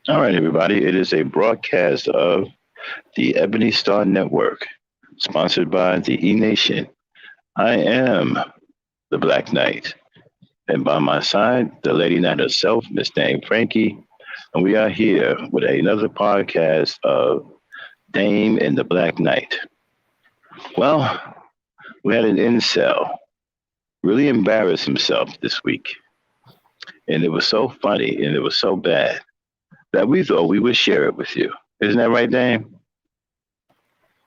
All right, everybody. It is a broadcast of the Ebony Star Network, sponsored by the E Nation. I am the Black Knight, and by my side, the Lady Knight herself, Miss Dame Frankie. And we are here with another podcast of Dame and the Black Knight. Well, we had an incel really embarrass himself this week, and it was so funny and it was so bad that we thought we would share it with you. Isn't that right, Dame?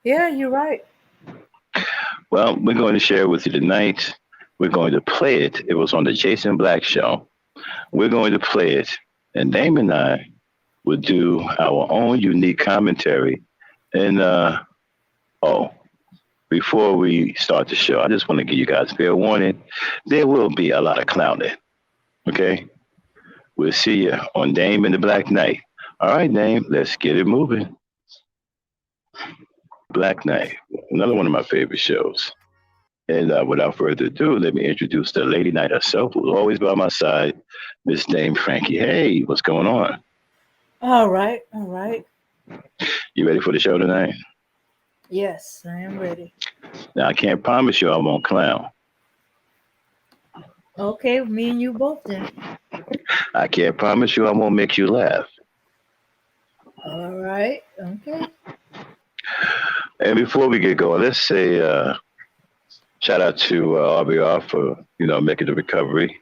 Yeah, you're right. Well, we're going to share it with you tonight. We're going to play it. It was on the Jason Black show. We're going to play it, and Dame and I will do our own unique commentary. And oh, before we start the show, I just want to give you guys fair warning. There will be a lot of clowning. Okay, we'll see you on Dame and the Black Knight. All right, Dame, let's get it moving. Black Knight, another one of my favorite shows. And without further ado, let me introduce the Lady Knight herself, who's always by my side, Miss Dame Frankie. Hey, what's going on? All right, all right. You ready for the show tonight? Yes, I am ready. Now, I can't promise you I won't clown. Okay, me and you both then. I can't promise you I won't make you laugh. All right, okay. And before we get going, let's say shout out to RBR for making the recovery,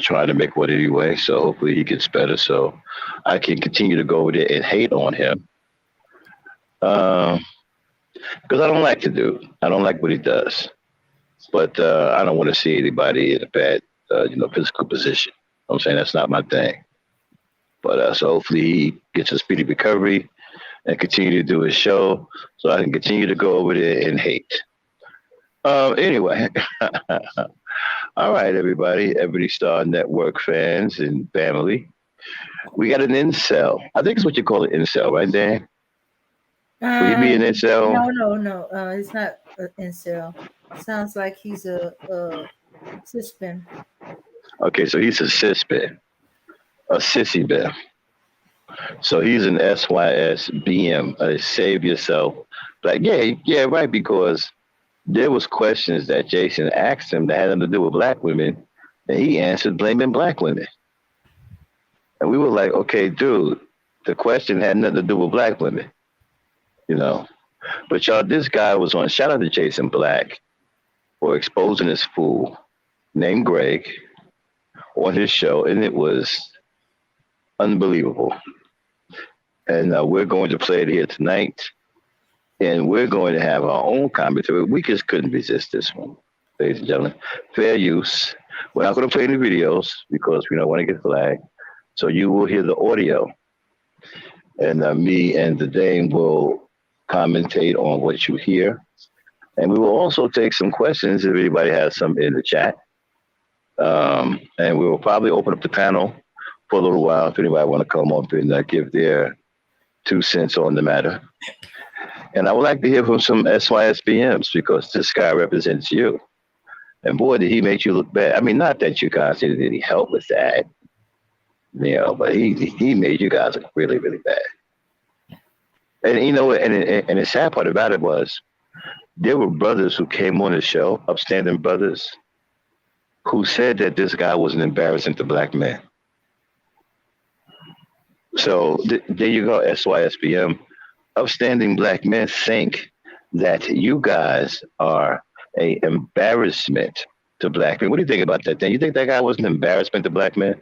trying to make one anyway. So hopefully he gets better, so I can continue to go over there and hate on him. Because I don't like the dude. I don't like what he does. But I don't want to see anybody in a bad, physical position. I'm saying that's not my thing. But so hopefully he gets a speedy recovery and continue to do his show, so I can continue to go over there and hate. Anyway, all right, everybody, Ebony Star Network fans and family, we got an incel. I think it's what you call an incel, right, Dan? Will you be an incel? no. It's not an incel. Sounds like he's a suspend. Okay, so he's a cisbin, a sissy bin. So he's an SYSBM, save yourself. Like, yeah, right, because there was questions that Jason asked him that had nothing to do with black women, and he answered blaming black women. And we were like, okay, dude, the question had nothing to do with black women, you know. But y'all, this guy was on, shout out to Jason Black for exposing this fool named Greg on his show, and it was unbelievable. And we're going to play it here tonight. And we're going to have our own commentary. We just couldn't resist this one, ladies and gentlemen. Fair use. We're not going to play any videos because we don't want to get flagged. So you will hear the audio. And me and the Dame will commentate on what you hear. And we will also take some questions if anybody has some in the chat. And we will probably open up the panel for a little while if anybody want to come up and give their 2 cents on the matter. And I would like to hear from some SYSBMs because this guy represents you. And boy, did he make you look bad. I mean, not that you guys needed any help with that, but he made you guys look really, really bad. And and the sad part about it was there were brothers who came on the show, upstanding brothers, who said that this guy was an embarrassment to black men. So there you go, SYSBM. Upstanding black men think that you guys are a embarrassment to black men. What do you think about that? Then you think that guy was an embarrassment to black men?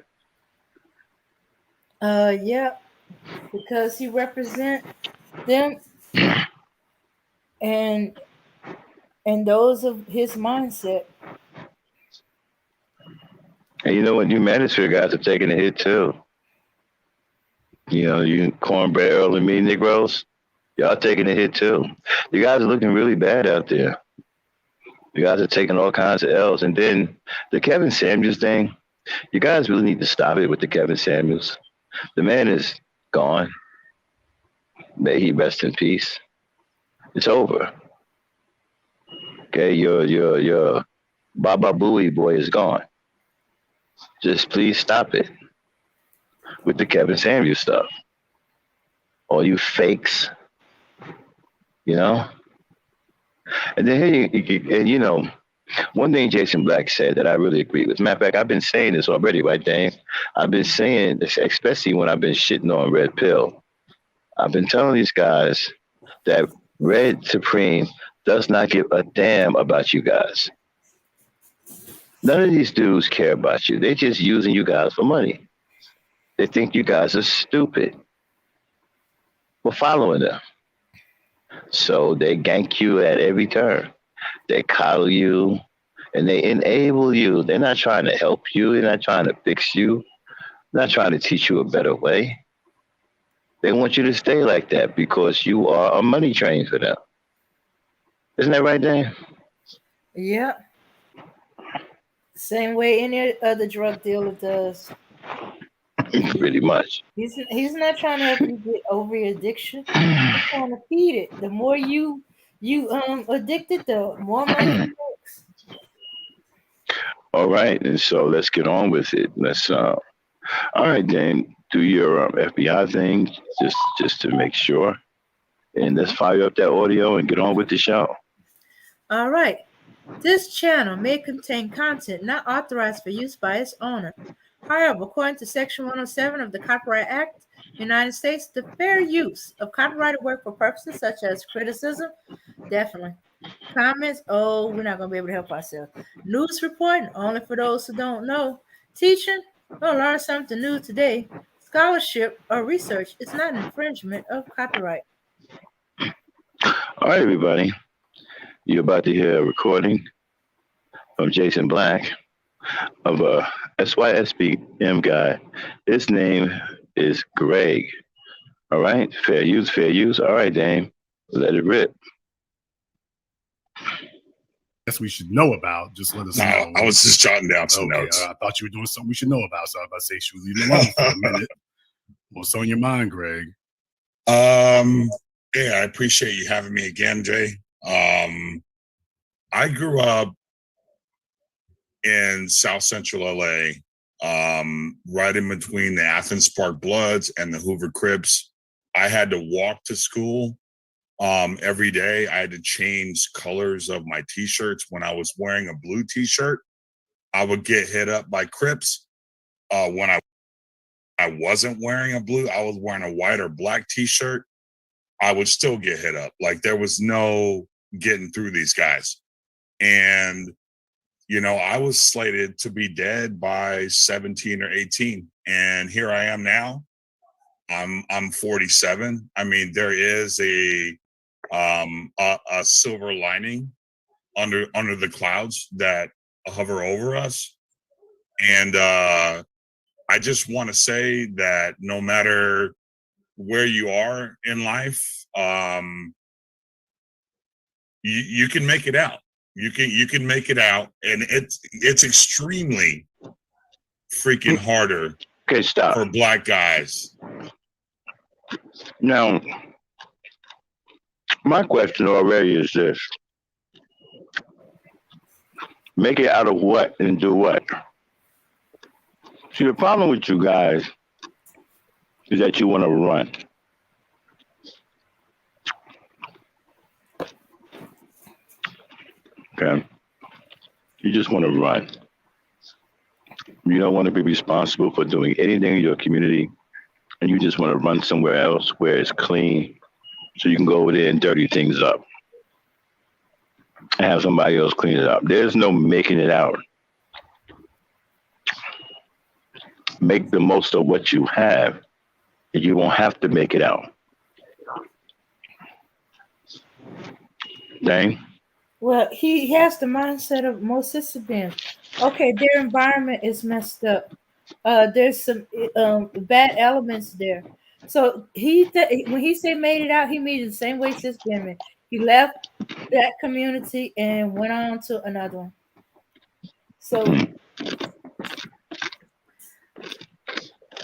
Yeah, because he represent them and those of his mindset. And you know what? You manosphere guys are taking a hit too. You cornbread Earl and me Negroes, y'all taking a hit too. You guys are looking really bad out there. You guys are taking all kinds of L's. And then the Kevin Samuels thing, you guys really need to stop it with the Kevin Samuels. The man is gone. May he rest in peace. It's over. Okay, your Baba Booey boy is gone. Just please stop it. with the Kevin Samuels stuff. All you fakes, you know. And then here, and one thing Jason Black said that I really agree with. Matter of fact, I've been saying this already, right, Dane? I've been saying this, especially when I've been shitting on Red Pill. I've been telling these guys that Red Supreme does not give a damn about you guys. None of these dudes care about you. They're just using you guys for money. They think you guys are stupid for following them. So they gank you at every turn. They coddle you and they enable you. They're not trying to help you. They're not trying to fix you. They're not trying to teach you a better way. They want you to stay like that because you are a money train for them. Isn't that right, Dan? Yeah. Same way any other drug dealer does. Pretty much. He's not trying to help you get over your addiction. He's trying to feed it. The more you addicted, the more money he makes. All right, and so let's get on with it. Let's. All right, Dan, do your FBI thing just to make sure, and let's fire up that audio and get on with the show. All right. This channel may contain content not authorized for use by its owner. However, according to Section 107 of the Copyright Act, United States, the fair use of copyrighted work for purposes such as criticism, definitely. Comments, oh, we're not going to be able to help ourselves. News reporting, only for those who don't know. Teaching, we'll learn something new today. Scholarship or research is not infringement of copyright. All right, everybody, you're about to hear a recording from Jason Black of a SYSBM guy. His name is Greg. All right, fair use, fair use. All right, Dame, let it rip. We should know about. Just let us know. I was just jotting down some notes. I thought you were doing something we should know about. So I was about to say, should we leave it alone for a minute? What's on your mind, Greg? Yeah, I appreciate you having me again, Jay. I grew up in South Central LA, right in between the Athens Park Bloods and the Hoover Crips. I had to walk to school. Every day I had to change colors of my t-shirts. When I was wearing a blue t-shirt, I would get hit up by Crips. When I wasn't wearing a blue, I was wearing a white or black t-shirt, I would still get hit up. Like there was no getting through these guys. And, I was slated to be dead by 17 or 18. And here I am now. I'm 47. I mean, there is a silver lining under the clouds that hover over us. And I just want to say that no matter where you are in life, you can make it out. You can make it out, and it's extremely freaking harder for Black guys. Now, my question already is this. Make it out of what and do what? See, the problem with you guys is that you want to run. Okay? You just want to run. You don't want to be responsible for doing anything in your community, and you just want to run somewhere else where it's clean so you can go over there and dirty things up and have somebody else clean it up. There's no making it out. Make the most of what you have, and you won't have to make it out. Dang. Well, he has the mindset of most Mississippians. Okay, their environment is messed up. There's some bad elements there. So when he said made it out, he made it the same way cis women. He left that community and went on to another one. So,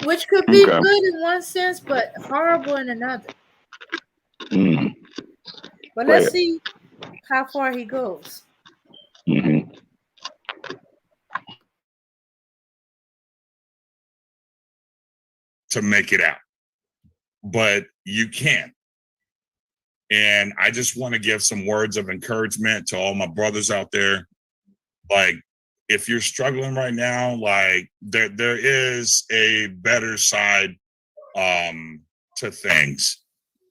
which could be good in one sense, but horrible in another. But let's see how far he goes. to make it out, but you can't. And I just want to give some words of encouragement to all my brothers out there. Like, if you're struggling right now, like there is a better side to things.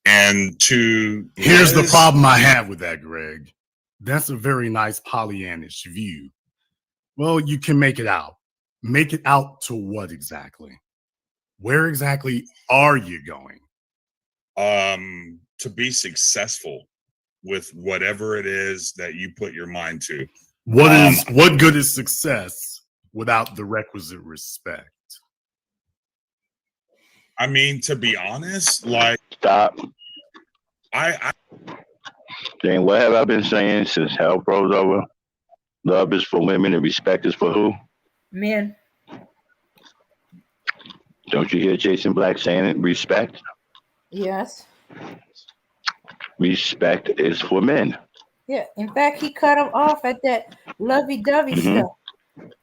And here's the problem I have with that, Greg. That's a very nice Pollyannish view. Well, you can make it out. Make it out to what exactly? Where exactly are you going? To be successful with whatever it is that you put your mind to. What good is success without the requisite respect? I mean, to be honest, like, Stop. I Then what have I been saying since hell froze over? Love is for women and respect is for who? Men. Don't you hear Jason Black saying it? Respect? Yes. Respect is for men. Yeah. In fact, he cut him off at that lovey-dovey stuff.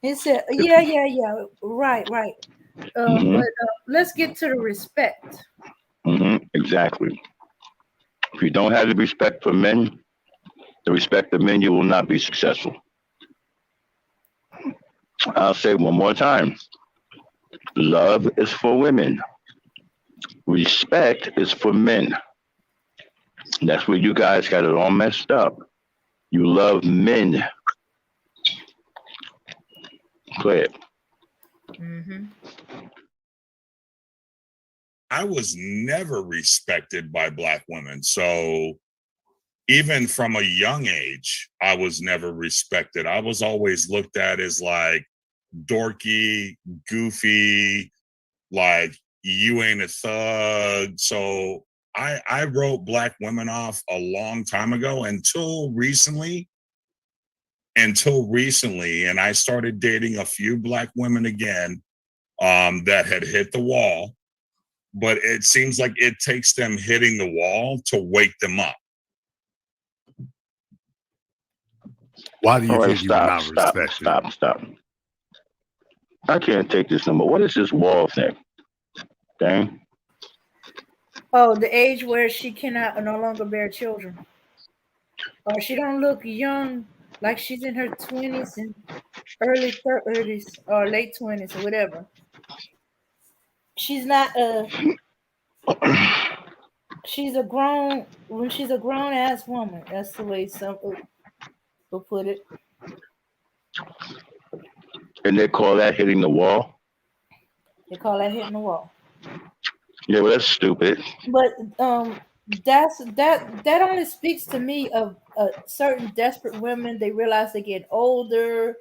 He said, yeah. Right. But let's get to the respect. Exactly. If you don't have the respect for men, the respect of men, you will not be successful. I'll say one more time. Love is for women. Respect is for men. That's where you guys got it all messed up. You love men. Go ahead. I was never respected by Black women. So even from a young age, I was never respected. I was always looked at as like dorky, goofy, like you ain't a thug. So I wrote Black women off a long time ago until recently. And I started dating a few Black women again that had hit the wall. But it seems like it takes them hitting the wall to wake them up. Why do you think you were not respected? Stop. I can't take this no more. What is this wall thing? Dang. Oh, the age where she cannot no longer bear children. Or she don't look young, like she's in her 20s and early 30s or late 20s or whatever. She's not she's a grown ass woman. That's the way some will put it. And they call that hitting the wall? They call that hitting the wall. Yeah, well, that's stupid. But that only speaks to me of certain desperate women. They realize they get older.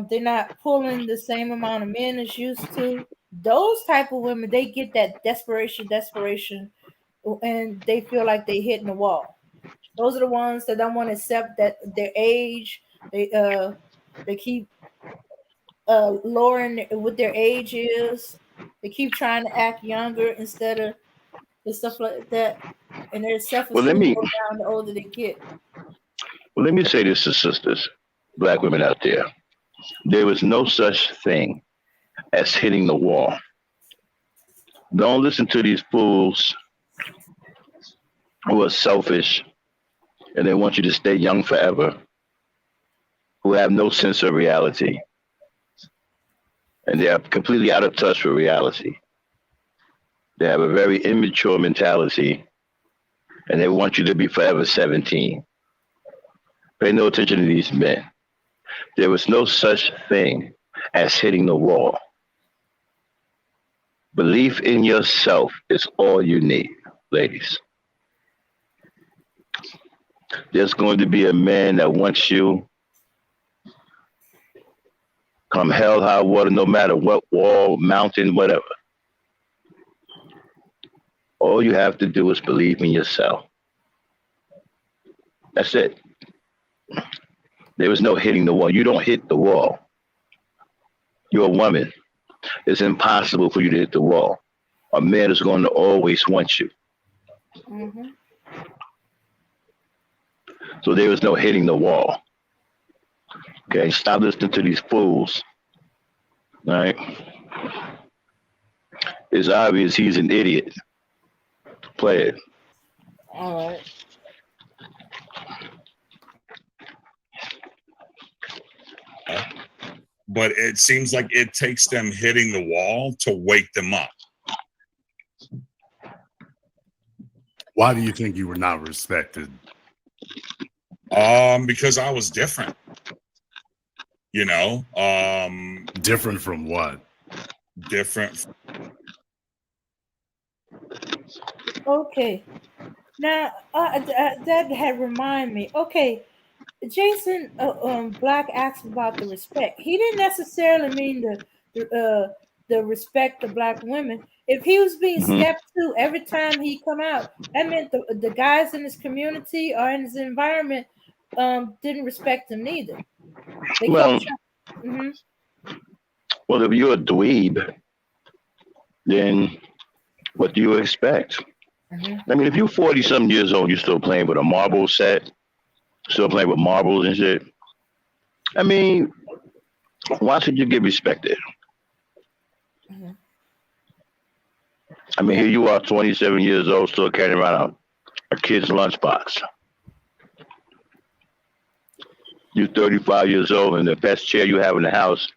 They're not pulling the same amount of men as used to. Those type of women, they get that desperation, and they feel like they hitting the wall. Those are the ones that don't want to accept that their age. They keep lowering what their age is. They keep trying to act younger instead of and stuff like that. And their self-esteem goes down the older they get. Well, let me say this to sisters, Black women out there. There is no such thing as hitting the wall. Don't listen to these fools who are selfish and they want you to stay young forever, who have no sense of reality. And they are completely out of touch with reality. They have a very immature mentality and they want you to be forever 17. Pay no attention to these men. There is no such thing as hitting the wall. Belief in yourself is all you need, ladies. There's going to be a man that wants you come hell, high water, no matter what wall, mountain, whatever. All you have to do is believe in yourself. That's it. There is no hitting the wall. You don't hit the wall. You're a woman. It's impossible for you to hit the wall. A man is going to always want you. Mm-hmm. So there is no hitting the wall. Okay, stop listening to these fools. All right? It's obvious he's an idiot. Play it. All right. But it seems like it takes them hitting the wall to wake them up. Why do you think you were not respected? Because I was different. You know, Different from what? different. Okay. Now that had reminded me. Okay, Jason Black asked about the respect. He didn't necessarily mean the respect of black women. If he was being Mhm. stepped to every time he come out, that meant the guys in his community or in his environment didn't respect him neither. They Well, mm-hmm. well, if you're a dweeb, then what do you expect? Mm-hmm. I mean, if you're 40 something years old, you're still playing with a marble set, still playing with marbles and shit. I mean, why should you get respected? Mm-hmm. I mean, here you are, 27 years old, still carrying around a kid's lunchbox. You're 35 years old, and the best chair you have in the house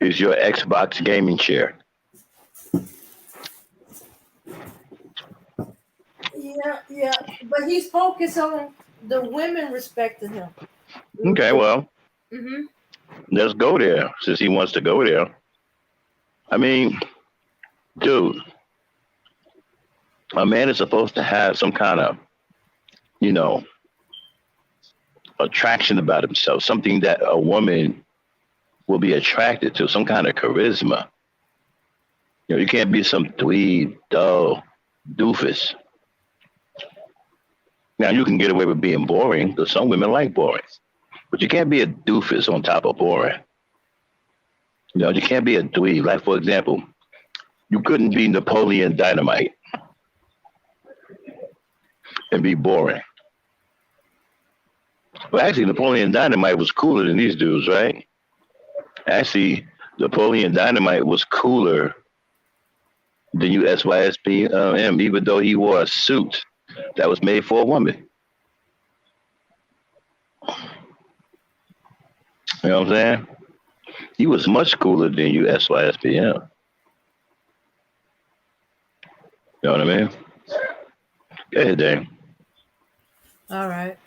is your Xbox gaming chair. Yeah, but he's focused on the women respecting him. Okay, well, Mm-hmm. let's go there since he wants to go there. I mean, dude, a man is supposed to have some kind of, you know, attraction about himself, something that a woman will be attracted to, some kind of charisma. You know, you can't be some dweeb, dull, doofus. Now, you can get away with being boring, because some women like boring. But you can't be a doofus on top of boring. You know, you can't be a dweeb. Like, for example, you couldn't be Napoleon Dynamite and be boring. Well, actually, Napoleon Dynamite was cooler than these dudes, right? Actually, Napoleon Dynamite was cooler than you SYSPM, even though he wore a suit that was made for a woman. You know what I'm saying? He was much cooler than you SYSPM. You know what I mean? Go ahead, Dave. All right.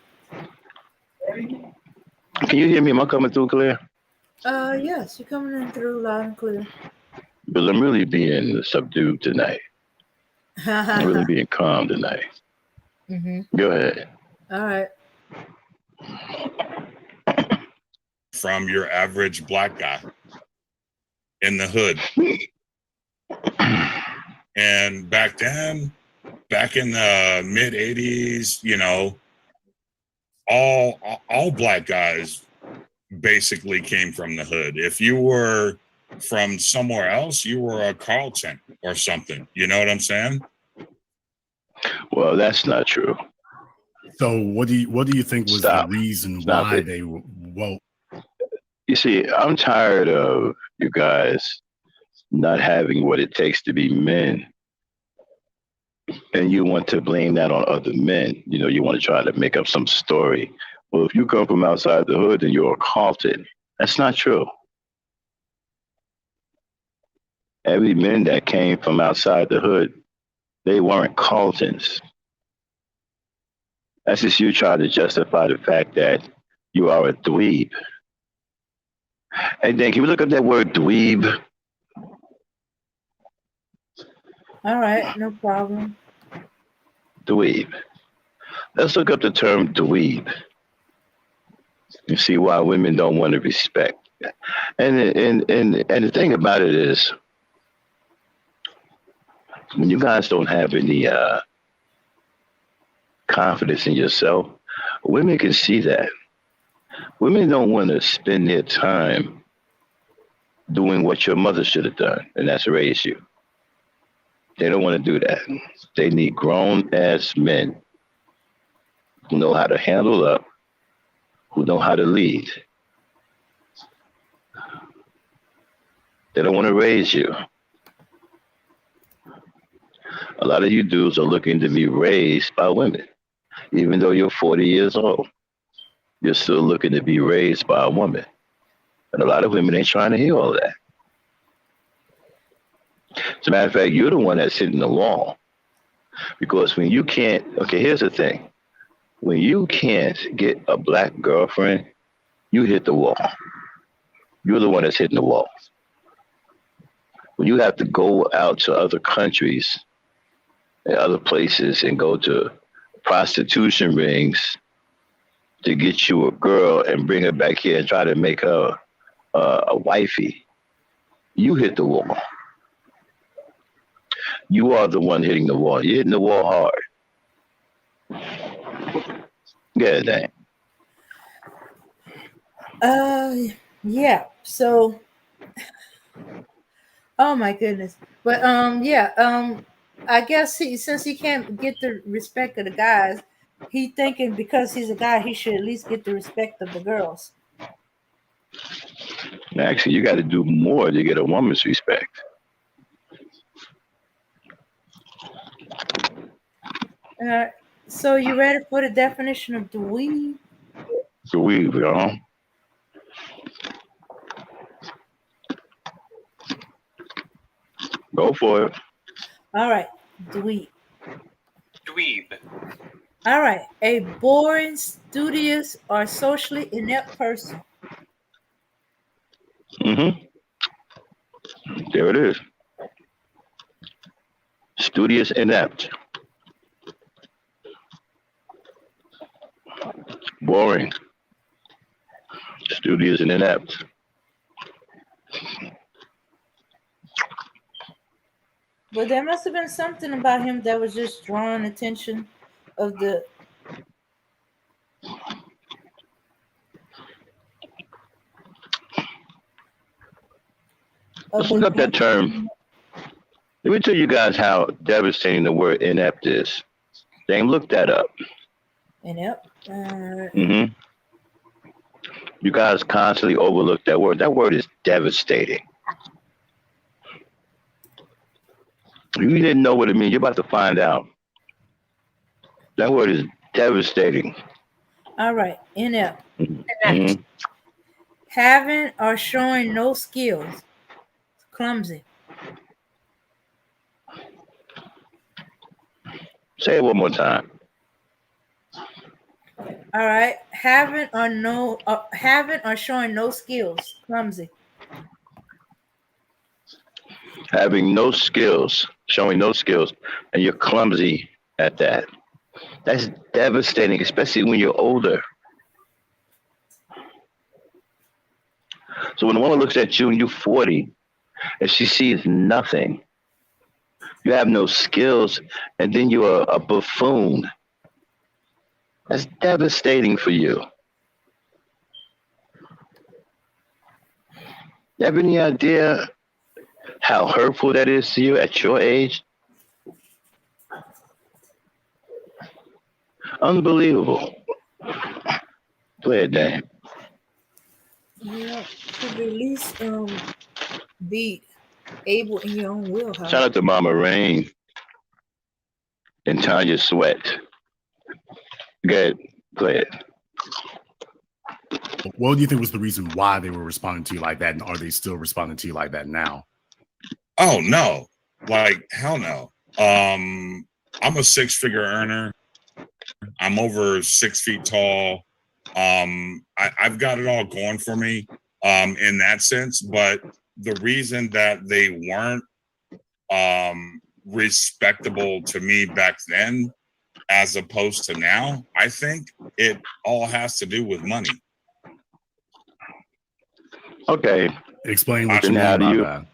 Can you hear me? Am I coming through clear? Yes, you're coming in through loud and clear. Because I'm really being subdued tonight. I'm really being calm tonight. Mm-hmm. Go ahead. All right. From your average black guy in the hood. And back then, back in the mid 80s, you know, all black guys basically came from the hood. If you were from somewhere else, you were a Carlton or something. You know what I'm saying? Well, that's not true. So what do you think was Stop. the reason Stop why it. they woke? You see, I'm tired of you guys not having what it takes to be men. And you want to blame that on other men. You know, you want to try to make up some story. Well, if you come from outside the hood, then you're a Carlton. That's not true. Every man that came from outside the hood, they weren't Carltons. That's just you trying to justify the fact that you are a dweeb. Hey, Dan, can we look up that word dweeb? All right, no problem. Dweeb. Let's look up the term dweeb and see why women don't want to respect. And the thing about it is, when you guys don't have any confidence in yourself, women can see that. Women don't want to spend their time doing what your mother should have done, and that's raise you. They don't want to do that. They need grown ass men who know how to handle up, who know how to lead. They don't want to raise you. A lot of you dudes are looking to be raised by women. Even though you're 40 years old, you're still looking to be raised by a woman. And a lot of women ain't trying to hear all that. As a matter of fact, you're the one that's hitting the wall. Because when you can't, okay, here's the thing. When you can't get a black girlfriend, you hit the wall. You're the one that's hitting the wall. When you have to go out to other countries and other places and go to prostitution rings to get you a girl and bring her back here and try to make her a wifey, you hit the wall. You are the one hitting the wall. You're hitting the wall hard. Yeah, dang. Yeah. So, oh my goodness. But yeah. I guess since he can't get the respect of the guys, he thinking because he's a guy, he should at least get the respect of the girls. Actually, you got to do more to get a woman's respect. So you ready for the definition of dweeb? Dweeb, you know? Go for it. All right, dweeb. Dweeb. All right, a boring, studious, or socially inept person. Mm-hmm. There it is. Studious, inept. Boring. Studious and inept. But there must have been something about him that was just drawing attention of the. Let's look up that term. Let me tell you guys how devastating the word inept is. Dang, look that up. Inept. Mm-hmm. You guys constantly overlook that word. That word is devastating. You didn't know what it means. You're about to find out. That word is devastating. All right, inept. Mm-hmm. Having or showing no skills. Clumsy. Say it one more time. All right, having or showing no skills. Clumsy. Having no skills, showing no skills, and you're clumsy at that. That's devastating, especially when you're older. So when a woman looks at you and you're 40, and she sees nothing, you have no skills, and then you're a buffoon. That's devastating for you. You have any idea how hurtful that is to you at your age? Unbelievable. Play it, Dan. Yeah, to release be able in your own will. Shout out to Mama Rain and Tanya Sweat. Go ahead, play it. What do you think was the reason why they were responding to you like that? And are they still responding to you like that now? Oh, no. Like, hell no. I'm a 6-figure earner. I'm over 6 feet tall. I've got it all going for me in that sense. But the reason that they weren't respectable to me back then, as opposed to now, I think it all has to do with money. Okay. Explain what you mean by that.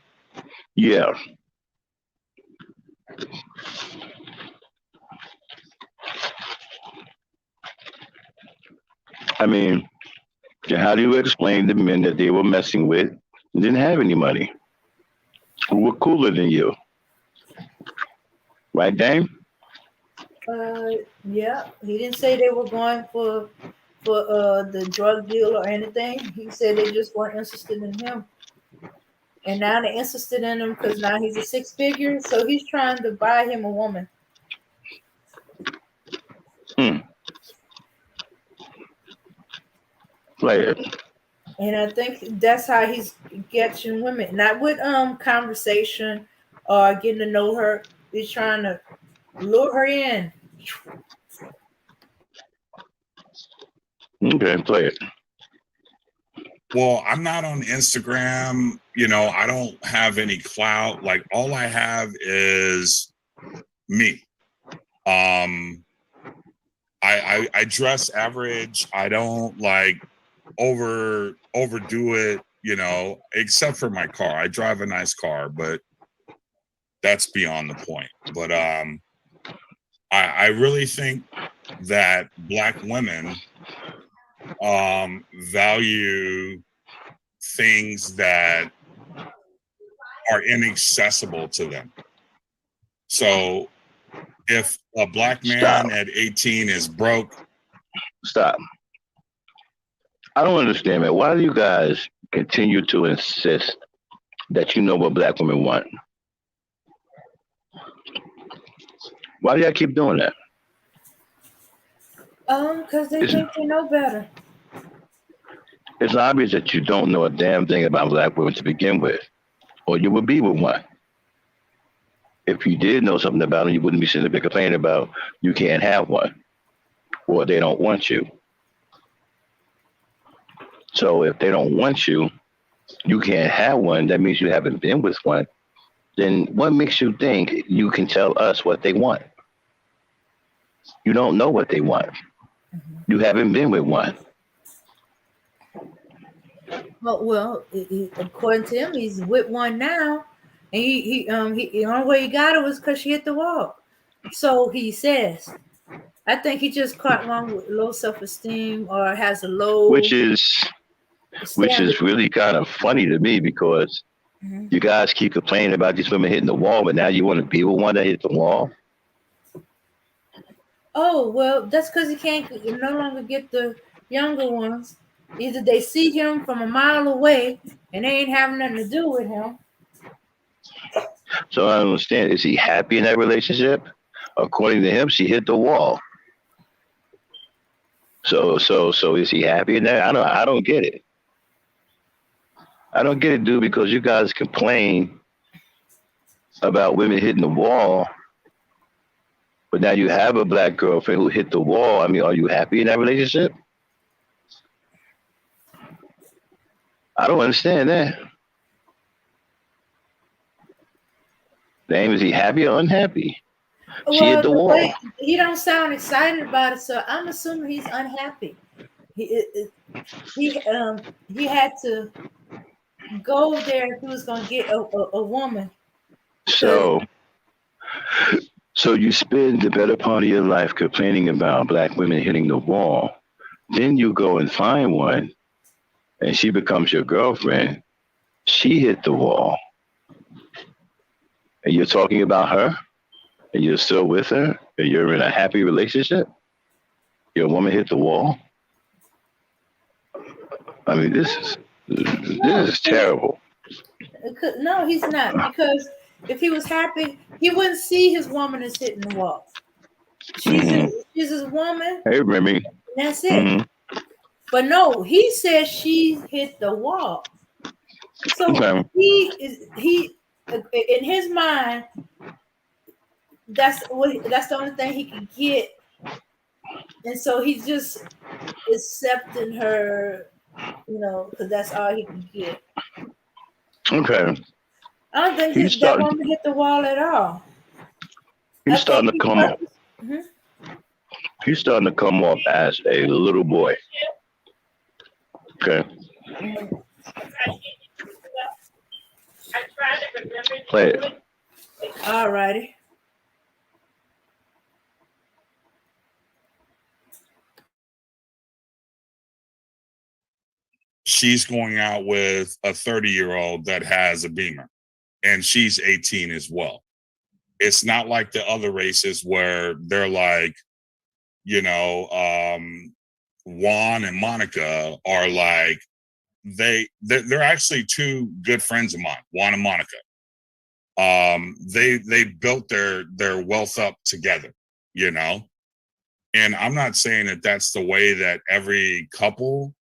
Yeah. I mean, how do you explain the men that they were messing with and didn't have any money, who were cooler than you? Right, Dame? Yeah, he didn't say they were going for the drug deal or anything. He said they just weren't interested in him. and now they're interested in him because now he's a six figure. So he's trying to buy him a woman. Play it. And I think that's how he's getting women, not with conversation or getting to know her. He's trying to lure her in. Okay, play it. Well, I'm not on Instagram. You know, I don't have any clout. Like, all I have is me. I dress average. I don't like overdo it, you know, except for my car. I drive a nice car, but that's beyond the point. But I really think that Black women value things that are inaccessible to them. So if a Black man at 18 is broke. Stop. I don't understand, man. Why do you guys continue to insist that you know what Black women want? Why do y'all keep doing that? Because they think they know better. It's obvious that you don't know a damn thing about Black women to begin with, or you would be with one. If you did know something about them, you wouldn't be sitting there complaining about you can't have one, or they don't want you. So if they don't want you, you can't have one. That means you haven't been with one. Then what makes you think you can tell us what they want? You don't know what they want. You haven't been with one. Well, according to him, he's with one now, and the only way he got it was because she hit the wall. So he says, I think he just caught one with low self-esteem or has a low, which is really kind of funny to me because you guys keep complaining about these women hitting the wall, but now you want to be with one that hit the wall. Oh well, that's because he can't no longer get the younger ones. Either they see him from a mile away and they ain't having nothing to do with him. So I don't understand. Is he happy in that relationship? According to him, she hit the wall. So is he happy in that? I don't get it. I don't get it, dude, because you guys complain about women hitting the wall, but now you have a Black girlfriend who hit the wall. I mean, are you happy in that relationship? I don't understand that. Damn, is he happy or unhappy? Well, she hit the wall. He don't sound excited about it, so I'm assuming he's unhappy. He had to go there if he was gonna get a woman. So you spend the better part of your life complaining about Black women hitting the wall. Then you go and find one, and she becomes your girlfriend. She hit the wall. And you're talking about her? And you're still with her? And you're in a happy relationship? Your woman hit the wall? I mean, this is terrible. No, he's not. Because if he was happy, he wouldn't see his woman as hitting the wall. She's his woman. Hey, Remy. That's it. But no, he says she hit the wall. So he in his mind, that's the only thing he can get. And so he's just accepting her, you know, because that's all he can get. Okay. I don't think that woman hit the wall at all. He's starting to come up. He's starting to come off as a little boy. Okay. Play it. All righty. She's going out with a 30-year-old that has a Beamer, and she's 18 as well. It's not like the other races where they're like, you know, Juan and Monica are like they're actually two good friends of mine, Juan and Monica. They built their wealth up together, you know. And I'm not saying that that's the way that every couple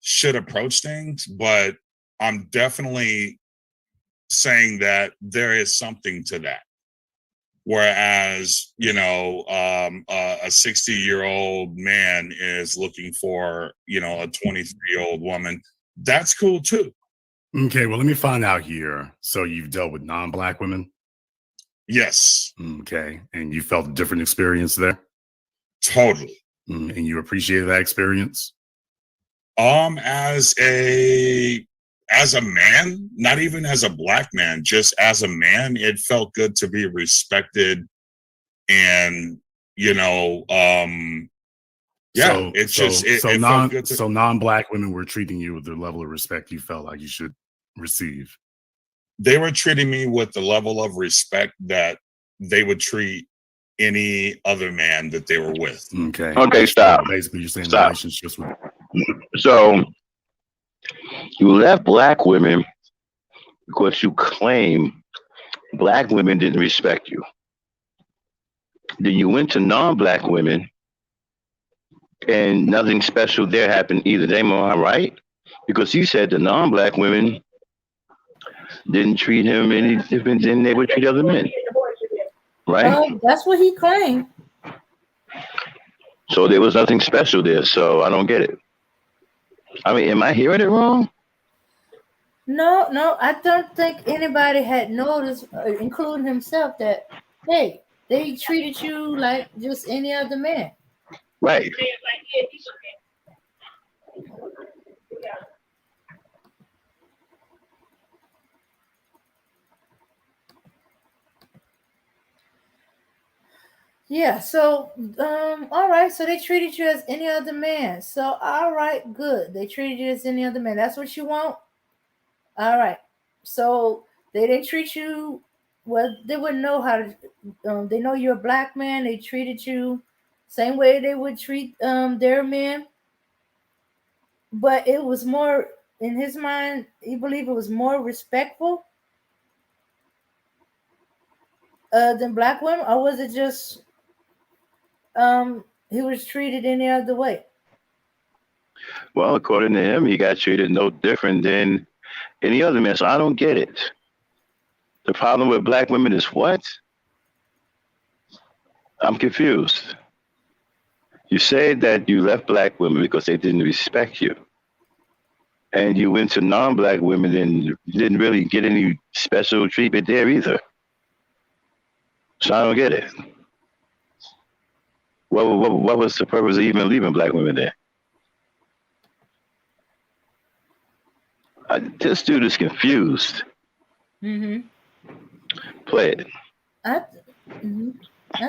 should approach things, but I'm definitely saying that there is something to that. Whereas, you know, a 60-year-old man is looking for, you know, a 23-year-old woman. That's cool too. Okay, well, let me find out here. So you've dealt with non-Black women? Yes. Okay, and you felt a different experience there? Totally. And you appreciated that experience? As a man, not even as a Black man, just as a man, it felt good to be respected. And, you know, it felt good to, so non-Black women were treating you with the level of respect you felt like you should receive. They were treating me with the level of respect that they would treat any other man that they were with. Okay, stop. So basically, you're saying Stop. relationships with. So you left Black women because you claim Black women didn't respect you. Then you went to non-Black women and nothing special there happened either. Am I right? Because you said the non-Black women didn't treat him any different than they would treat other men. Right? That's what he claimed. So there was nothing special there. So I don't get it. I mean, am I hearing it wrong? No, I don't think anybody had noticed, including himself, that, hey, they treated you like just any other man. Right. Yeah, so all right, so they treated you as any other man. So all right, good. They treated you as any other man. That's what you want? All right. So they didn't treat you well, they wouldn't know how to they know you're a Black man, they treated you same way they would treat their men. But it was more in his mind, he believed it was more respectful than Black women, or was it just he was treated any other way? Well, according to him, he got treated no different than any other man. So I don't get it. The problem with Black women is what? I'm confused. You said that you left Black women because they didn't respect you. And you went to non-Black women and you didn't really get any special treatment there either. So I don't get it. What was the purpose of even leaving Black women there? This dude is confused. Mm-hmm. Play it. I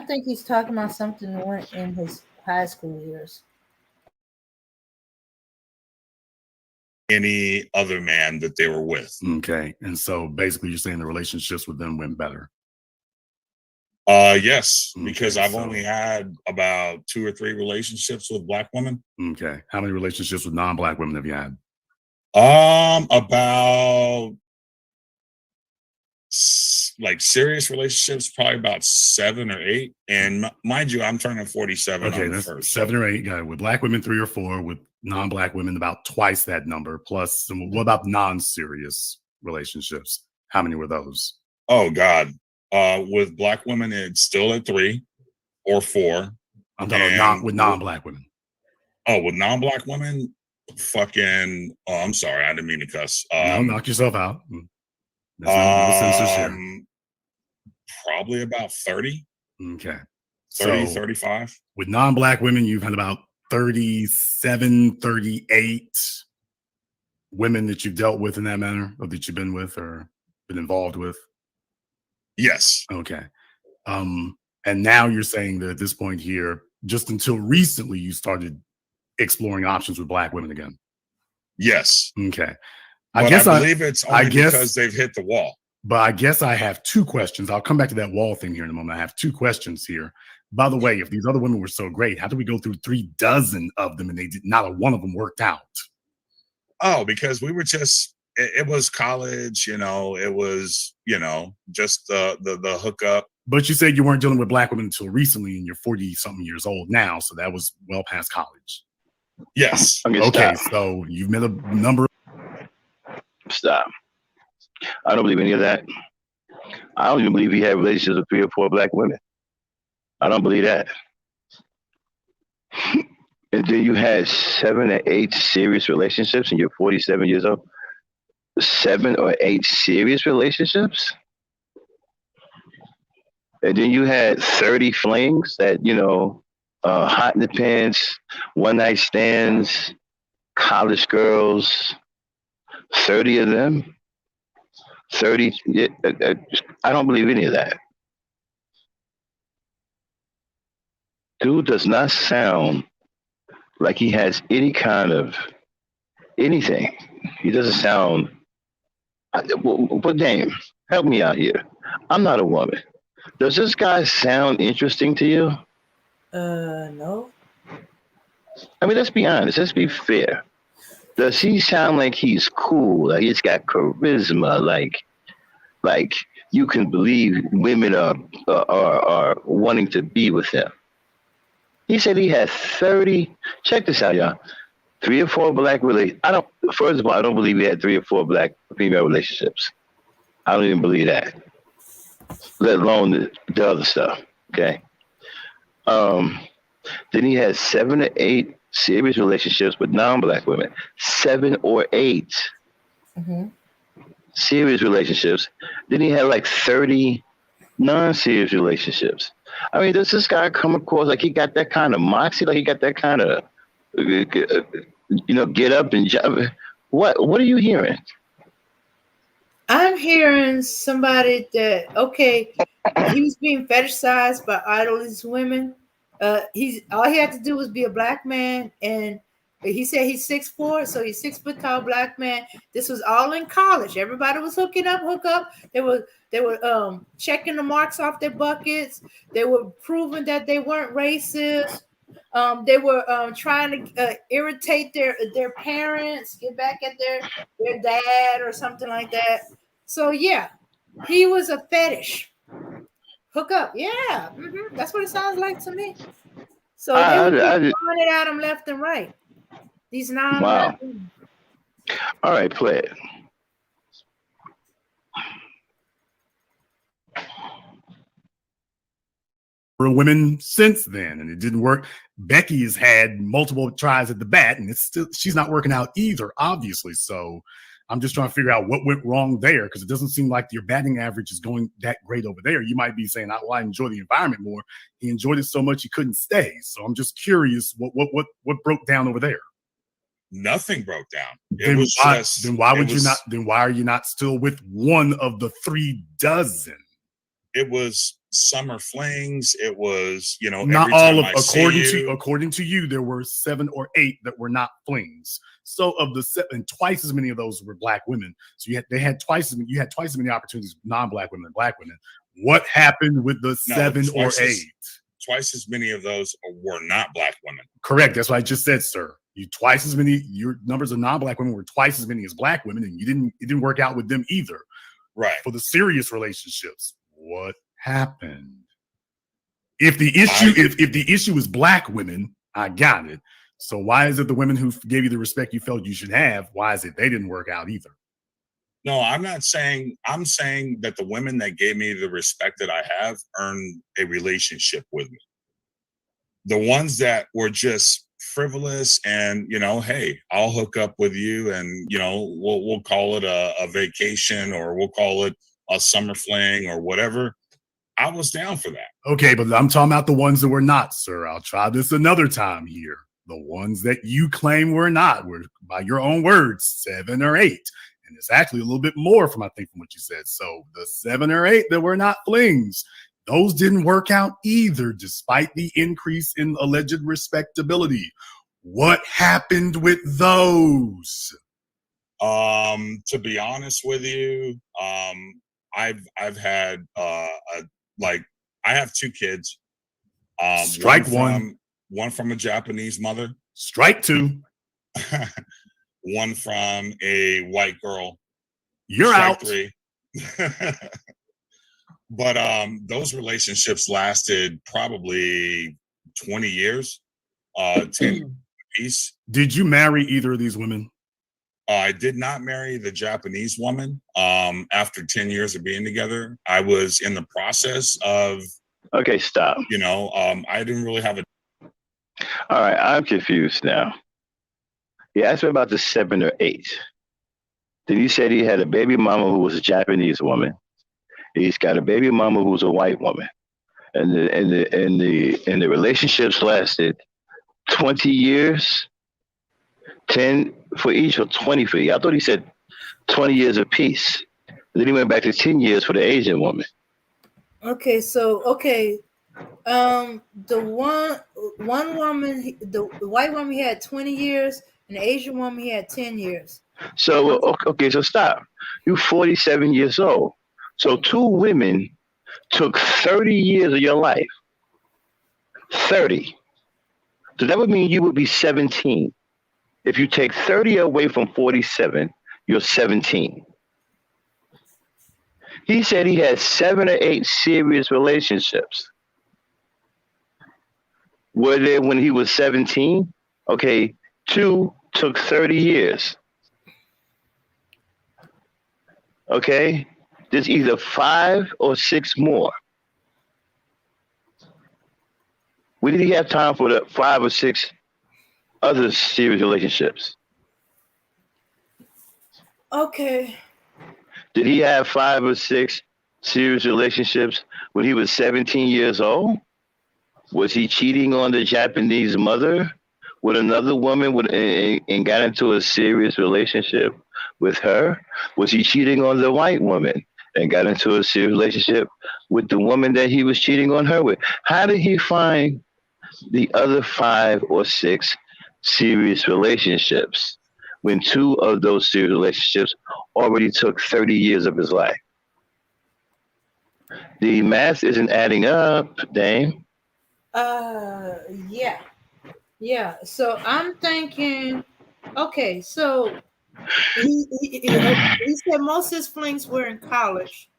think he's talking about something that went in his high school years. Any other man that they were with. Okay. And so basically you're saying the relationships with them went better. Yes, because I've only had about 2 or 3 relationships with Black women. Okay. How many relationships with non-Black women have you had? About like serious relationships, probably about 7 or 8. And mind you, I'm turning 47. Okay, that's first. 7 or 8. With Black women, 3 or 4. With non-Black women, about twice that number. Plus, what about non-serious relationships? How many were those? Oh God, with Black women, it's still at 3 or 4. I'm talking about with non-Black women. Oh, with non-Black women, fucking. Oh, I'm sorry, I didn't mean to cuss. No, knock yourself out. That's no censorship. Probably about 30. Okay. 30, 35. With non-Black women, you've had about 37, 38 women that you've dealt with in that manner, or that you've been with or been involved with? Yes. Okay. And now you're saying that at this point here, just until recently, you started exploring options with Black women again? Yes. Okay. I believe it's only because they've hit the wall. But I guess I have 2 questions. I'll come back to that wall thing here in a moment. I have 2 questions here. By the way, if these other women were so great, how did we go through 36 of them and not a one of them worked out? Oh, because we were just it was college, it was, just the hookup. But you said you weren't dealing with black women until recently, and you're 40-something years old now, so that was well past college. Yes. Okay, so you've met a number. Stop. I don't believe any of that. I don't even believe he had relationships with 3 or 4 black women. I don't believe that. And then you had 7 or 8 serious relationships, and you're 47 years old. 7 or 8 serious relationships? And then you had 30 flings that, hot in the pants, one night stands, college girls, 30 of them. 30. I don't believe any of that. Dude does not sound like he has any kind of anything. He doesn't sound. What name? Help me out here. I'm not a woman. Does this guy sound interesting to you? No. I mean, let's be honest. Let's be fair. Does he sound like he's cool? Like he's got charisma? Like you can believe women are wanting to be with him? He said he had 30. Check this out, y'all. 3 or 4 black relationships. First of all, I don't believe he had 3 or 4 black female relationships. I don't even believe that. Let alone the other stuff. Okay. Then he had 7 or 8 serious relationships with non-black women. 7 or 8 serious relationships. Then he had like 30 non-serious relationships. I mean, does this guy come across like he got that kind of moxie? Like he got that kind of, get up and jump? What are you hearing? I'm hearing somebody that he was being fetishized by idolist women. All he had to do was be a black man, and he said he's 6'4", so he's 6 foot tall black man. This was all in college. Everybody was hook up. They were checking the marks off their buckets. They were proving that they weren't racist. They were trying to irritate their parents, get back at their dad or something like that. So yeah, he was a fetish. Hook up, yeah, that's what it sounds like to me. So they were throwing it at him left and right. These non-black women. All right, play it. For women since then, and it didn't work. Becky has had multiple tries at the bat, and she's not working out either, obviously. So I'm just trying to figure out what went wrong there, because it doesn't seem like your batting average is going that great over there. You might be saying, I enjoy the environment more. He enjoyed it so much he couldn't stay. So I'm just curious what broke down over there. Nothing broke down. Then why are you not still with one of the 3 dozen? It was summer flings. It was, not all of, according to you, there were 7 or 8 that were not flings. So of the 7, twice as many of those were black women. So you had twice as many opportunities with non-black women than black women. What happened with the 7 or 8? Twice as many of those were not black women. Correct. That's what I just said, sir. Your numbers of non-black women were twice as many as black women, and it didn't work out with them either. Right. For the serious relationships, what happened? If the issue is black women, I got it. So why is it the women who gave you the respect you felt you should have, why is it they didn't work out either? No, I'm saying that the women that gave me the respect that I have earned a relationship with me. The ones that were just frivolous and, hey, I'll hook up with you, and, we'll call it a vacation, or we'll call it a summer fling or whatever. I was down for that. Okay, but I'm talking about the ones that were not, sir. I'll try this another time here. The ones that you claim were not were, by your own words, 7 or 8. And it's actually a little bit more from what you said. So the 7 or 8 that were not flings, those didn't work out either, despite the increase in alleged respectability. What happened with those? To be honest with you, I've had I have 2 kids. Strike one. One from a Japanese mother. Strike 2. one from a white girl. You're Strike out. 3. But those relationships lasted probably 20 years, 10 apiece. Did you marry either of these women? I did not marry the Japanese woman. After 10 years of being together, I was in the process of, Okay, stop. I didn't really have a. All right, I'm confused now. He asked me about the 7 or 8. Then he said he had a baby mama who was a Japanese woman. He's got a baby mama who's a white woman, and the relationships lasted 20 years, 10 for each or 20 for each. I thought he said 20 years apiece. Then he went back to 10 years for the Asian woman. Okay, the one woman, the white woman, he had 20 years, and the Asian woman, he had 10 years. So okay, so stop. You're 47 years old. So 2 women took 30 years of your life. 30. So that would mean you would be 17. If you take 30 away from 47, you're 17. He said he had 7 or 8 serious relationships. Were there when he was 17? Okay, 2 took 30 years. Okay, there's either 5 or 6 more. We did he have time for the 5 or 6 other serious relationships? Okay. Did he have 5 or 6 serious relationships when he was 17 years old? Was he cheating on the Japanese mother with another woman and got into a serious relationship with her? Was he cheating on the white woman and got into a serious relationship with the woman that he was cheating on her with? How did he find the other 5 or 6 serious relationships when 2 of those serious relationships already took 30 years of his life? The math isn't adding up, Dame. Yeah. So I'm thinking, okay, so he said most of his flings were in college.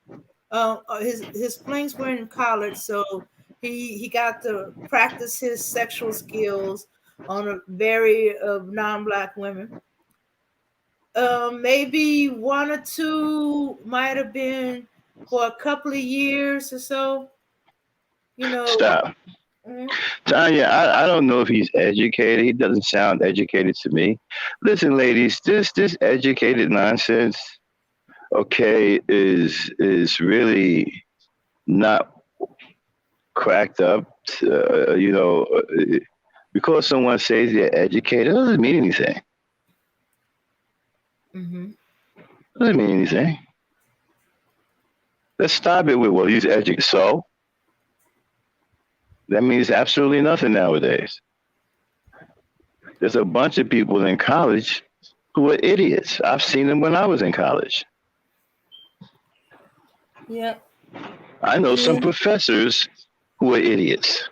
His flings were in college, so he got to practice his sexual skills on a very non-black women. Maybe 1 or 2 might have been for a couple of years or so. Stop. Tanya, I don't know if he's educated. He doesn't sound educated to me. Listen, ladies, this educated nonsense, okay, is really not cracked up. Because someone says they're educated, it doesn't mean anything. Doesn't mean anything. Let's stop it with, well, he's educated. So that means absolutely nothing nowadays. There's a bunch of people in college who are idiots. I've seen them when I was in college. Yeah. I know some professors who are idiots.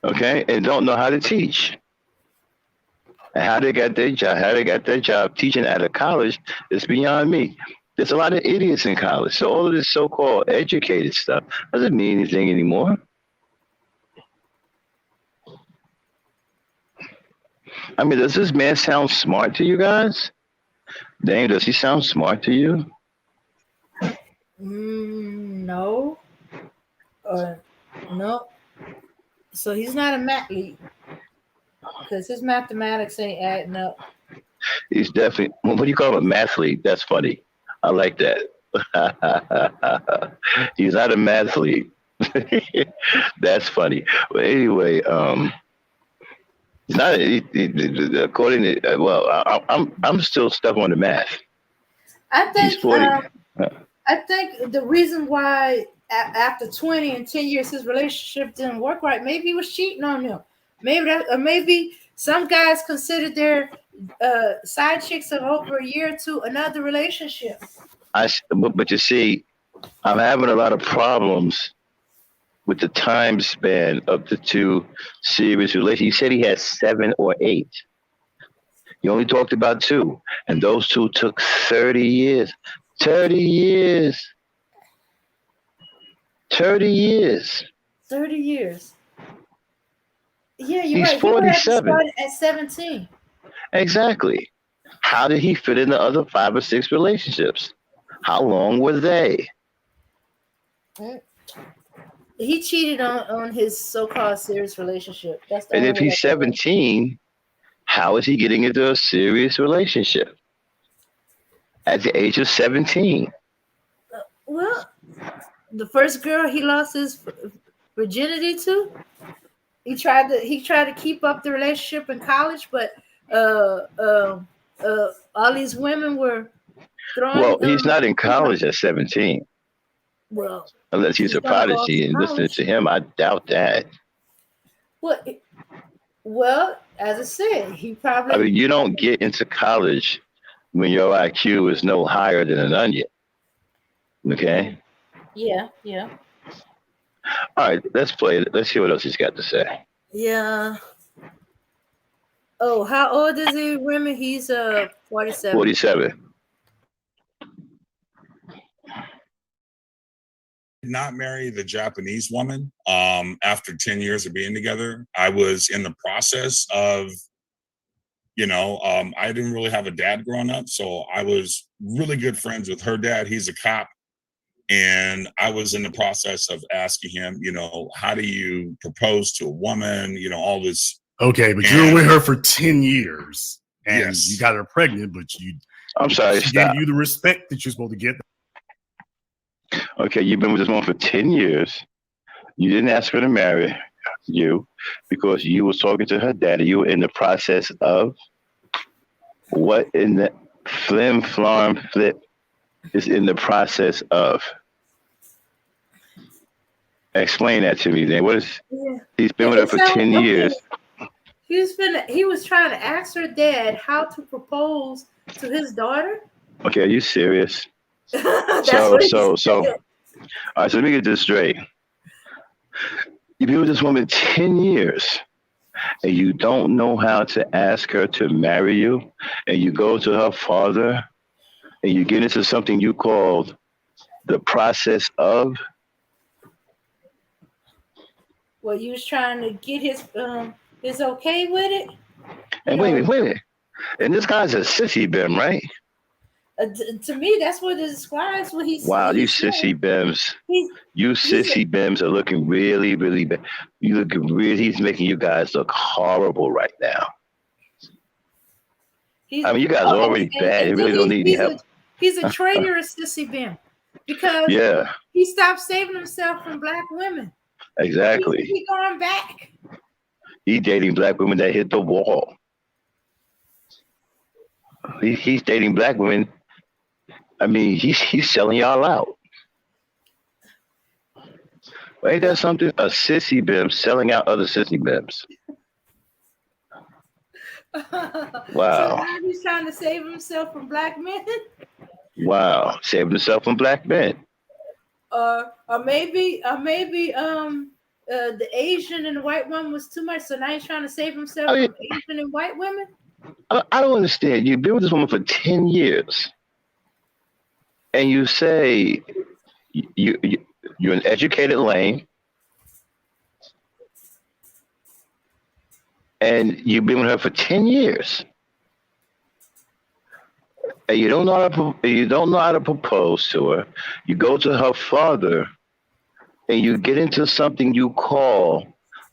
Okay, and don't know how to teach. And how they got their job teaching at a college is beyond me. There's a lot of idiots in college. So all of this so-called educated stuff doesn't mean anything anymore. I mean, does this man sound smart to you guys? Dang, does he sound smart to you? No. No. So he's not a mathlete because his mathematics ain't adding up. He's definitely, what do you call him, a mathlete? That's funny. I like that. He's not a mathlete. That's funny. But anyway, not according to I'm still stuck on the math. I think He's 40. I think the reason why after 20 and 10 years his relationship didn't work right, maybe he was cheating on him. Maybe some guys consider their side chicks of over a year to another relationship. But you see, I'm having a lot of problems with the time span of the 2 serious relationships. He said he had 7 or 8. You only talked about two, and those two took 30 years. 30 years. 30 years. 30 years. Yeah, you're He's right. He would have to 47. start at 17. Exactly. How did he fit in the other 5 or 6 relationships? How long were they? He cheated on his so-called serious relationship. That's the And only if way I he's can. 17, how is he getting into a serious relationship at the age of 17? Well, the first girl he lost his virginity to, he tried to keep up the relationship in college, but all these women were throwing. Well, he's not in college at 17, Well, unless he's he's a gonna go off to prodigy. And listening college. to him, I doubt that. Well, as I said, he I probably. mean, you don't get into college when your IQ is no higher than an onion. Okay? Yeah. All right, let's play it. Let's hear what else he's got to say. Yeah. Oh, how old is he, Remy? He's 47. 47. Not marry the Japanese woman after 10 years of being together. I was in the process of, I didn't really have a dad growing up, so I was really good friends with her dad. He's a cop. And I was in the process of asking him, how do you propose to a woman, all this. Okay, but you were with her for 10 years and Yes. you got her pregnant, but I'm sorry, she stop. gave you the respect that you're supposed to get. Okay, you've been with this woman for 10 years. You didn't ask her to marry you because you was talking to her daddy. You were in the process of what in the flim flam flip is in the process of. Explain that to me then. What is he's been with her for 10 years. He was trying to ask her dad how to propose to his daughter. Okay, are you serious? That's So what he all said. right, so let me get this straight. You've been with this woman 10 years and you don't know how to ask her to marry you, and you go to her father and you get into something you called the process of. Well, you was trying to get his okay with it. And wait a minute. And this guy's a sissy bim, right? To me, that's what it describes what he said. Wow, you sissy bims. Bims are looking really, really bad. You looking really. He's making you guys look horrible right now. I mean, you guys are already bad. You really don't need any help. He's a traitorous sissy bim because he stopped saving himself from black women. Exactly. He's going back. He's dating black women that hit the wall. He's dating black women. I mean, he's selling y'all out. Ain't that something? A sissy bim selling out other sissy bims. Wow. So now he's trying to save himself from black men. Wow, saving himself from black men. Or maybe the Asian and the white one was too much, so now he's trying to save himself from Asian and white women. I don't understand. You've been with this woman for 10 years, and you say you're an educated lame, and you've been with her for 10 years, and you don't know how to propose to her. You go to her father, and you get into something you call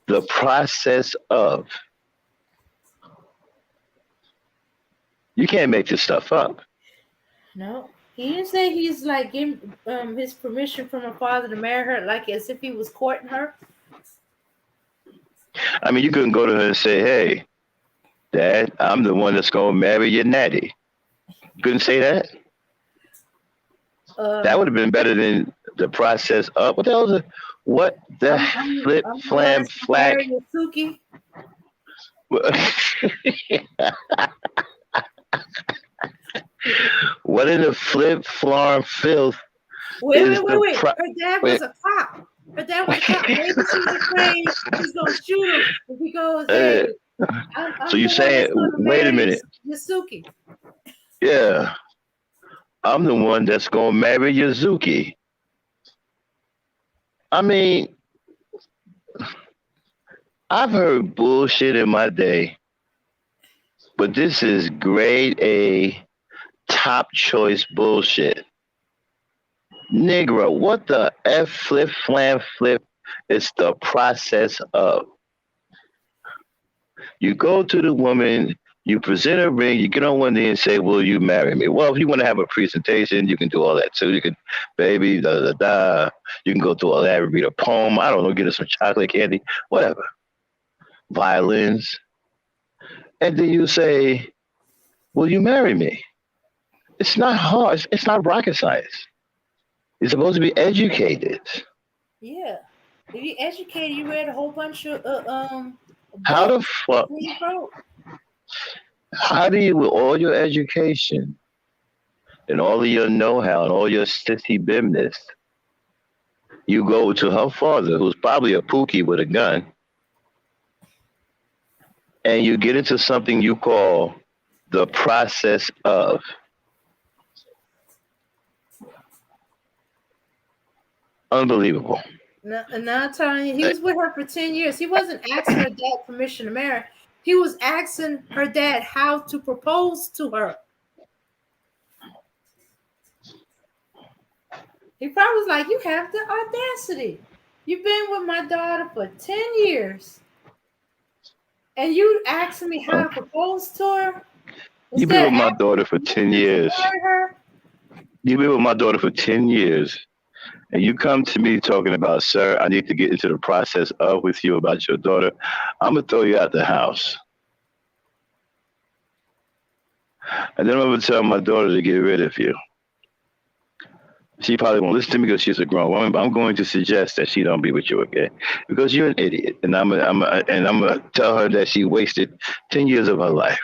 the process of. You can't make this stuff up. No, he didn't say he's like giving his permission from her father to marry her, like as if he was courting her. I mean, you couldn't go to her and say, "Hey, Dad, I'm the one that's gonna marry your natty." You couldn't say that. That would have been better than the process of. What the hell is it? What the flip flam flack? What in the flip flam filth? Wait. Her dad was a cop. Maybe she's afraid he's gonna shoot him if he goes, "Hey, So you saying, wait a minute. Yasuki. Yeah, I'm the one that's gonna marry Yazuki. I mean, I've heard bullshit in my day, but this is grade A, top choice bullshit. Negro, what the F flip flam flip is the process of? You go to the woman, you present a ring, you get on one knee and say, will you marry me? Well, if you want to have a presentation, you can do all that too. You can, baby, da da da. You can go through all that, read a poem, I don't know, get her some chocolate candy, whatever. Violins. And then you say, will you marry me? It's not hard. It's not rocket science. You're supposed to be educated. Yeah. If you educated, you read a whole bunch of How the books. fuck? You wrote. How do you, with all your education and all of your know-how and all your sissy bimness, you go to her father, who's probably a pookie with a gun, and you get into something you call the process of. Unbelievable. Now I'm telling you, he was with her for 10 years. He wasn't asking her dad permission to marry. He was asking her dad how to propose to her. He probably was like, you have the audacity. You've been with my daughter for 10 years. And you asking me how to propose to her? You've been with my daughter for 10 years. You've been with my daughter for 10 years. And you come to me talking about, sir, I need to get into the process of with you about your daughter. I'm going to throw you out the house. And then I'm going to tell my daughter to get rid of you. She probably won't listen to me because she's a grown woman, but I'm going to suggest that she don't be with you again because you're an idiot. And I'm gonna tell her that she wasted 10 years of her life.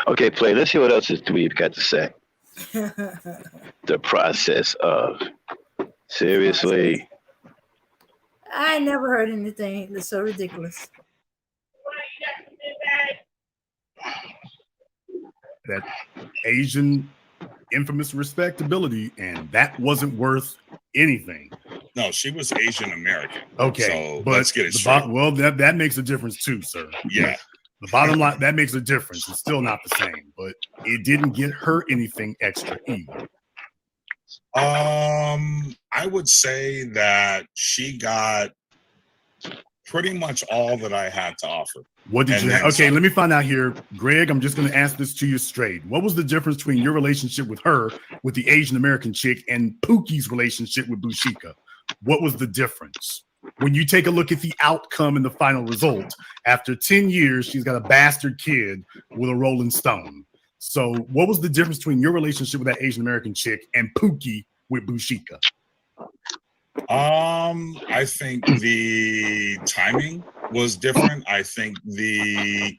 Okay, play. Let's see what else this dweeb got to say. The process of. Seriously. I never heard anything that's so ridiculous. That Asian infamous respectability, and that wasn't worth anything. No, she was Asian American. Okay, so but let's get it straight. Well, that makes a difference too, sir. Yeah. The bottom line, that makes a difference. It's still not the same, but it didn't get her anything extra either. I would say that she got pretty much all that I had to offer. What did you have? Okay, let me find out here. Greg, I'm just going to ask this to you straight. What was the difference between your relationship with her, with the Asian American chick, and Pookie's relationship with Bushika? What was the difference? When you take a look at the outcome and the final result, after 10 years, she's got a bastard kid with a Rolling Stone. So what was the difference between your relationship with that Asian American chick and Pookie with Bushika? I think the timing was different. I think the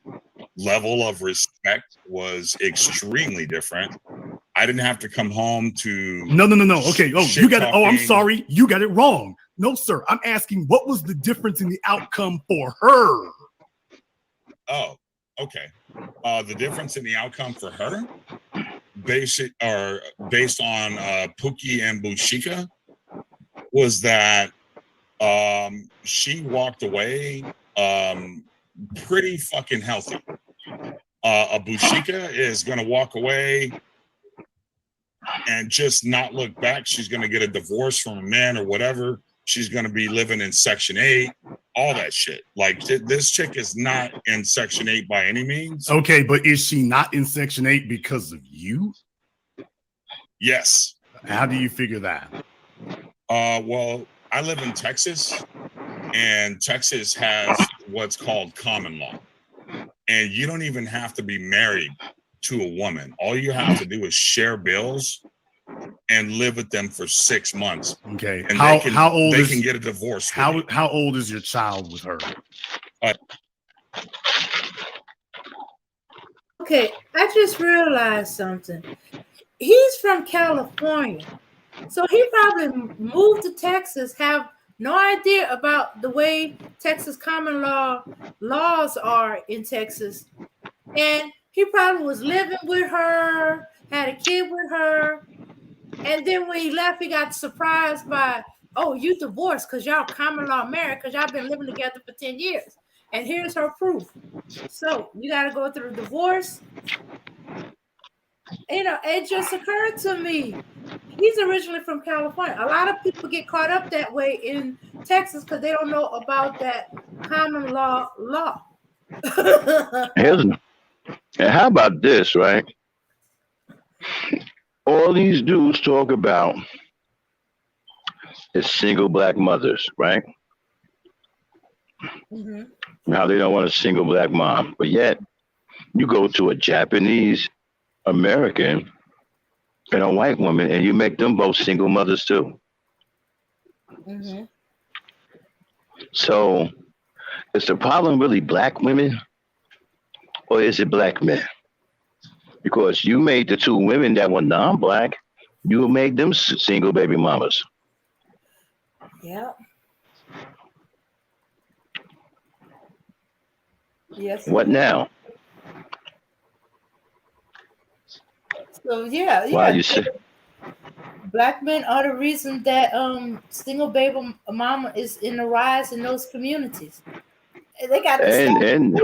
level of respect was extremely different. I didn't have to come home to no. Okay. Oh, you got it. Oh, I'm sorry. You got it wrong. No, sir. I'm asking what was the difference in the outcome for her? Oh, okay. The difference in the outcome for her, based on Pookie and Bushika, was that she walked away pretty fucking healthy. A Bushika is going to walk away and just not look back. She's going to get a divorce from a man or whatever. She's going to be living in Section 8, all that shit. Like, this chick is not in Section 8 by any means. Okay, but is she not in Section 8 because of you? Yes. How do you figure that? Well, I live in Texas, and Texas has what's called common law. And you don't even have to be married to a woman. All you have to do is share bills and live with them for 6 months. Okay. And how old they can get a divorce. How old is your child with her? Okay, I just realized something. He's from California. So he probably moved to Texas, have no idea about the way Texas common law laws are in Texas. And he probably was living with her, had a kid with her. And then when he left, he got surprised by, oh, you divorced because y'all common law married because y'all been living together for 10 years. And here's her proof. So you got to go through the divorce. You know, it just occurred to me. He's originally from California. A lot of people get caught up that way in Texas because they don't know about that common law law. And how about this, right? All these dudes talk about is single black mothers, right? Mm-hmm. How they don't want a single black mom. But yet, you go to a Japanese American and a white woman, and you make them both single mothers too. Mm-hmm. So, is the problem really black women, or is it black men? Because you made the two women that were non-black, you made them single baby mamas. Yeah. Yes. What now? So yeah. Why you say? Black men are the reason that single baby mama is in the rise in those communities. They got the And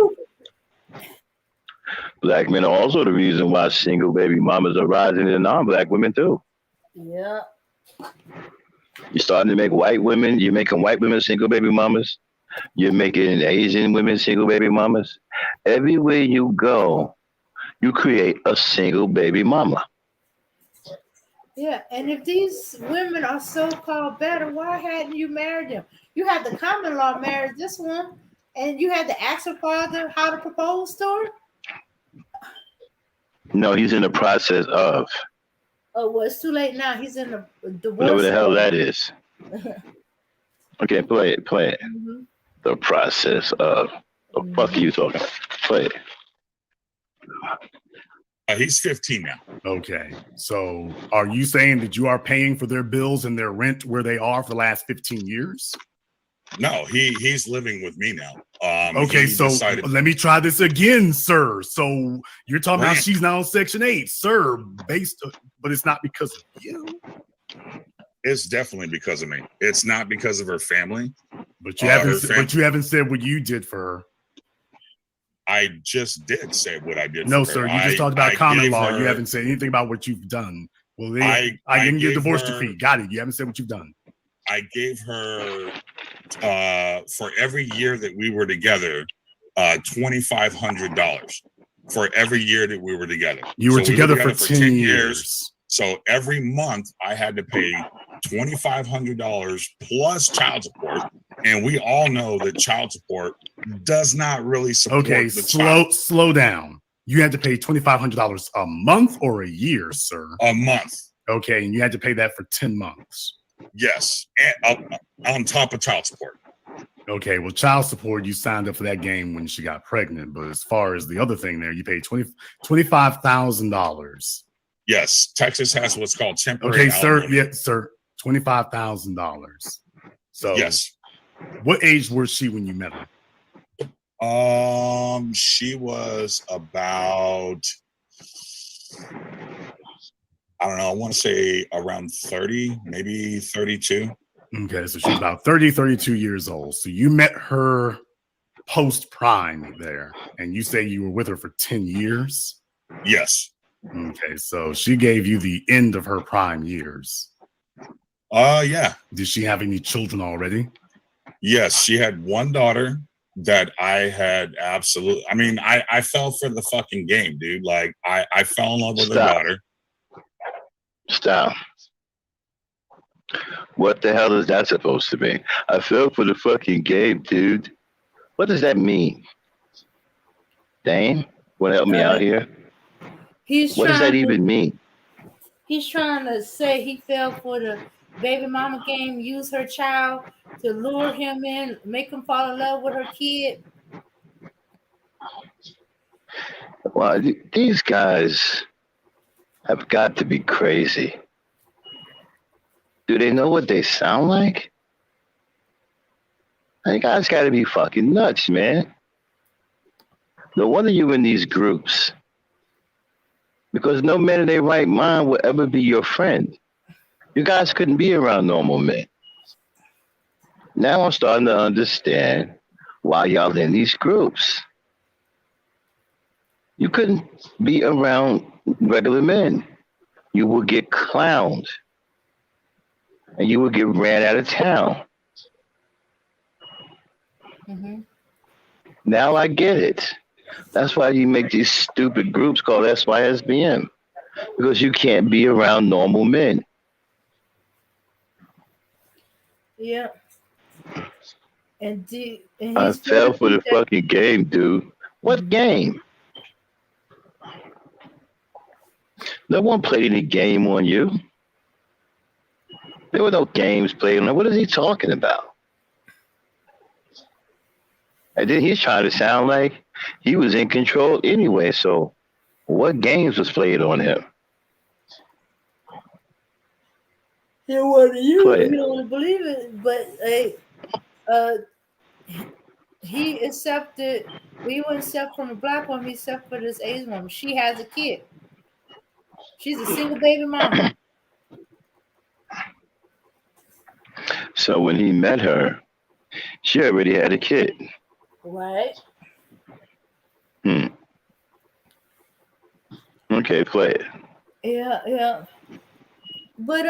black men are also the reason why single baby mamas are rising in non-black women too. Yeah. You're starting to make white women. You're making white women single baby mamas. You're making Asian women single baby mamas. Everywhere you go, you create a single baby mama. Yeah, and if these women are so-called better, why hadn't you married them? You had the common law marry this one, and you had to ask her father how to propose to her? No, he's in the process of. Oh, well, it's too late now. He's in the divorce. Whatever the hell that is. Okay, play it. Mm-hmm. The process of. What the fuck are you talking about? Play it. He's 15 now. Okay. So are you saying that you are paying for their bills and their rent where they are for the last 15 years? No, he's living with me now. Okay, so let me try this again, sir. So you're talking about Right. she's now on Section 8, sir, but it's not because of you. It's definitely because of me. It's not because of her family. But you haven't said what you did for her. I just did say what I did. No, for sir. her. You just talked about common law. Her, You haven't said anything about what you've done. Well, I didn't get divorced decree. Got it. You haven't said what you've done. I gave her for every year that we were together, $2,500 for every year that we were together. You were together for 10 years. So every month I had to pay $2,500 plus child support. And we all know that child support does not really support the child. Slow down. You had to pay $2,500 a month or a year, sir? A month. Okay, and you had to pay that for 10 months. Yes, and on top of child support. Okay, well, child support, you signed up for that game when she got pregnant. But as far as the other thing there, you paid $25,000. Yes, Texas has what's called temporary. Okay, sir. Yeah, sir. $25,000. So yes. What age was she when you met her? She was about, I don't know, I want to say around 30, maybe 32. Okay, so she's about 30, 32 years old. So you met her post-prime there, and you say you were with her for 10 years? Yes. Okay, so she gave you the end of her prime years. Yeah. Did she have any children already? Yes, she had one daughter that I had absolutely. I mean, I fell for the fucking game, dude. Like, I fell in love with her daughter. Stop. What the hell is that supposed to mean? I fell for the fucking game, dude. What does that mean? Dane, want to help me out here? What does that even mean? He's trying to say he fell for the baby mama game, use her child to lure him in, make him fall in love with her kid. Well, these guys have got to be crazy. Do they know what they sound like? You guys got to be fucking nuts, man. No wonder you in these groups. Because no man in their right mind will ever be your friend. You guys couldn't be around normal men. Now I'm starting to understand why y'all in these groups. You couldn't be around regular men. You will get clowned and you will get ran out of town. Mm-hmm. Now I get it. That's why you make these stupid groups called SYSBM. Because you can't be around normal men. Yeah. And I he's still fell for the that. fucking game, dude. What game? No one played any game on you. There were no games played on him. What is he talking about? And then he's trying to sound like he was in control anyway. So what games was played on him? It wasn't you. Play You it. don't believe it, but he accepted. He wouldn't accept from a black woman. He accepted for this Asian woman. She has a kid. She's a single baby mama. So when he met her, she already had a kid. Right. Okay, play it. Yeah. But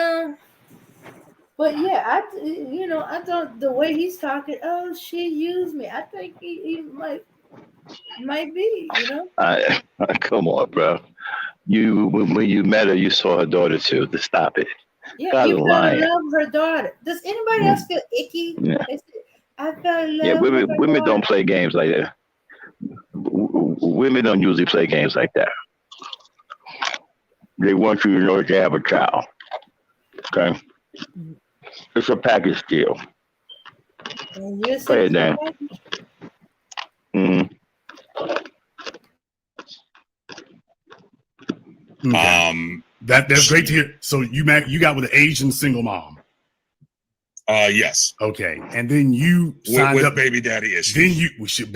yeah, I thought the way he's talking, oh, she used me. I think he might be, Come on, bro. You when you met her, you saw her daughter too. To stop it. Yeah, Guys you are fell in lying. love with her daughter. Does anybody else feel icky? Yeah. I fell in Yeah, love with her women daughter. don't play games like that. Women don't usually play games like that. They want you to know that they have a child. Okay, it's a package deal. And you Play said it, Dan. Mm-hmm. Okay. That's great to hear. So you got with an Asian single mom. Yes. Okay, and then you signed with up baby daddy issues. Then we should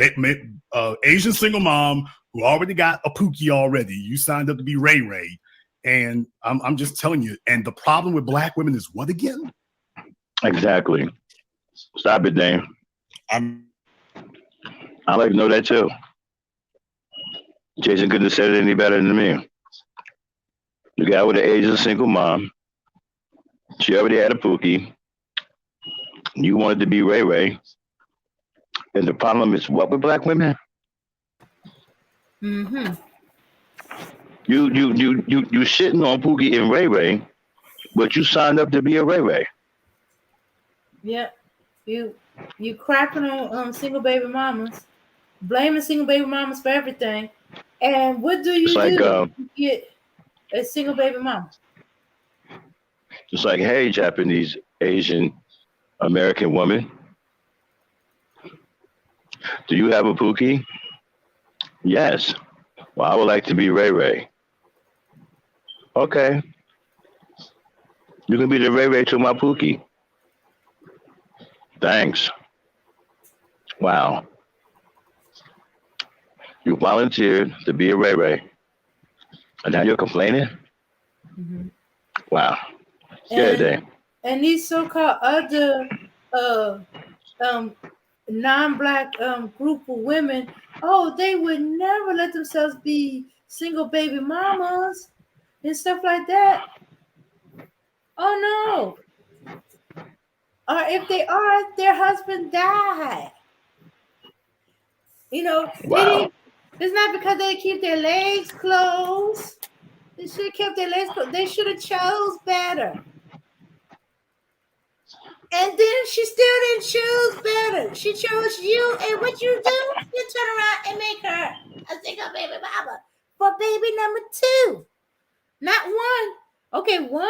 Asian single mom who already got a Pookie already. You signed up to be Ray Ray, and I'm just telling you. And the problem with black women is what again? Exactly. Stop it, Dan. I like to know that too. Jason couldn't have said it any better than me. The guy with an Asian single mom. She already had a Pookie. You wanted to be Ray Ray. And the problem is what with black women? Mm-hmm. You shitting on Pookie and Ray Ray, but you signed up to be a Ray Ray. Yeah. You crapping on single baby mamas, blaming single baby mamas for everything. And what do you do to get a single baby mama? It's like, hey, Japanese, Asian, American woman, do you have a Pookie? Yes. Well, I would like to be Ray Ray. Okay. You can be the Ray Ray to my Pookie. Thanks. Wow. You volunteered to be a Ray Ray. And now you're complaining? Mm-hmm. Wow. Yeah, Dave. And these so-called other non-black group of women, they would never let themselves be single baby mamas and stuff like that. Oh no. Or if they are, their husband died. Wow. It's not because they keep their legs closed. They should have kept their legs closed. They should have chose better. And then she still didn't choose better. She chose you, and what you do? You turn around and make her a single baby mama for baby number 2, not 1. Okay, 1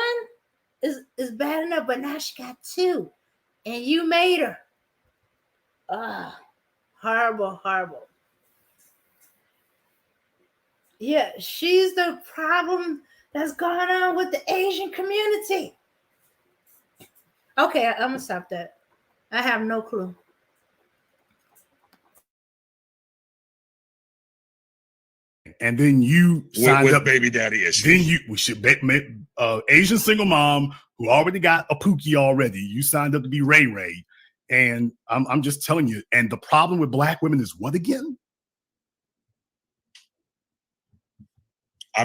is bad enough, but now she got 2, and you made her. Horrible. Yeah, she's the problem that's going on with the Asian community. Okay, I'm gonna stop that. I have no clue. and then you signed with up baby daddy issues. Then we should Asian single mom who already got a Pookie already. You signed up to be Ray Ray, and I'm just telling you. And the problem with black women is what again? I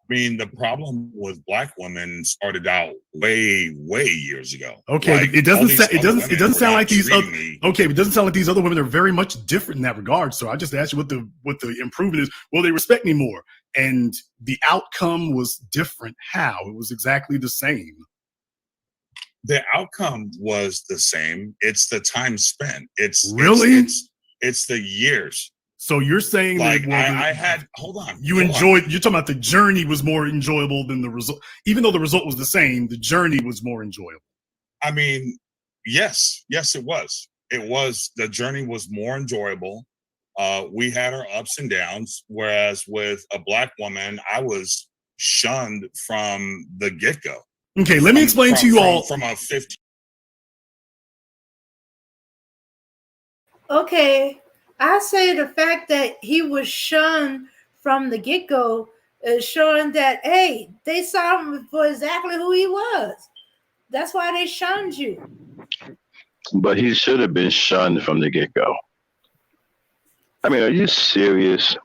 mean, the problem with black women started out way years ago. Okay, like, it doesn't sound like these other, okay, it doesn't sound like these other women are very much different in that regard. So I just asked you what the improvement is. Well, they respect me more, and the outcome was different. How? It was exactly the same. The outcome was the same. It's the time spent. It's the years. So you're saying like that hold on. You're talking about the journey was more enjoyable than the result. Even though the result was the same, the journey was more enjoyable. I mean, yes, it was. The journey was more enjoyable. We had our ups and downs, whereas with a black woman, I was shunned from the get-go. Okay, let me explain to you all. From a 15. Okay, I say the fact that he was shunned from the get-go is showing that, hey, they saw him for exactly who he was. That's why they shunned you. But he should have been shunned from the get-go. I mean, are you serious?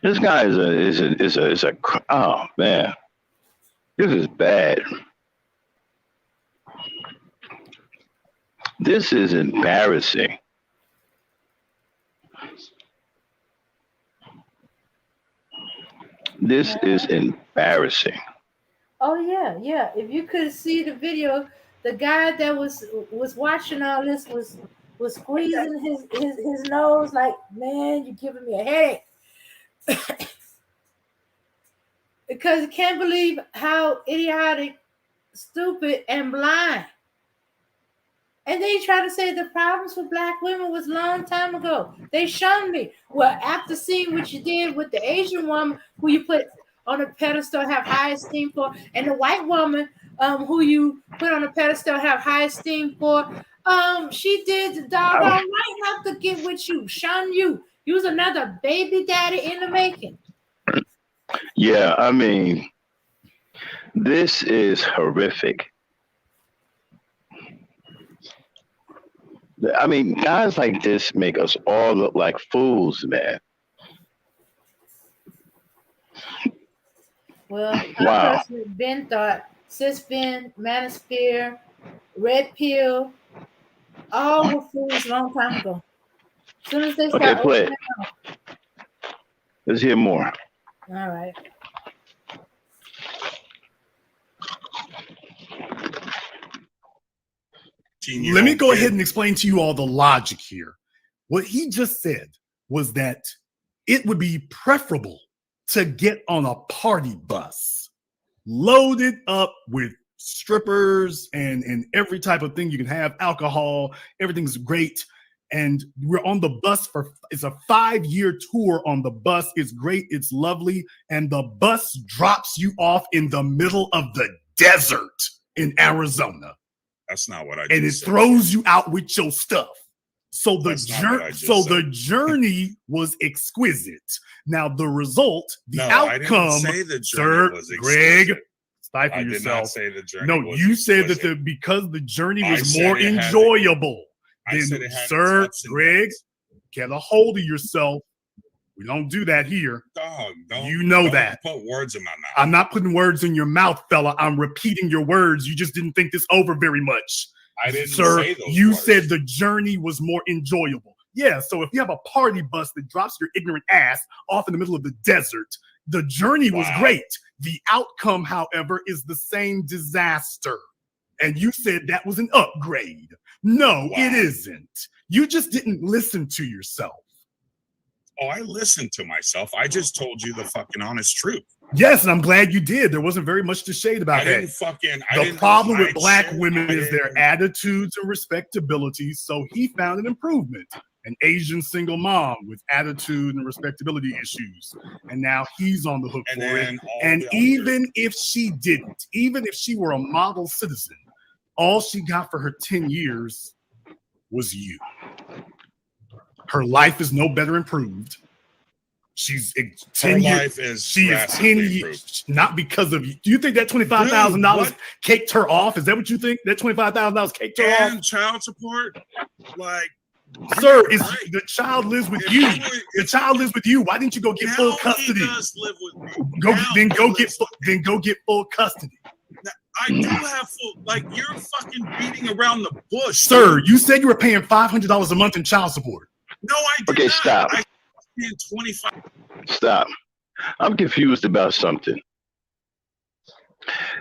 This guy is a oh man, this is bad. This is embarrassing. This is embarrassing. Oh yeah. If you could see the video, the guy that was watching all this was squeezing his nose like, man, you're giving me a headache. Because I can't believe how idiotic, stupid, and blind. And they try to say the problems with black women was a long time ago. They shunned me. Well, after seeing what you did with the Asian woman who you put on a pedestal, have high esteem for, and the white woman who you put on a pedestal, have high esteem for, she did the doggone right not to get with you, shun you. You was another baby daddy in the making. Yeah, I mean, this is horrific. I mean, guys like this make us all look like fools, man. Well, wow. I personally Ben thought Sis Ben, Manosphere, Red Pill, all were fools a long time ago. As soon as they start play it. Let's hear more. All right. Let me go ahead and explain to you all the logic here. What he just said was that it would be preferable to get on a party bus loaded up with strippers and every type of thing you can have, alcohol, everything's great. And we're on the bus it's a 5-year tour on the bus. It's great. It's lovely. And the bus drops you off in the middle of the desert in Arizona. That's not what I and it said. Throws you out with your stuff. So the journey was exquisite. Now the result, the outcome, I didn't say the sir, journey was Greg, I yourself. did not say the journey. No, was you exquisite. said that because the journey was more enjoyable. Then, sir, Greg, get a hold of yourself. We don't do that here. Don't that. Put words in my mouth. I'm not putting words in your mouth, fella. I'm repeating your words. You just didn't think this over very much. I didn't say those you words. Said the journey was more enjoyable. Yeah, so if you have a party bus that drops your ignorant ass off in the middle of the desert, the journey was great. The outcome, however, is the same disaster. And you said that was an upgrade. No, it isn't. You just didn't listen to yourself. Oh, I listened to myself. I just told you the fucking honest truth. Yes, and I'm glad you did. There wasn't very much to shade about that. The problem with black women is their attitudes and respectability. So he found an improvement. An Asian single mom with attitude and respectability issues. And now he's on the hook for it. And even if she didn't, even if she were a model citizen, all she got for her 10 years was you. Her life is no better improved. She's 10 Her years. life is She is 10 years. improved. Not because of you. Do you think that $25,000 Dude, caked her off? Is that what you think? That $25,000 caked her off? And child support, like, sir, right. the child lives with If you. you were- The child lives with you. Why didn't you go get full Now custody? He does live with me. Go Now then he go lives get with me. then go get full custody. I do have full. Like, you're fucking beating around the bush, Sir, dude. you said you were paying $500 a month in child support. No, I did Okay, not. stop. I paid 25. Stop. I'm confused about something.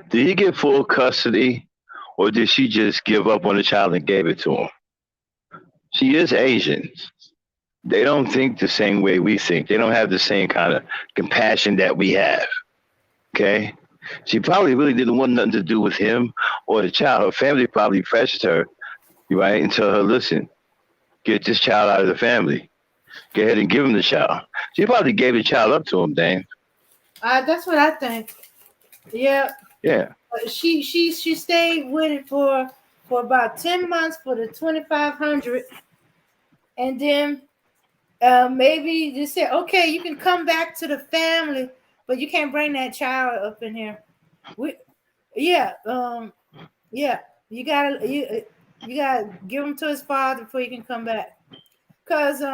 Did he get full custody, or did she just give up on the child and gave it to him? She is Asian. They don't think the same way we think. They don't have the same kind of compassion that we have. Okay? She probably really didn't want nothing to do with him or the child. Her family probably pressured her, right, and told her, listen, get this child out of the family. Go ahead and give him the child. She probably gave the child up to him, Dame. That's what I think. Yeah. Yeah. She stayed with it for about 10 months for the $2,500, and then maybe they said, okay, you can come back to the family, but you can't bring that child up in here. You gotta give him to his father before he can come back. Cause give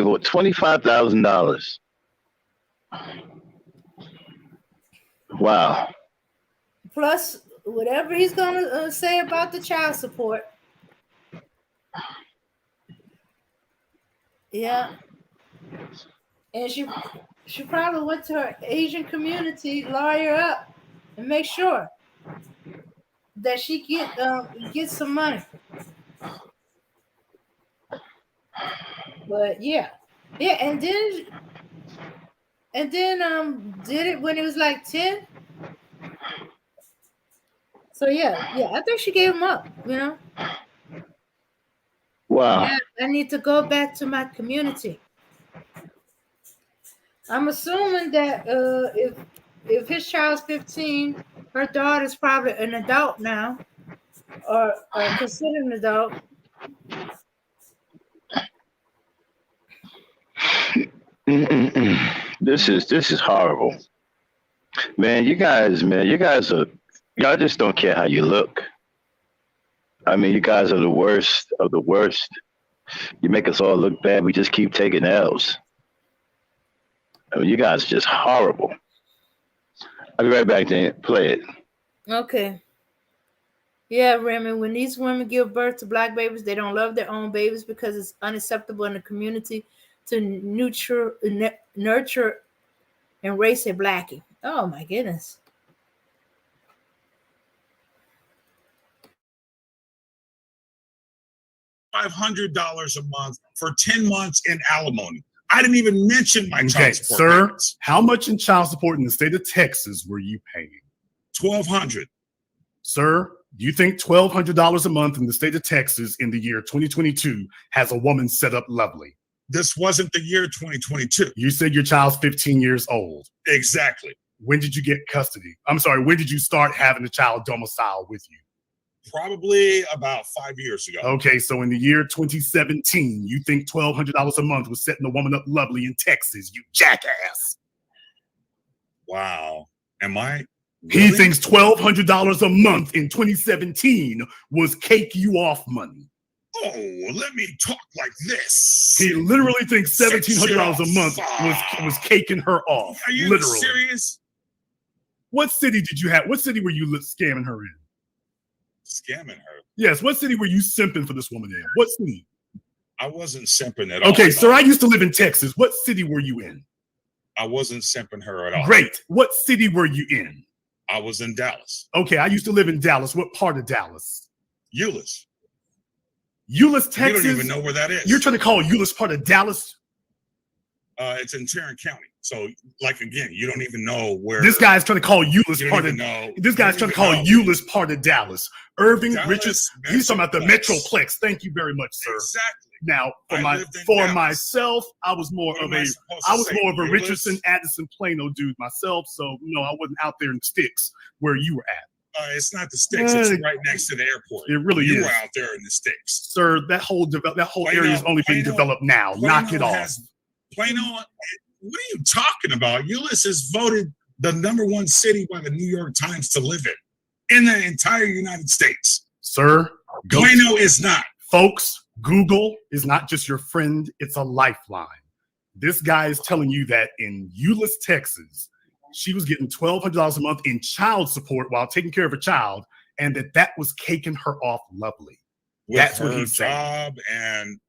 her $25,000. Wow. plus whatever he's gonna say about the child support. Yeah. And she probably went to her Asian community, lawyer up, and make sure that she get some money. But yeah, and then did it when it was like 10. So yeah, I think she gave him up. You know. Wow. Yeah, I need to go back to my community. I'm assuming that if his child's 15, her daughter's probably an adult now, or considered an adult. This is horrible, man. You guys y'all just don't care how you look. I mean, you guys are the worst of the worst. You make us all look bad. We just keep taking L's. I mean, you guys are just horrible. I'll be right back, Dan. Play it. Okay. Yeah, Remy, when these women give birth to black babies, they don't love their own babies because it's unacceptable in the community to nurture and raise a blackie. Oh, my goodness. $500 a month for 10 months in alimony. I didn't even mention my child Okay, support sir, payments. how much in child support in the state of Texas were you paying? $1,200. Sir, do you think $1,200 a month in the state of Texas in the year 2022 has a woman set up lovely? This wasn't the year 2022. You said your child's 15 years old. Exactly. When did you get custody? I'm sorry, when did you start having the child domicile with you? Probably about 5 years ago. Okay, so in the year 2017, you think $1,200 a month was setting a woman up lovely in Texas, you jackass. Wow. Am I? He Really? thinks $1,200 a month in 2017 was cake you off money. Oh, let me talk like this. He literally thinks $1,700 a month was caking her off. Are you literally serious? What city did you have? What city were you scamming her in? Scamming her? Yes, what city were you simping for this woman in? What city? I wasn't simping at all. Okay, sir, I used to live in Texas. What city were you in? I wasn't simping her at all. Great. What city were you in? I was in Dallas. Okay, I used to live in Dallas. What part of Dallas? Euless. Euless, Texas? You don't even know where that is. You're trying to call Euless part of Dallas? It's in Tarrant County. So, like, again, you don't even know where. This guy's trying to call Euless part of. This guy's trying to call Euless part of Dallas. Irving, Richards. He's talking about the Metroplex. Thank you very much, sir. Exactly. Now, for myself, I was more of a Richardson, Addison, Plano dude myself. So no, I wasn't out there in the sticks where you were at. It's not the sticks. It's right next to the airport. It really you is. were out there in the sticks, sir. That whole area is only being developed now. Knock it off. Plano. What are you talking about? Euless is voted the #1 city by the New York Times to live in the entire United States. Sir, Plano is not. Folks, Google is not just your friend, it's a lifeline. This guy is telling you that in Euless, Texas, she was getting $1,200 a month in child support while taking care of a child, and that was caking her off lovely. That's what he's saying. And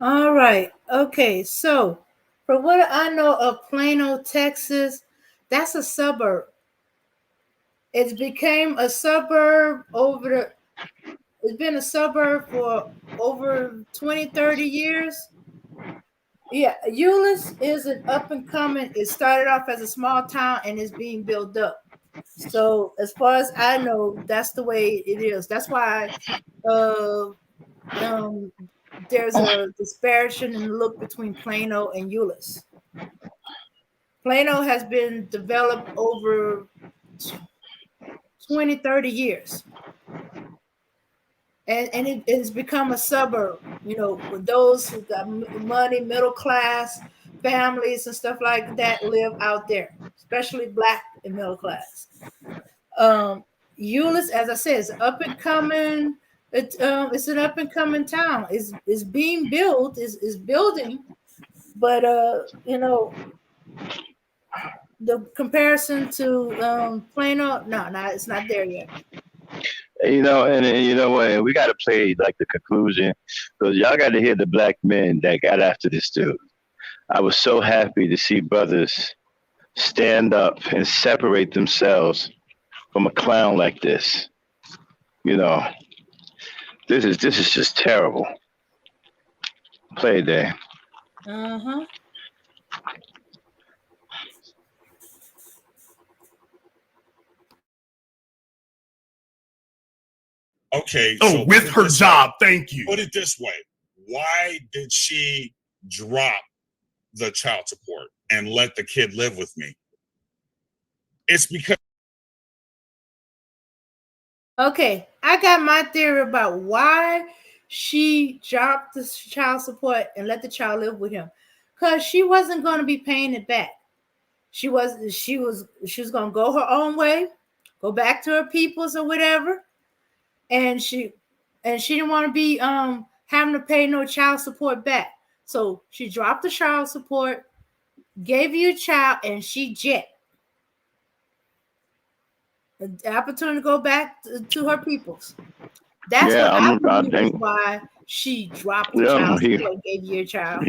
all right. Okay. So, from what I know of Plano, Texas, that's a suburb. It's became a suburb it's been a suburb for over 20, 30 years. Yeah, Euless is an up and coming. It started off as a small town and is being built up. So as far as I know, that's the way it is. That's why there's a disparison in the look between Plano and Euless. Plano has been developed over 20, 30 years. And it has become a suburb, with those who got money, middle class families and stuff like that live out there, especially Black and middle class. Euless, as I said, is up and coming. It's an up and coming town. Is being built, is building, but the comparison to Plano, no, it's not there yet. And you know what? We got to play like the conclusion, because y'all got to hear the Black men that got after this dude. I was so happy to see brothers stand up and separate themselves from a clown like this. This is just terrible. Play it there. Uh-huh. Okay. So with her job, thank you. Put it this way. Why did she drop the child support and let the kid live with me? It's because. Okay, I got my theory about why she dropped the child support and let the child live with him. Because she wasn't going to be paying it back. She was going to go her own way, go back to her peoples or whatever. And she didn't want to be having to pay no child support back. So she dropped the child support, gave you a child, and she jet. The opportunity to go back to her peoples. That's what I believe is why she dropped the child support and gave you a child.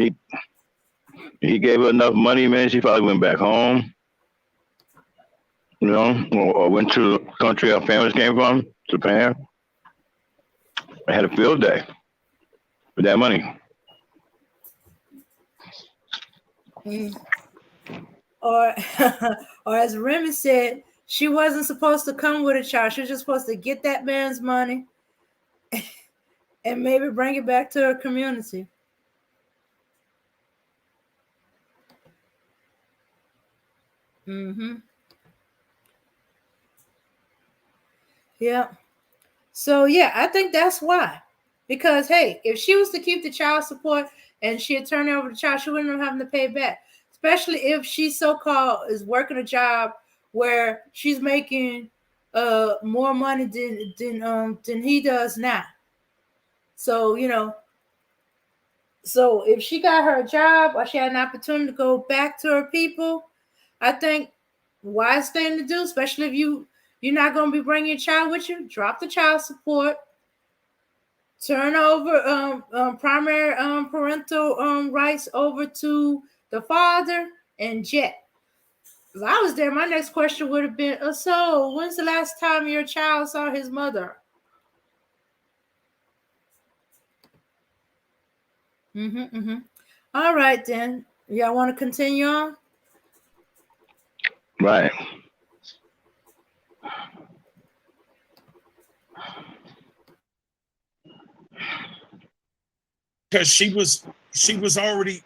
He gave her enough money, man. She probably went back home, or went to the country her parents came from, Japan. I had a field day with that money. Or as Remy said, she wasn't supposed to come with a child. She was just supposed to get that man's money and maybe bring it back to her community. Mm-hmm. Yeah. So, yeah, I think that's why. Because, hey, if she was to keep the child support and she had turned over the child, she wouldn't have having to pay back. Especially if she so-called is working a job where she's making more money than he does now. So, so if she got her a job or she had an opportunity to go back to her people, I think wise thing to do, especially if you're not going to be bringing your child with you, drop the child support, turn over primary parental rights over to the father, and jet. If I was there, my next question would have been, so when's the last time your child saw his mother? All right, then. Y'all want to continue on? Right. Because she was already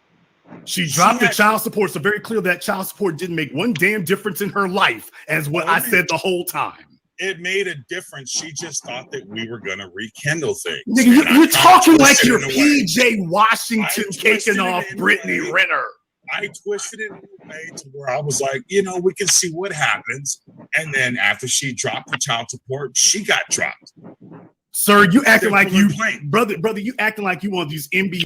She dropped the child support, so very clear that child support didn't make one damn difference in her life, as what I said the whole time. It made a difference. She just thought that we were going to rekindle things. Nigga, you're talking like you're PJ Washington taking off Brittany Renner. I twisted it in a way to where I was like, you know, we can see what happens. And then after she dropped the child support, she got dropped. Sir, you acting like you, brother, you acting like you want these NBA.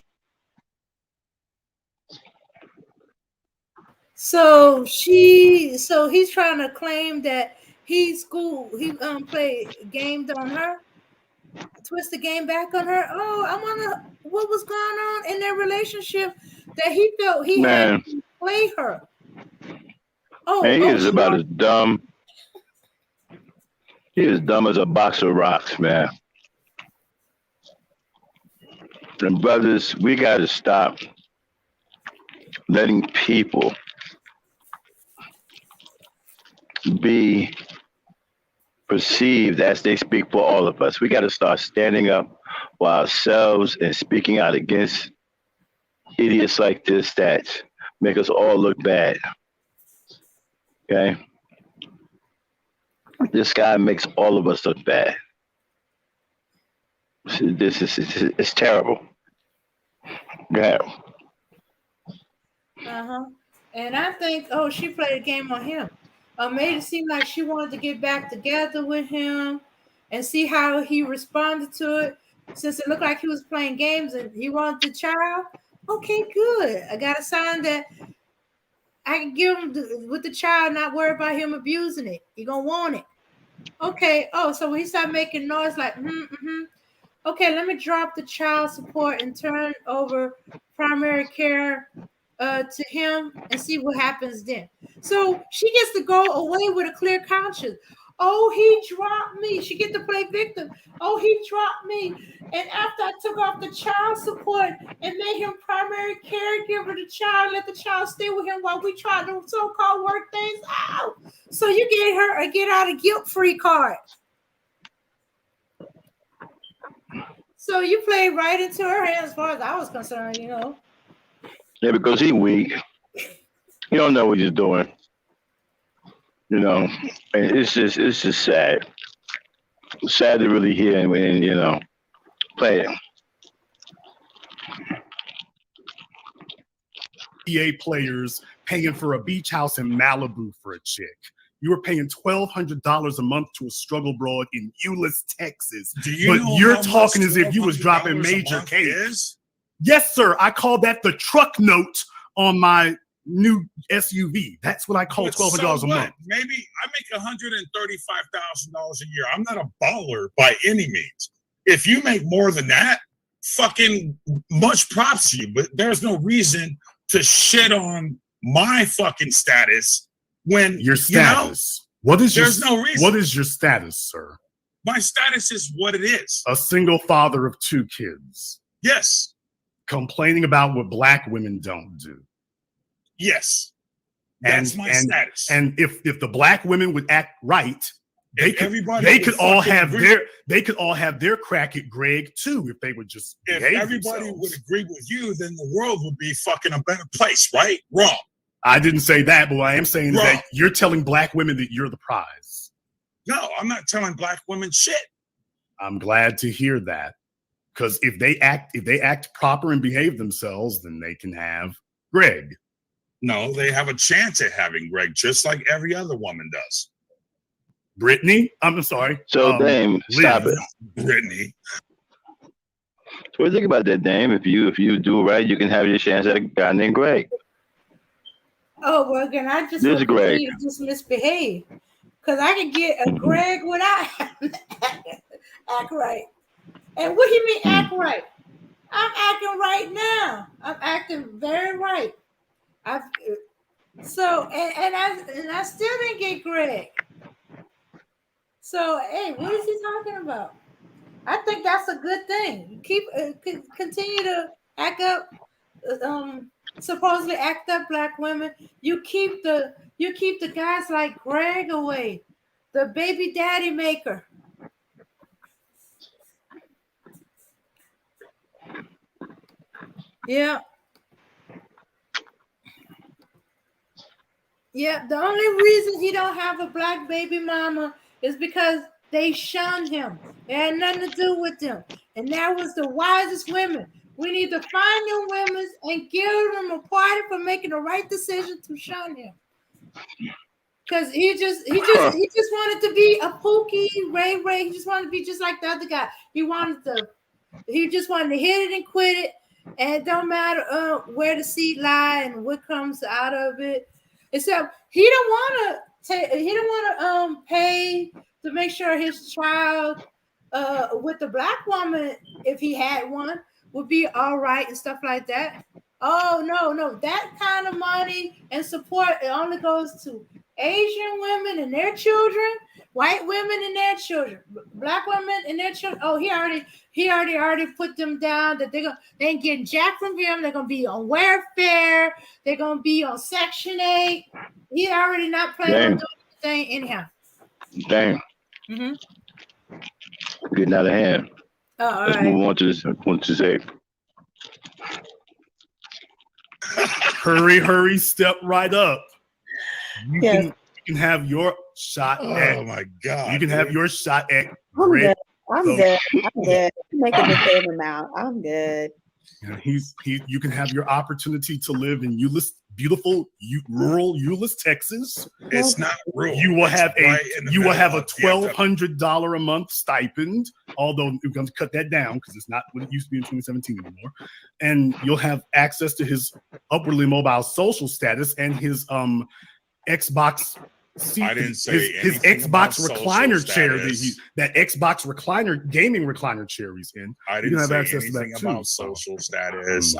So he's trying to claim that he played gamed on her, twist the game back on her. Oh, I wonder what was going on in their relationship that he felt he had to play her. Oh, man, he is about as dumb. He is dumb as a box of rocks, man. And brothers, we got to stop letting people be perceived as they speak for all of us. We got to start standing up for ourselves and speaking out against idiots like this that make us all look bad. Okay? This guy makes all of us look bad. It's terrible. Yeah. And I think, she played a game on him. Made it seem like she wanted to get back together with him and see how he responded to it. Since it looked like he was playing games and he wanted the child. Okay, good. I got a sign that I can give him with the child, not worry about him abusing it. He gonna want it. Okay. Oh, so when he started making noise like, okay, let me drop the child support and turn over primary care to him and see what happens then. So she gets to go away with a clear conscience. Oh, he dropped me. She gets to play victim. Oh, he dropped me. And after I took off the child support and made him primary caregiver to the child, let the child stay with him while we try to so-called work things out. So you get her a get out of guilt-free card. So you played right into her hands as far as I was concerned, you know. Yeah, because he's weak. He don't know what he's doing. You know, and it's just sad. It's sad to really hear him and, you know, play him. NBA players paying for a beach house in Malibu for a chick. You were paying $1,200 a month to a struggle broad in Euless, Texas. But you're talking as if you was dropping major cakes. Yes, sir. I call that the truck note on my new SUV. That's what I call $1,200 a month. Maybe I make $135,000 a year. I'm not a baller by any means. If you make more than that, fucking much props to you. But there's no reason to shit on my fucking status when your status. You know, there's no reason. What is your status, sir? My status is what it is. A single father of 2 kids. Yes. Complaining about what black women don't do. Yes. That's my status. And if the black women would act right, they could all have their crack at Greg too if they would just if everybody themselves. Would agree with you, then the world would be fucking a better place, right? Wrong. I didn't say that, but what I am saying is that you're telling black women that you're the prize. No, I'm not telling black women shit. I'm glad to hear that. Because if they act proper and behave themselves, then they can have Greg. No, they have a chance at having Greg, just like every other woman does. Brittany? I'm sorry. So, Dame, stop it. Brittany. So what do you think about that, Dame? If you do right, you can have your chance at a guy named Greg. Oh, well, then I just want to just misbehave. Because I can get a Greg without having to act right. And what do you mean act right? I'm acting right now. I'm acting very right. I still didn't get Greg. So, hey, what is he talking about? I think that's a good thing. Continue to act up, supposedly act up black women. You keep the guys like Greg away, the baby daddy maker. Yeah. Yeah, the only reason he don't have a black baby mama is because they shunned him. It had nothing to do with them. And that was the wisest women. We need to find them women and give them a party for making the right decision to shun him. Because he just wanted to be a Pookie, Ray. He just wanted to be just like the other guy. He just wanted to hit it and quit it. And it don't matter where the seed lie and what comes out of it. Except he don't want to pay to make sure his child with the black woman, if he had one, would be all right and stuff like that. Oh no, that kind of money and support, it only goes to Asian women and their children, white women and their children, black women and their children. Oh, he already put them down that they ain't getting jack from him. They're gonna be on welfare. They're gonna be on Section 8. He already not planning on doing anything anyhow. Damn. Getting out of hand. Oh, Let's move on to this. I want to say. Hurry, step right up. You can have your shot at. Oh my God! You can have your shot at. I'm good. I'm good. Make a big amount. I'm good. You can have your opportunity to live in beautiful rural Euless, Texas. It's not rural. You will have a $1,200 a month stipend. Although we're going to cut that down because it's not what it used to be in 2017 anymore. And you'll have access to his upwardly mobile social status and his Xbox. I didn't say his Xbox recliner chair that Xbox gaming recliner chair he's in. I didn't say anything about social status.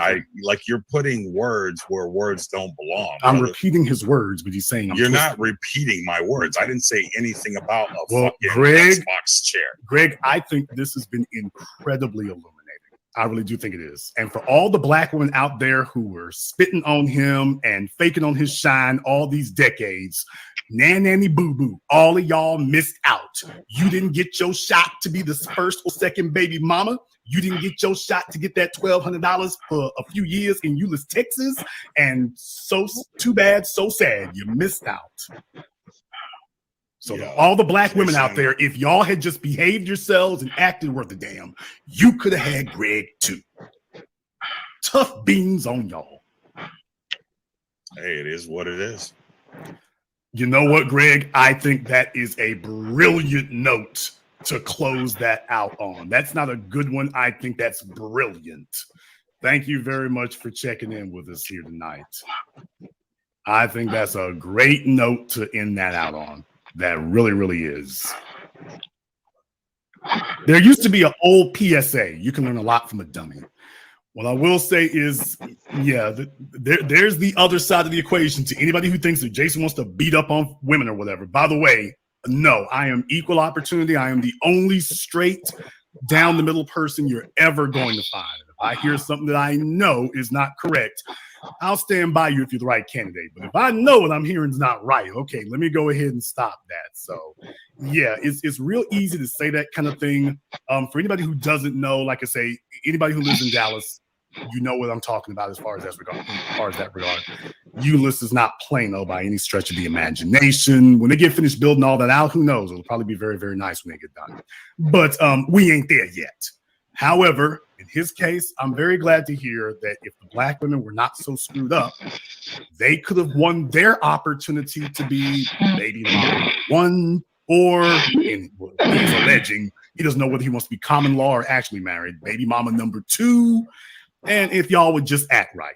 You're putting words where words don't belong. I'm repeating his words, but he's saying you're not repeating my words. I didn't say anything about a fucking Xbox chair. Greg, I think this has been incredibly illuminating. I really do think it is. And for all the black women out there who were spitting on him and faking on his shine all these decades, nanny boo boo, all of y'all missed out. You didn't get your shot to be the first or second baby mama. You didn't get your shot to get that $1,200 for a few years in Euless, Texas. And so too bad, so sad. You missed out. So all the black women out there, if y'all had just behaved yourselves and acted worth a damn, you could have had Greg too. Tough beans on y'all. Hey, it is what it is. You know what, Greg? I think that is a brilliant note to close that out on. That's not a good one. I think that's brilliant. Thank you very much for checking in with us here tonight. I think that's a great note to end that out on. That really, really is. There used to be an old PSA. You can learn a lot from a dummy. What I will say is, there's the other side of the equation to anybody who thinks that Jason wants to beat up on women or whatever. By the way, no, I am equal opportunity. I am the only straight down the middle person you're ever going to find. If I hear something that I know is not correct, I'll stand by you if you're the right candidate. But if I know what I'm hearing is not right, okay, let me go ahead and stop that. So, yeah, it's real easy to say that kind of thing. For anybody who doesn't know, like I say, anybody who lives in Dallas, you know what I'm talking about as far as that regard. Euless is not Plano by any stretch of the imagination. When they get finished building all that out, who knows? It'll probably be very, very nice when they get done. But we ain't there yet. However, in his case, I'm very glad to hear that if the black women were not so screwed up, they could have won their opportunity to be baby mama one, or in what he's alleging, he doesn't know whether he wants to be common law or actually married, baby mama number 2. And if y'all would just act right,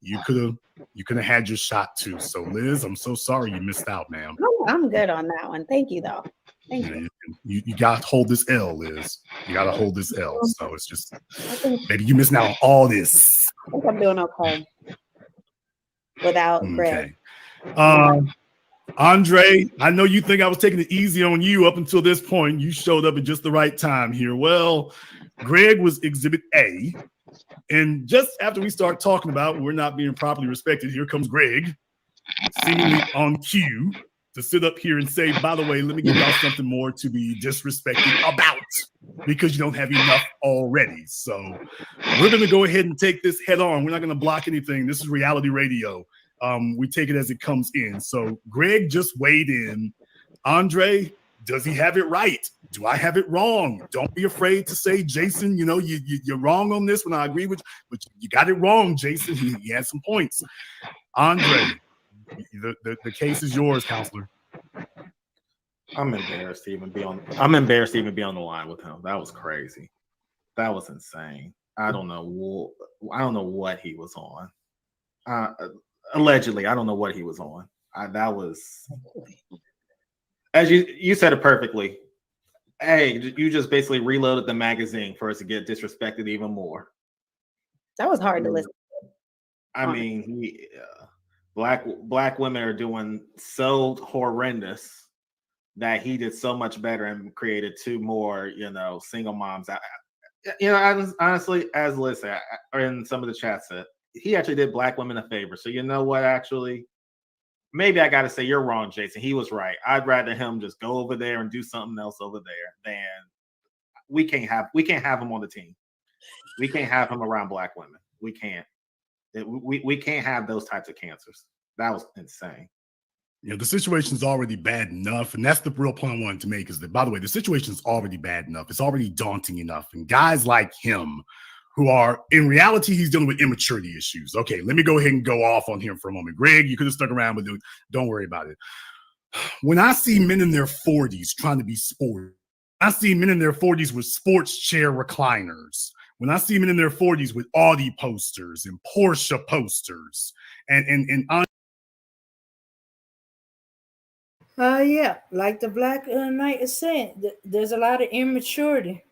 you could have had your shot too. So Liz, I'm so sorry you missed out, ma'am. I'm good on that one. Thank you, though. Thank you. You got to hold this L, Liz. You got to hold this L. So it's just, maybe you missing out on all this. I think I'm doing okay without Greg. Andre, I know you think I was taking it easy on you up until this point. You showed up at just the right time here. Well, Greg was Exhibit A. And just after we start talking about we're not being properly respected, here comes Greg, seemingly on cue, to sit up here and say, by the way, let me give y'all something more to be disrespected about, because you don't have enough already. So we're going to go ahead and take this head on. We're not going to block anything. This is reality radio. We take it as it comes in. So Greg just weighed in. Andre, does he have it right? Do I have it wrong? Don't be afraid to say, Jason, you're wrong on this one. I agree with you, but you got it wrong, Jason. He had some points. Andre, the case is yours, counselor. I'm embarrassed to even be on the line with him. That was crazy. That was insane. I don't know what he was on. Allegedly, I don't know what he was on. That was, as you said it perfectly. Hey, you just basically reloaded the magazine for us to get disrespected even more. That was hard to listen to. I mean, black women are doing so horrendous that he did so much better and created 2 more, single moms. Honestly, as Liz said, or in some of the chats said, he actually did black women a favor. So you know what? Actually, maybe I got to say you're wrong, Jason. He was right. I'd rather him just go over there and do something else over there than we can't have him on the team. We can't have him around black women. We can't. We can't have those types of cancers. That was insane. The situation's already bad enough, and that's the real point I wanted to make is that, by the way, the situation's already bad enough. It's already daunting enough. And guys like him who are, in reality, he's dealing with immaturity issues. Okay, let me go ahead and go off on him for a moment. Greg, you could have stuck around with it. Don't worry about it. When I see men in their 40s trying to be sporty, I see men in their 40s with sports chair recliners. When I see men in their 40s with Audi posters and Porsche posters and yeah, like the Black Knight is saying, there's a lot of immaturity.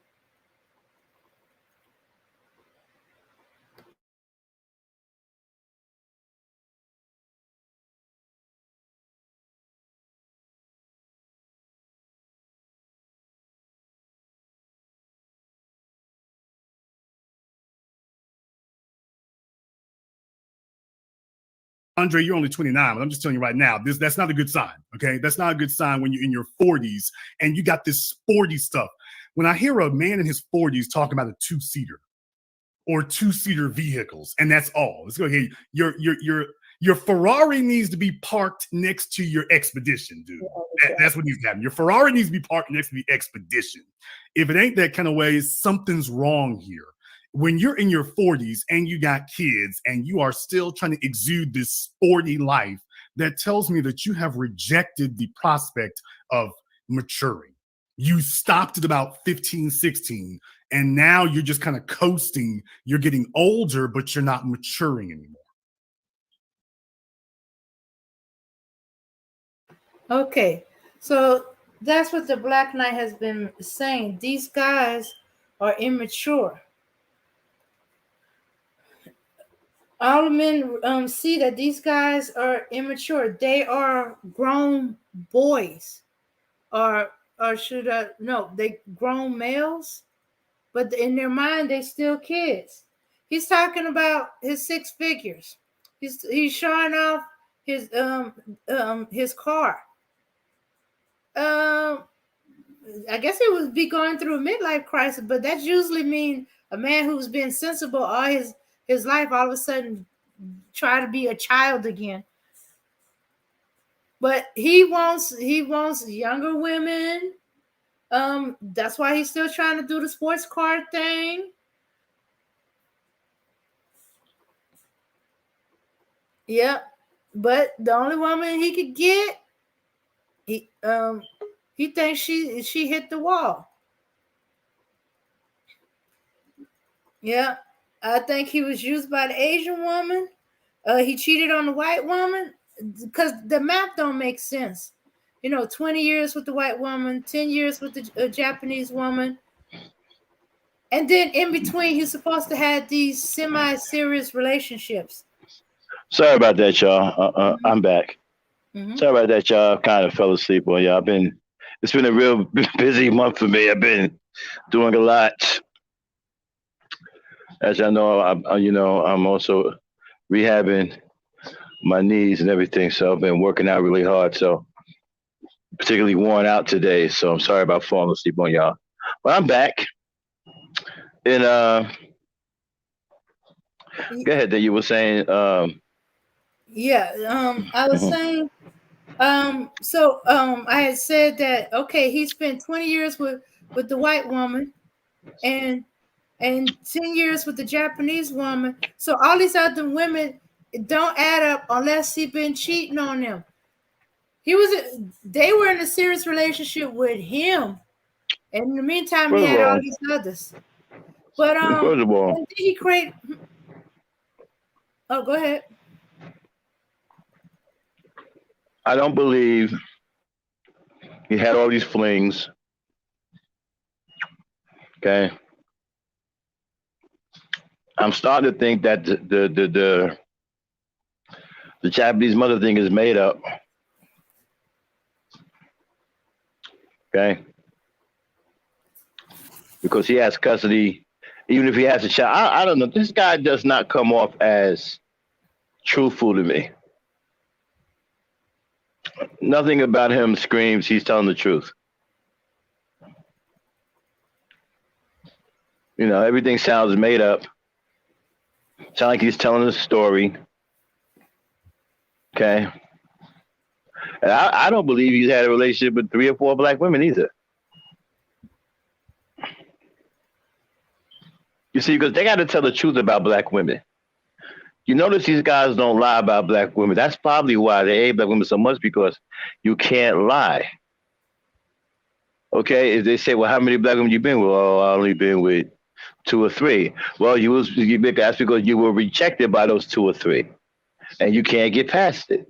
Andre, you're only 29, but I'm just telling you right now, that's not a good sign, okay? That's not a good sign when you're in your 40s and you got this sporty stuff. When I hear a man in his 40s talking about a 2-seater or 2-seater vehicles, and that's all. Let's go ahead. Your Ferrari needs to be parked next to your Expedition, dude. That's what needs to happen. Your Ferrari needs to be parked next to the Expedition. If it ain't that kind of way, something's wrong here. When you're in your 40s and you got kids and you are still trying to exude this sporty life, that tells me that you have rejected the prospect of maturing. You stopped at about 15, 16, and now you're just kind of coasting. You're getting older, but you're not maturing anymore. Okay, so that's what the Black Knight has been saying. These guys are immature. All the men see that these guys are immature. They are grown boys, or should I? No, they grown males, but in their mind they still kids. He's talking about his 6 figures. He's showing off his car. I guess he would be going through a midlife crisis, but that usually means a man who's been sensible all his life all of a sudden try to be a child again. But he wants younger women. That's why he's still trying to do the sports car thing. Yep. But the only woman he could get, he thinks she hit the wall. Yeah. I think he was used by the Asian woman. He cheated on the white woman because the math don't make sense. 20 years with the white woman, 10 years with the Japanese woman. And then in between, he's supposed to have these semi-serious relationships. Sorry about that, y'all. I'm back. Mm-hmm. Sorry about that, y'all. Kind of fell asleep on y'all. It's been a real busy month for me. I've been doing a lot. As y'all know, I'm also rehabbing my knees and everything. So I've been working out really hard. So particularly worn out today. So I'm sorry about falling asleep on y'all. But I'm back. And go ahead. That you were saying. Yeah. I was Mhm. saying. I had said that okay, he spent 20 years with the white woman, and 10 years with the Japanese woman. So all these other women don't add up unless he been cheating on them. They were in a serious relationship with him. And in the meantime, he First of had all all, these others. But first of all, and did he create? Oh, go ahead. I don't believe he had all these flings. Okay, I'm starting to think that the Japanese mother thing is made up. Okay, because he has custody, even if he has a child. I don't know. This guy does not come off as truthful to me. Nothing about him screams he's telling the truth. You know, everything sounds made up. Sound like he's telling a story. Okay. And I don't believe he's had a relationship with 3 or 4 black women either. You see, because they got to tell the truth about black women. You notice these guys don't lie about black women. That's probably why they hate black women so much, because you can't lie. Okay, if they say, "Well, how many black women you been with?" "Oh, I only been with 2 or 3." Well, that's because you were rejected by those 2 or 3, and you can't get past it.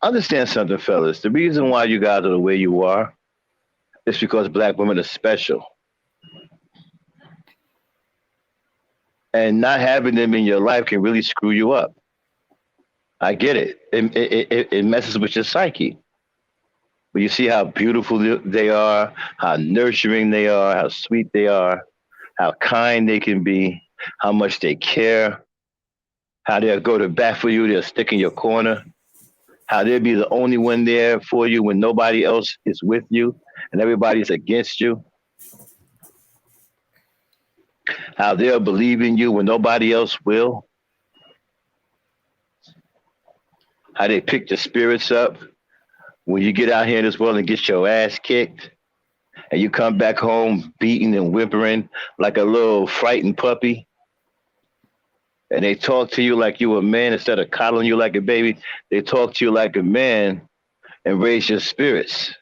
Understand something, fellas. The reason why you guys are the way you are is because black women are special, and not having them in your life can really screw you up. I get it. It messes with your psyche. But you see how beautiful they are, how nurturing they are, how sweet they are, how kind they can be, how much they care, how they'll go to bat for you, they'll stick in your corner, how they'll be the only one there for you when nobody else is with you and everybody's against you, how they'll believe in you when nobody else will, how they pick the spirits up when you get out here in this world and get your ass kicked and you come back home beating and whimpering like a little frightened puppy. And they talk to you like you a man instead of coddling you like a baby. They talk to you like a man and raise your spirits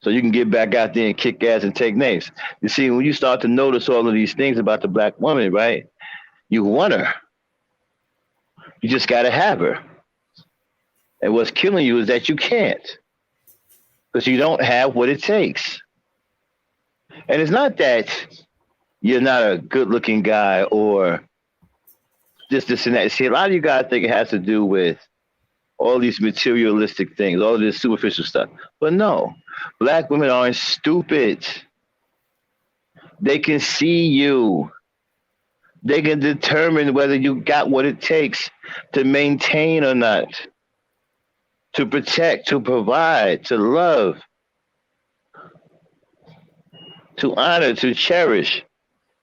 so you can get back out there and kick ass and take names. You see, when you start to notice all of these things about the black woman, right? You want her. You just got to have her. And what's killing you is that you can't, because you don't have what it takes. And it's not that you're not a good looking guy or this, and that. See, a lot of you guys think it has to do with all these materialistic things, all this superficial stuff. But no, black women aren't stupid. They can see you. They can determine whether you got what it takes to maintain or not, to protect, to provide, to love, to honor, to cherish,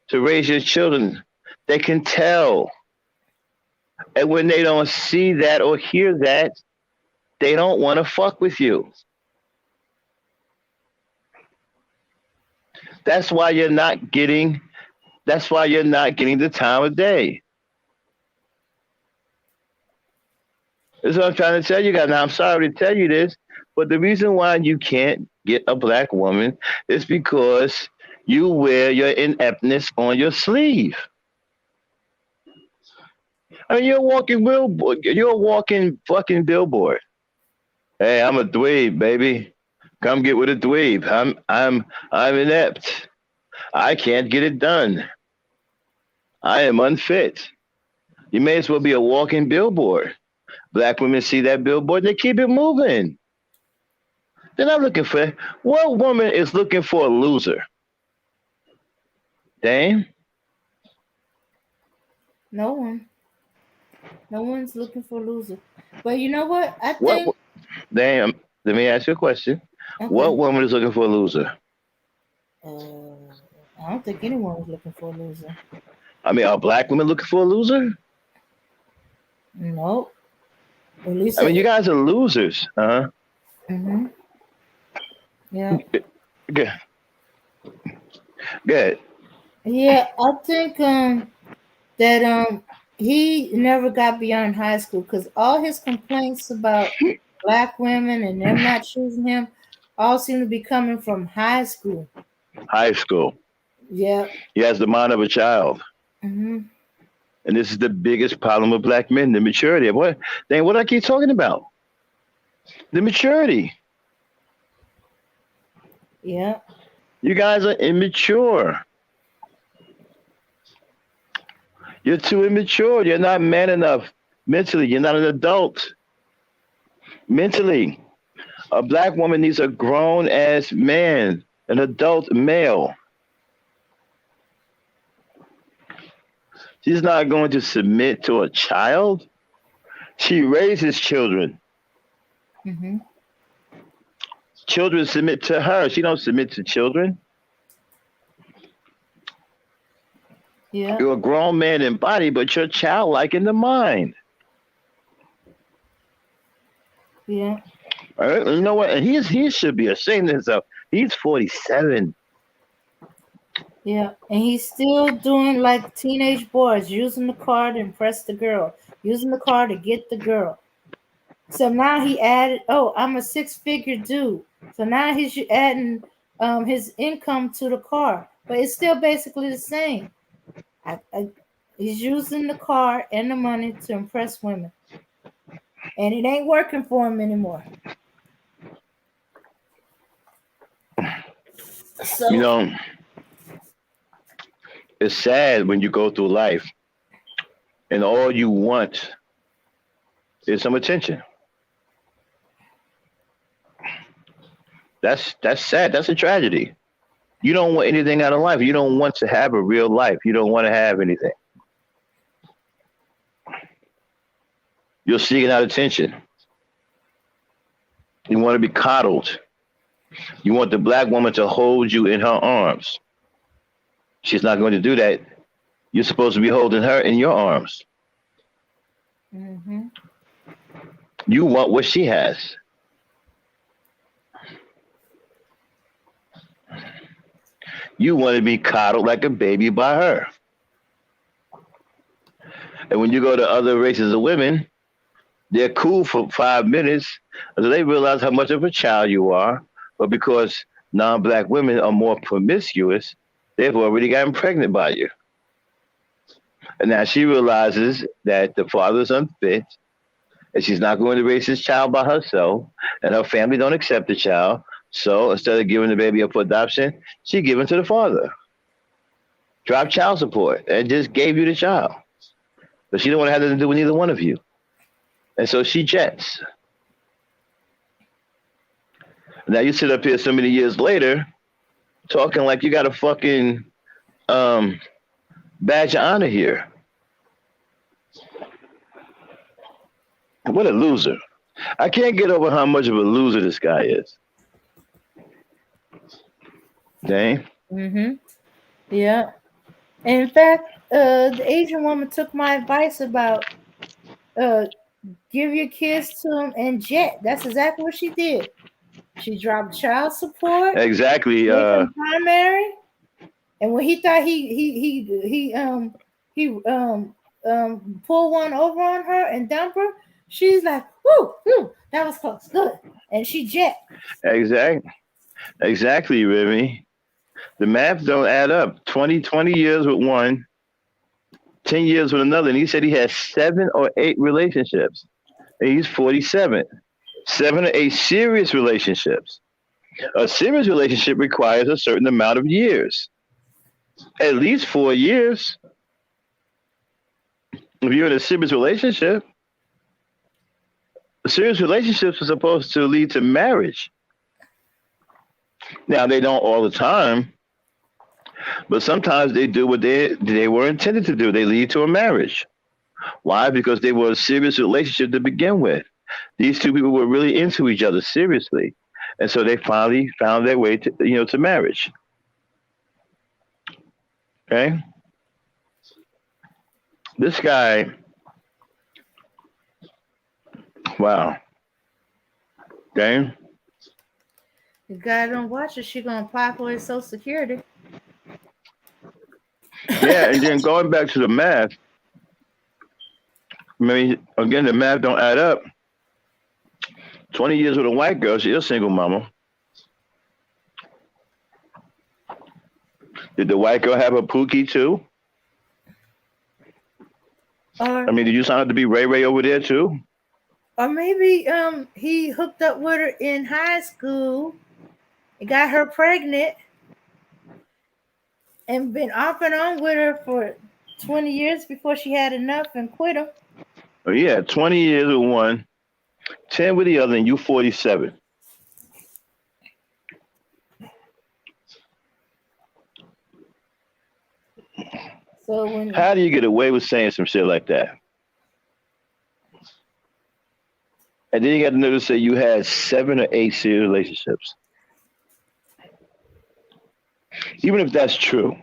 to raise your children. They can tell. And when they don't see that or hear that, they don't want to fuck with you. That's why you're not getting the time of day. That's what I'm trying to tell you guys. Now, I'm sorry to tell you this, but the reason why you can't get a black woman is because you wear your ineptness on your sleeve. I mean, you're a walking billboard. You're a walking fucking billboard. Hey, I'm a dweeb, baby. Come get with a dweeb. I'm inept. I can't get it done. I am unfit. You may as well be a walking billboard. Black women see that billboard, they keep it moving. They're not looking for what woman is looking for a loser? Dame? No one. No one's looking for a loser. But you know what? I What think Dame, let me ask you a question. okay. What woman is looking for a loser? I don't think anyone was looking for a loser. I mean, are black women looking for a loser? No. At least I mean, you guys are losers, huh? Mm-hmm. Yeah. Good. Good. Yeah, I think that he never got beyond high school because all his complaints about black women and them not choosing him all seem to be coming from high school. High school. Yeah. He has the mind of a child. Mm-hmm. And this is the biggest problem with black men, the maturity. What I keep talking about? The maturity. Yeah. You guys are immature. You're too immature. You're not man enough mentally. You're not an adult. Mentally. A black woman needs a grown ass man, an adult male. She's not going to submit to a child. She raises children. Mm-hmm. Children submit to her. She don't submit to children. Yeah. You're a grown man in body, but you're childlike in the mind. Yeah. All right? You know what? And he should be ashamed of himself. He's 47. Yeah. And he's still doing like teenage boys, using the car to impress the girl, using the car to get the girl. So now he added, oh, I'm a 6-figure dude. So now he's adding his income to the car, but it's still basically the same. He's using the car and the money to impress women, and it ain't working for him anymore. So You know, it's sad when you go through life and all you want is some attention. That's sad. That's a tragedy. You don't want anything out of life. You don't want to have a real life. You don't want to have anything. You're seeking out attention. You want to be coddled. You want the black woman to hold you in her arms. She's not going to do that. You're supposed to be holding her in your arms. Mm-hmm. You want what she has. You want to be coddled like a baby by her. And when you go to other races of women, they're cool for 5 minutes until they realize how much of a child you are. But because non-black women are more promiscuous, they've already gotten pregnant by you. And now she realizes that the father's unfit, and she's not going to raise this child by herself, and her family don't accept the child. So instead of giving the baby up for adoption, she gave it to the father. Dropped child support and just gave you the child. But she don't want to have nothing to do with either one of you. And so she jets. Now you sit up here so many years later talking like you got a fucking badge of honor here. What a loser. I can't get over how much of a loser this guy is. Dang. Mm-hmm. Yeah. And in fact, the Asian woman took my advice about give your kids to him and jet. That's exactly what she did. She dropped child support. Exactly. Made him primary. And when he thought he pull one over on her and dump her, she's like, whoo, that was close, good. And she jet. Exactly, Remy. The math don't add up. 20 years with one, 10 years with another. And he said he had 7 or 8 relationships. And he's 47. 7 or 8 serious relationships. A serious relationship requires a certain amount of years. At least 4 years. If you're in a serious relationship, serious relationships are supposed to lead to marriage. Now, they don't all the time, but sometimes they do what they were intended to do. They lead to a marriage. Why? Because they were a serious relationship to begin with. These two people were really into each other seriously. And so they finally found their way to marriage. Okay? This guy, wow, okay. If God don't watch her, she gonna apply for his Social Security. Yeah, and then going back to the math, I mean, again, the math don't add up. 20 years with a white girl, she's a single mama. Did the white girl have a Pookie too? Or I mean, did you sign up to be Ray Ray over there too? or maybe he hooked up with her in high school and got her pregnant and been off and on with her for 20 years before she had enough and quit him. Oh, yeah, 20 years with one, 10 with the other, and you 47. So when How do you get away with saying some shit like that? And then you got to notice that you had 7 or 8 serious relationships. Even if that's true,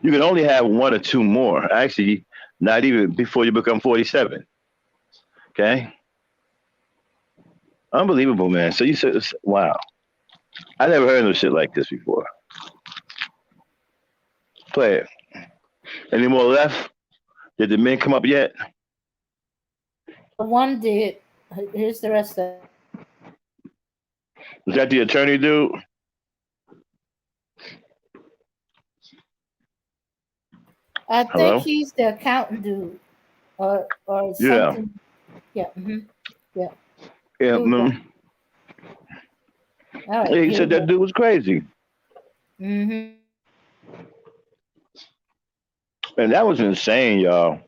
you can only have 1 or 2 more. Actually, not even before you become 47. Okay? Unbelievable, man. So you said, wow. I never heard no shit like this before. Play it. Any more left? Did the men come up yet? one did, here's the rest of it. Was that the attorney dude? I Hello? think he's the accountant dude, or Yeah. something. Yeah. Yeah. Yeah. Dude, all right. Yeah, he here said we that dude was crazy. go. Mhm. And that was insane, y'all.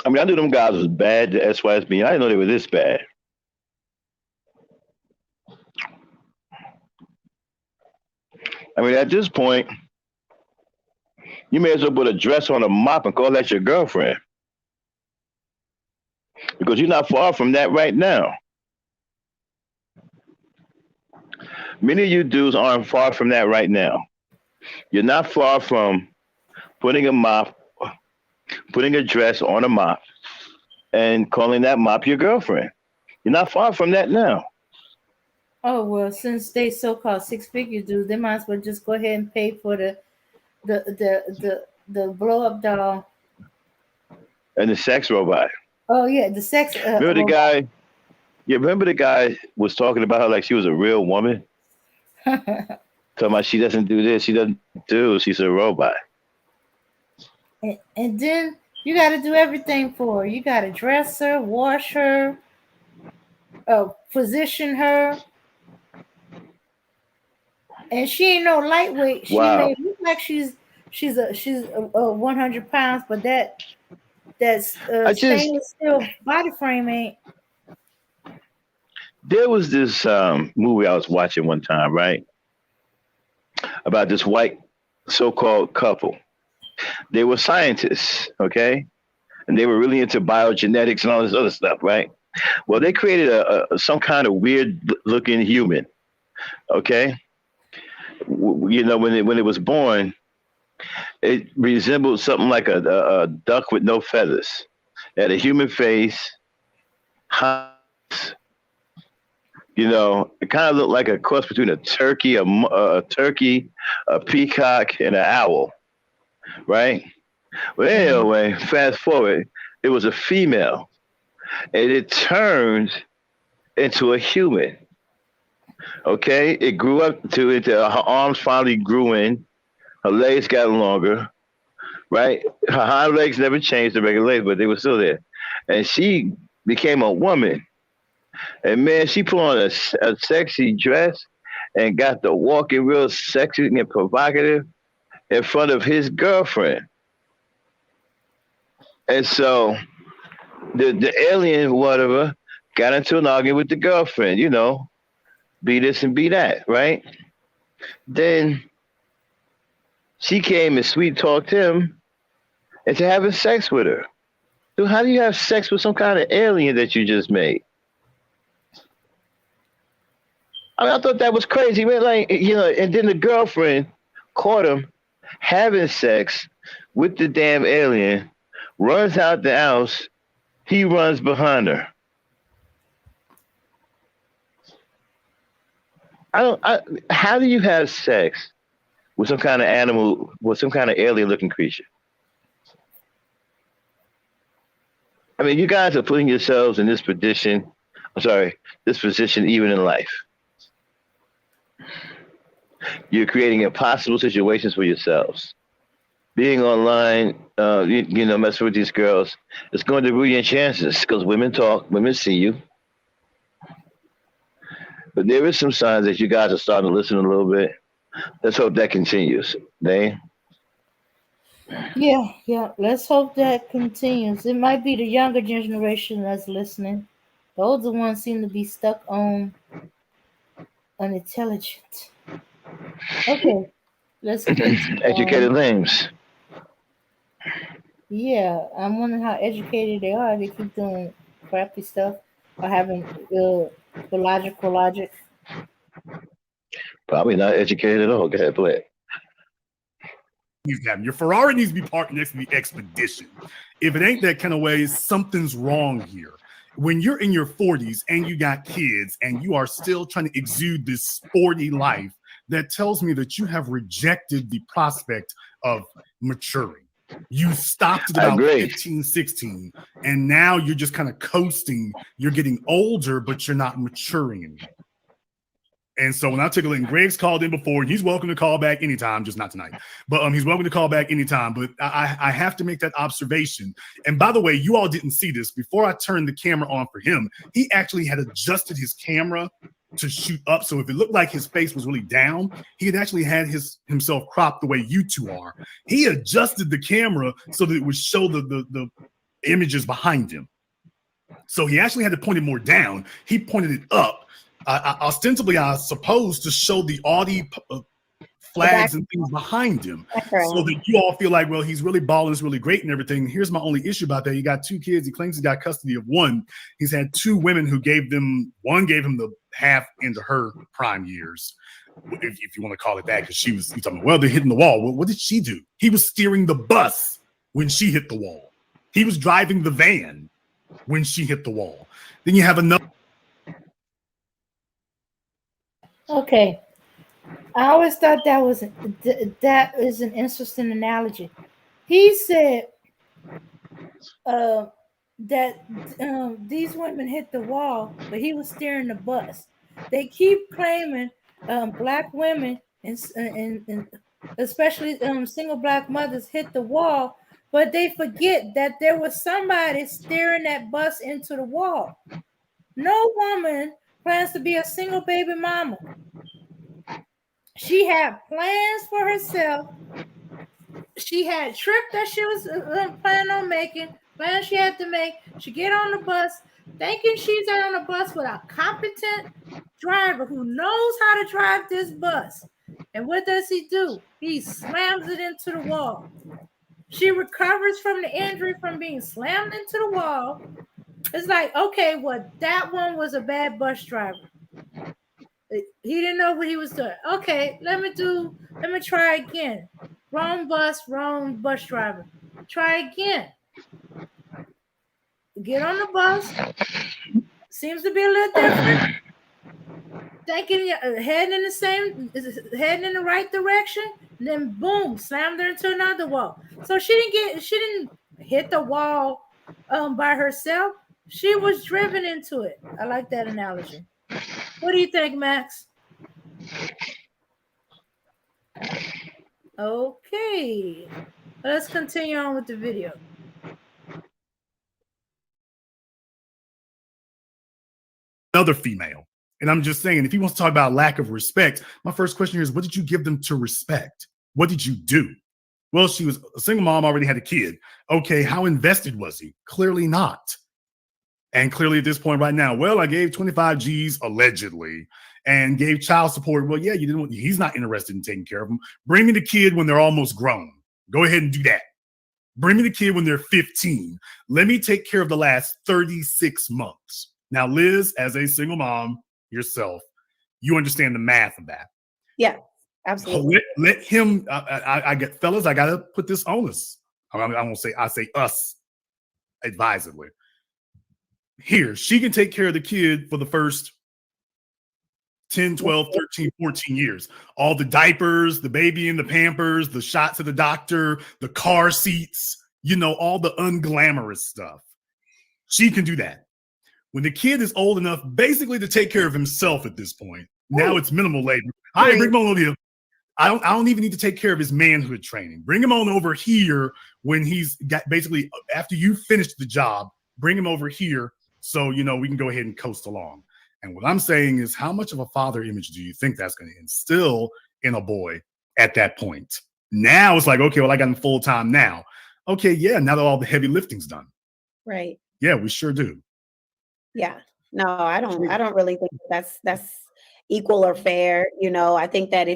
I mean, I knew them guys was bad, the SYSB. I didn't know they were this bad. I mean, at this point, you may as well put a dress on a mop and call that your girlfriend. Because you're not far from that right now. Many of you dudes aren't far from that right now. You're not far from putting a dress on a mop and calling that mop your girlfriend. You're not far from that now. Oh well, since they so-called six-figure dudes, they might as well just go ahead and pay for the blow-up doll. And the sex robot. Oh yeah, the sex. Remember the guy? Yeah, remember the guy was talking about her like she was a real woman? Talking about she doesn't do this, she doesn't do, she's a robot. And then you got to do everything for her. You got to dress her, wash her, position her. And she ain't no lightweight. She Wow. may look like she's 100 pounds, but that's stainless steel body frame ain't. There was this movie I was watching one time, right? About this white so-called couple. They were scientists, okay? And they were really into biogenetics and all this other stuff, right? Well, they created some kind of weird-looking human, okay? You know, when it was born, it resembled something like a duck with no feathers. It had a human face, you know, it kind of looked like a cross between a turkey, a peacock, and an owl, right? Well, anyway, fast forward, it was a female, and it turned into a human. Okay, it grew up her arms finally grew in, her legs got longer, right? Her hind legs never changed the regular legs, but they were still there, and she became a woman. And man, she put on a sexy dress and got to walking real sexy and provocative in front of his girlfriend. And so the alien, whatever, got into an argument with the girlfriend, you know, be this and be that, right? Then she came and sweet talked him into having sex with her. Dude, how do you have sex with some kind of alien that you just made? I mean, I thought that was crazy, man. Like, you know, and then the girlfriend caught him having sex with the damn alien, runs out the house, he runs behind her. How do you have sex with some kind of animal, with some kind of alien looking creature? I mean, you guys are putting yourselves in this position. I'm sorry, this position even in life. You're creating impossible situations for yourselves. Being online, messing with these girls, it's going to ruin your chances because women talk, women see you. But there is some signs that you guys are starting to listen a little bit. Let's hope that continues. Dane? Yeah. Let's hope that continues. It might be the younger generation that's listening. The older ones seem to be stuck on unintelligent. Okay, let's continue Educated on. names. Yeah, I'm wondering how educated they are. They keep doing crappy stuff or having illogical logic. Probably not educated at all. Go ahead, play it. Your Ferrari needs to be parked next to the Expedition. If it ain't that kind of way, something's wrong here. When you're in your 40s and you got kids and you are still trying to exude this sporty life, that tells me that you have rejected the prospect of maturing. You stopped at about 15, 16, and now you're just kind of coasting. You're getting older, but you're not maturing anymore. And so when I took a look, Greg's called in before, he's welcome to call back anytime, just not tonight. But he's welcome to call back anytime. But I have to make that observation. And by the way, you all didn't see this. Before I turned the camera on for him, he actually had adjusted his camera to shoot up. So if it looked like his face was really down, he had actually had himself cropped the way you two are. He adjusted the camera so that it would show the images behind him. So he actually had to point it more down. He pointed it up. Ostensibly, I suppose, to show the Audi flags and things behind him, so that you all feel like, well, he's really balling, it's really great and everything. Here's my only issue about that. He got 2 kids. He claims he got custody of one. He's had 2 women who one gave him the half into her prime years, if you want to call it that, because you talking, well, they're hitting the wall. Well, what did she do? He was steering the bus when she hit the wall. He was driving the van when she hit the wall. Then you have another. Okay, I always thought that is an interesting analogy. He said that these women hit the wall, but he was steering the bus. They keep claiming black women and especially single black mothers hit the wall, but they forget that there was somebody steering that bus into the wall. No woman plans to be a single baby mama. She had plans for herself. She had a trip that she was planning on making, plans she had to make. She get on the bus, thinking she's on the bus with a competent driver who knows how to drive this bus. And what does he do? He slams it into the wall. She recovers from the injury from being slammed into the wall. It's like, okay, well, that one was a bad bus driver. He didn't know what he was doing. Okay, let me try again. Wrong bus driver. Try again. Get on the bus. Seems to be a little different. Thinking heading in the right direction. Then boom, slammed her into another wall. So she didn't hit the wall by herself. She was driven into it. I like that analogy. What do you think, Max? Okay, let's continue on with the video. Another female. And I'm just saying, if he wants to talk about lack of respect, my first question here is, what did you give them to respect? What did you do? Well, she was a single mom, already had a kid. Okay, how invested was he? Clearly not. And clearly at this point right now, well, I gave 25 G's allegedly and gave child support. Well, yeah, he's not interested in taking care of them. Bring me the kid when they're almost grown. Go ahead and do that. Bring me the kid when they're 15. Let me take care of the last 36 months. Now, Liz, as a single mom yourself, you understand the math of that. Yeah. Absolutely. Let him. I get fellas. I gotta put this on us. I won't say. I say us advisedly. Here, she can take care of the kid for the first 10, 12, 13, 14 years. All the diapers, the baby in the Pampers, the shots at the doctor, the car seats, all the unglamorous stuff. She can do that. When the kid is old enough basically to take care of himself at this point, now it's minimal labor. All right, bring him on over here. I don't even need to take care of his manhood training. Bring him on over here when he's got basically after you finish the job, bring him over here so we can go ahead and coast along. And what I'm saying is, how much of a father image do you think that's going to instill in a boy at that point? Now it's like, okay, well, I got him full time now. Okay, yeah, now that all the heavy lifting's done. Right. Yeah, we sure do. Yeah. No, I don't really think that's equal or fair. I think that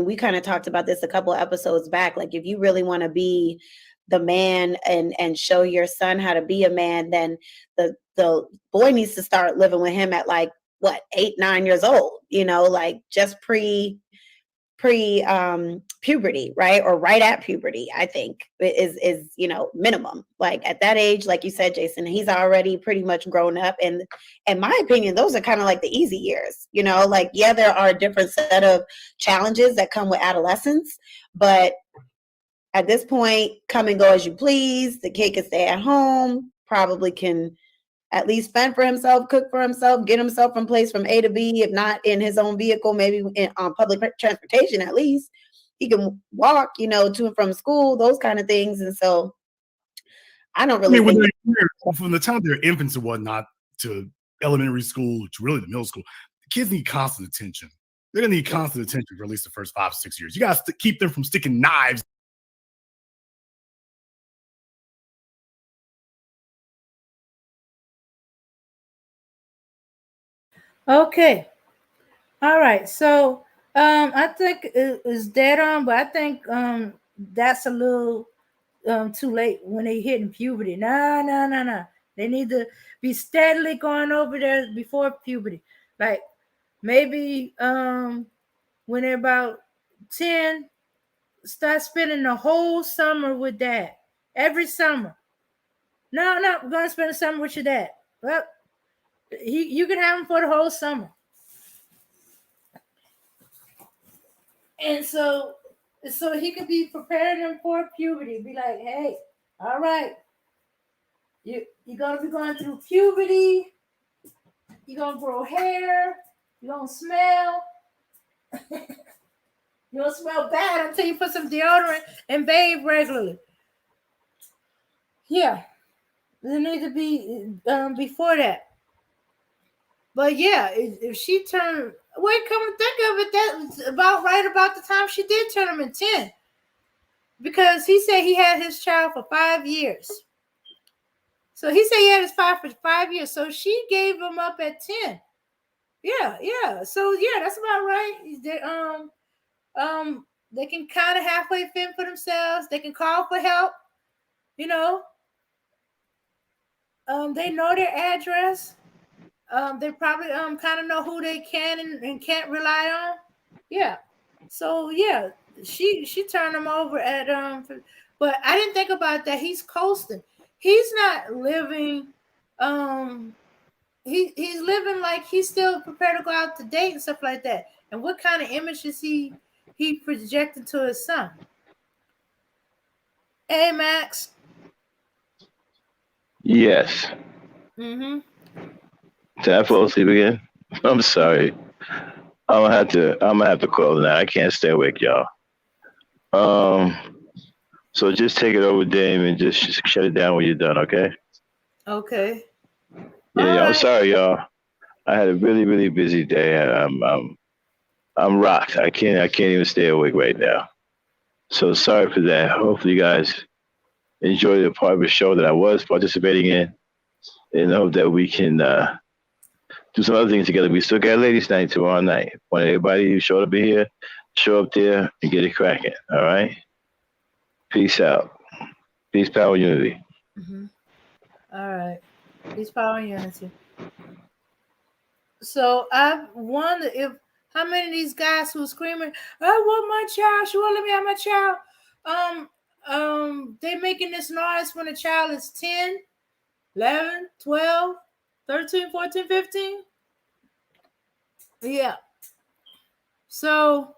we kind of talked about this a couple of episodes back. Like, if you really want to be the man and show your son how to be a man, then the boy needs to start living with him at like 8, 9 years old, like just pre puberty, right? Or right at puberty, I think is minimum. Like at that age, like you said, Jason, he's already pretty much grown up. And in my opinion, those are kind of like the easy years, like, yeah, there are a different set of challenges that come with adolescence, but at this point, come and go as you please. The kid can stay at home, probably can at least fend for himself, cook for himself, get himself from place from A to B, if not in his own vehicle, maybe on public transportation at least. He can walk, to and from school, those kind of things. And so I don't really think from the time they're infants and whatnot to elementary school to really the middle school, the kids need constant attention. They're going to need constant attention for at least the first 5 or 6 years. You got to keep them from sticking knives. Okay. All right. So I think it is dead on, but I think that's a little too late when they hitting puberty. No. They need to be steadily going over there before puberty. Like maybe when they're about 10, start spending the whole summer with dad. Every summer. No, I'm going to spend the summer with your dad. Well, you can have him for the whole summer. And so he could be preparing them for puberty. Be like, hey, all right, you're gonna be going through puberty. You're gonna grow hair. You're gonna smell. You're gonna smell bad until you put some deodorant and bathe regularly. Yeah, there need to be before that. But yeah, if she turned, wait, come and think of it, that was about right about the time she did turn him in 10. Because he said he had his child for 5 years. So he said he had his child for 5 years. So she gave him up at 10. Yeah. So yeah, that's about right. They can kind of halfway fend for themselves. They can call for help. They know their address. They probably kind of know who they can and can't rely on. Yeah. So yeah, she turned him over at but I didn't think about that. He's coasting. He's not living he's living like he's still prepared to go out to date and stuff like that. And what kind of image is he projecting to his son? Hey, Max. Yes. Mm-hmm. Did I fall asleep again? I'm sorry. I'm gonna have to call now. I can't stay awake, y'all. So just take it over, Dame, and just shut it down when you're done, okay? Okay. Yeah, I'm sorry, y'all. I had a really, really busy day. I'm rocked. I can't even stay awake right now. So sorry for that. Hopefully you guys enjoyed the part of the show that I was participating in, and hope that we can do some other things together. We still got ladies' night tomorrow night. Want everybody who showed up here, show up there and get it cracking. All right. Peace out. Peace, power, unity. Mm-hmm. All right. Peace, power, and unity. So I wonder if How many of these guys who are screaming, I want my child, she won't let me have my child. They making this noise when a child is 10, 11, 12, 13, 14, 15. Yeah. So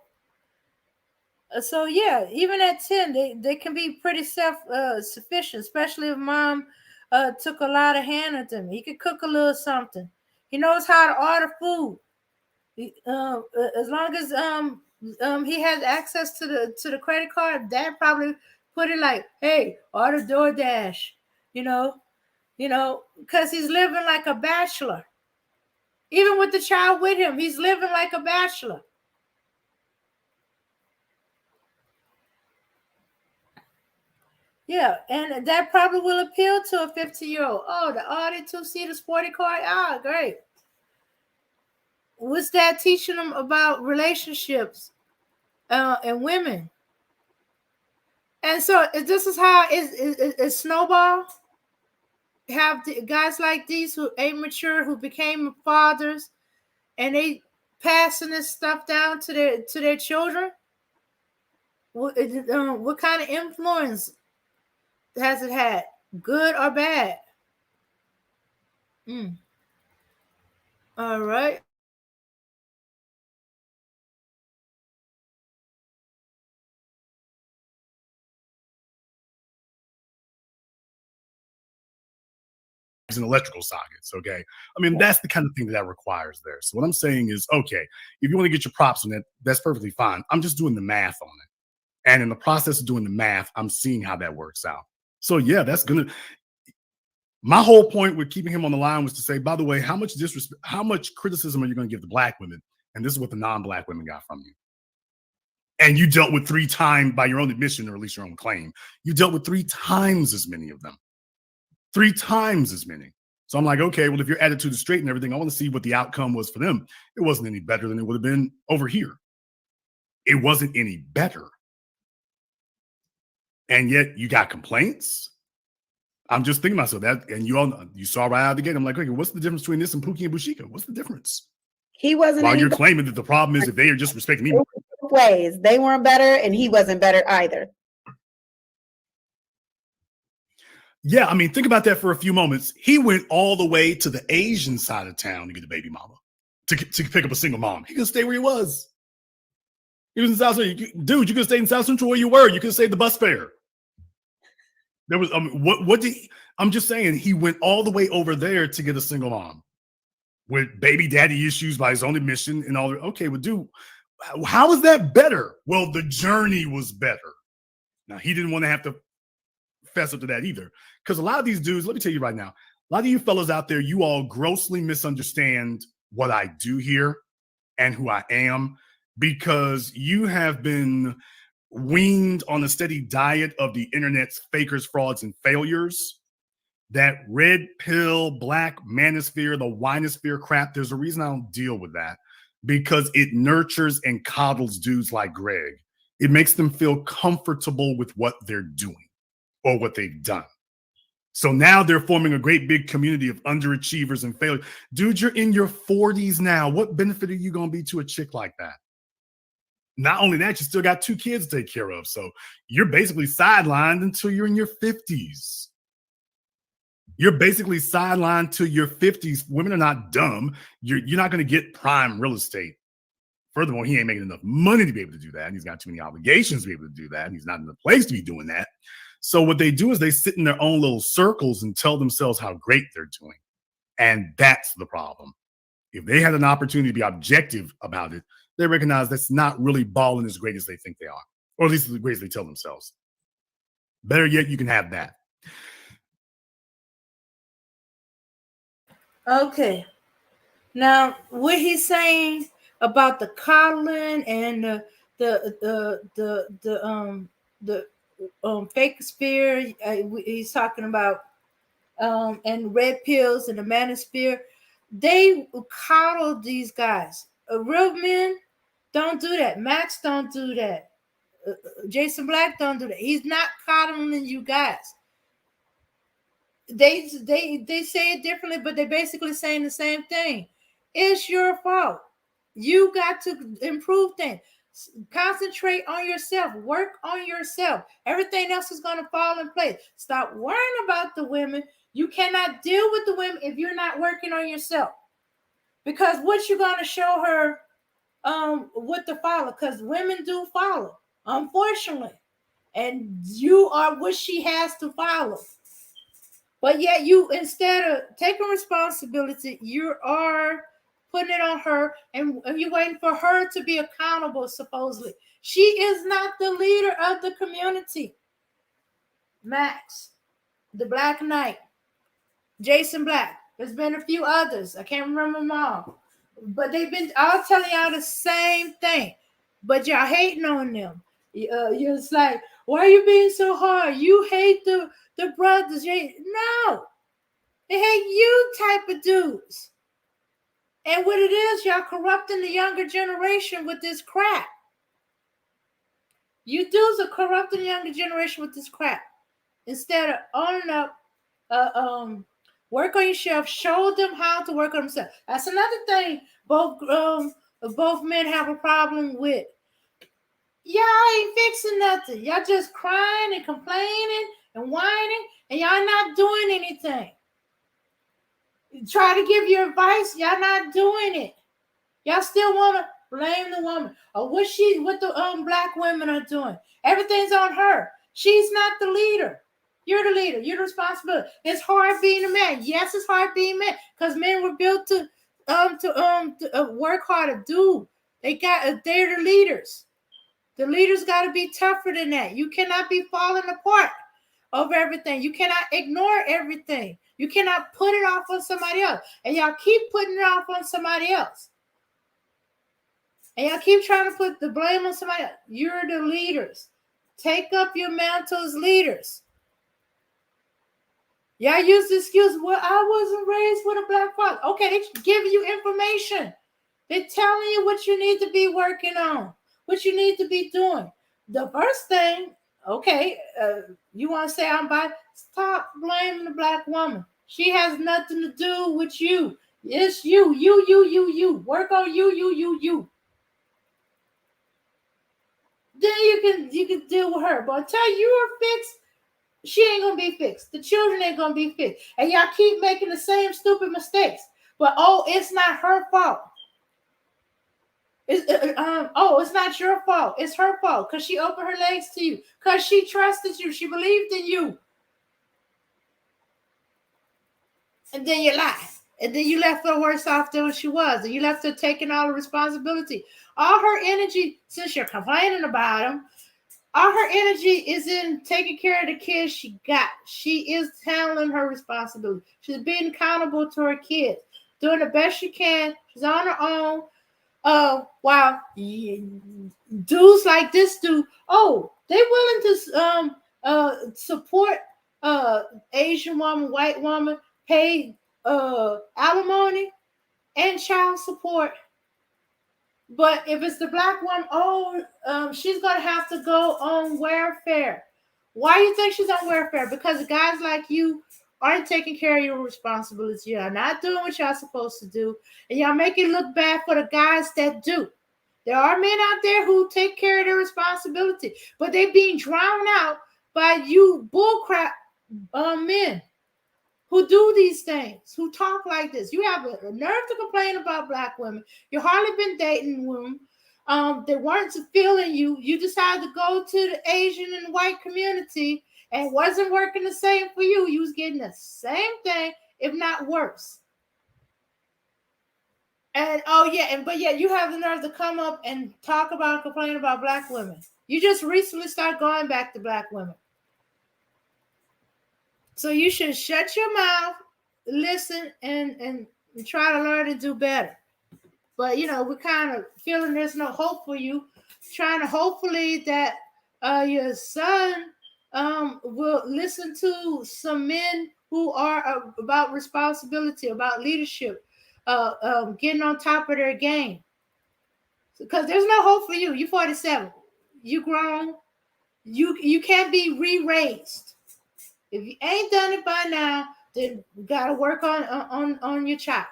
yeah, even at 10, they can be pretty sufficient, especially if mom took a lot of hand at them. He could cook a little something. He knows how to order food. As long as he has access to the credit card, dad probably put it like, hey, order DoorDash, you know, because he's living like a bachelor. Even with the child with him, he's living like a bachelor. Yeah, and that probably will appeal to a 50-year-old. Oh, the Audi 2-seater sporty car. Ah, great. What's that teaching them about relationships and women? And so this is how it snowball. Have guys like these who ain't mature, who became fathers, and they passing this stuff down to their children. What kind of influence has it had, good or bad? All right. And electrical sockets. Okay. I mean, that's the kind of thing that requires there. So what I'm saying is, okay, if you want to get your props on it, that's perfectly fine. I'm just doing the math on it. And in the process of doing the math, I'm seeing how that works out. So yeah, that's gonna. My whole point with keeping him on the line was to say, by the way, how much disrespect, how much criticism are you going to give the black women? And this is what the non-black women got from you. And you dealt with 3 times, by your own admission, or at least your own claim, you dealt with 3 times as many of them. 3 times as many. So I'm like, okay, well, if your attitude is straight and everything, I want to see what the outcome was for them. It wasn't any better than it would have been over here. It wasn't any better. And yet you got complaints. I'm just thinking myself that, and you saw right out of the gate. I'm like, okay, what's the difference between this and Pookie and Bushika? What's the difference? He wasn't. While you're claiming that the problem is that they are just respecting me. Ways they weren't better, and he wasn't better either. Yeah, I mean, think about that for a few moments. He went all the way to the Asian side of town to get a baby mama, to pick up a single mom. He could stay where he was. He was in South Central. Dude, you could stay in South Central where you were. You could save the bus fare. There was I'm just saying, he went all the way over there to get a single mom with baby daddy issues by his own admission and all. Okay, well, dude, how is that better? Well, the journey was better. Now, he didn't want to have to fess up to that either. Because a lot of these dudes, let me tell you right now, a lot of you fellas out there, you all grossly misunderstand what I do here and who I am, because you have been weaned on a steady diet of the internet's fakers, frauds, and failures. That red pill, black manosphere, the winosphere crap, there's a reason I don't deal with that, because it nurtures and coddles dudes like Greg. It makes them feel comfortable with what they're doing or what they've done. So now they're forming a great big community of underachievers and failures. Dude, you're in your 40s now. What benefit are you going to be to a chick like that? Not only that, you still got 2 kids to take care of. So you're basically sidelined until you're in your 50s. You're basically sidelined to your 50s. Women are not dumb. You're not going to get prime real estate. Furthermore, he ain't making enough money to be able to do that. And he's got too many obligations to be able to do that. And he's not in the place to be doing that. So what they do is they sit in their own little circles and tell themselves how great they're doing. And that's the problem. If they had an opportunity to be objective about it, they recognize that's not really balling as great as they think they are, or at least as great as they tell themselves. Better yet, you can have that. Okay. Now, what he's saying about the coddling and the fake spear, he's talking about and red pills and the manosphere. They coddle these guys. Real men don't do that. Max don't do that. Jason Black don't do that. He's not coddling you guys. They say it differently, but they're basically saying the same thing. It's your fault. You got to improve things. Concentrate on yourself. Work on yourself. Everything else is going to fall in place. Stop worrying about the women. You cannot deal with the women if you're not working on yourself. Because what you're going to show her what to follow, because women do follow, unfortunately. And you are what she has to follow. But yet you, instead of taking responsibility, you are putting it on her, and you're waiting for her to be accountable, supposedly. She is not the leader of the community. Max, the Black Knight, Jason Black. There's been a few others. I can't remember them all. But they've been all telling y'all the same thing. But y'all hating on them. You're just like, why are you being so hard? You hate the brothers. No. They hate you type of dudes. And what it is, y'all corrupting the younger generation with this crap. You dudes are corrupting the younger generation with this crap. Instead of owning up, work on yourself, show them how to work on themselves. That's another thing both men have a problem with. Y'all ain't fixing nothing. Y'all just crying and complaining and whining, and y'all not doing anything. Try to give you advice, y'all not doing it. Y'all still want to blame the woman or what the black women are doing. Everything's on her. She's not the leader. You're the leader. You're the responsibility. It's hard being a man. Yes, it's hard being a man because men were built to work harder. They're the leaders. The leaders got to be tougher than that. You cannot be falling apart over everything. You cannot ignore everything. You cannot put it off on somebody else. And y'all keep putting it off on somebody else. And y'all keep trying to put the blame on somebody else. You're the leaders. Take up your mantle as leaders. Y'all use the excuse, well, I wasn't raised with a black father. Okay, they're giving you information. They're telling you what you need to be working on, what you need to be doing. The first thing, okay, you want to say I'm biased? Stop blaming the black woman. She has nothing to do with you. It's you. You. Work on you. Then you can deal with her. But until you are fixed, she ain't gonna be fixed. The children ain't gonna be fixed. And y'all keep making the same stupid mistakes. But it's not her fault. It's not your fault. It's her fault because she opened her legs to you. Because she trusted you. She believed in you. And then you lied. And then you left her worse off than she was. And you left her taking all the responsibility. All her energy, since you're complaining about them, all her energy is in taking care of the kids she got. She is handling her responsibility. She's being accountable to her kids. Doing the best she can. She's on her own. While dudes like this dude, they willing to support Asian woman, white woman, pay alimony and child support. But if it's the black woman, she's gonna have to go on welfare. Why do you think she's on welfare? Because guys like you aren't taking care of your responsibility. You're not doing what y'all supposed to do, and y'all make it look bad for the guys that do. There are men out there who take care of their responsibility, but they're being drowned out by you bullcrap men who do these things, who talk like this. You have a nerve to complain about black women. You hardly been dating women. They weren't feeling you. You decided to go to the Asian and white community and wasn't working the same for you. You was getting the same thing, if not worse. And but you have the nerve to come up and talk about and complain about black women. You just recently started going back to black women. So you should shut your mouth, listen, and try to learn to do better. But we're kind of feeling there's no hope for you. Trying to hopefully that your son will listen to some men who are about responsibility, about leadership, getting on top of their game. Because there's no hope for you. You're 47. You grown. You can't be re-raised. If you ain't done it by now, then you gotta work on your child.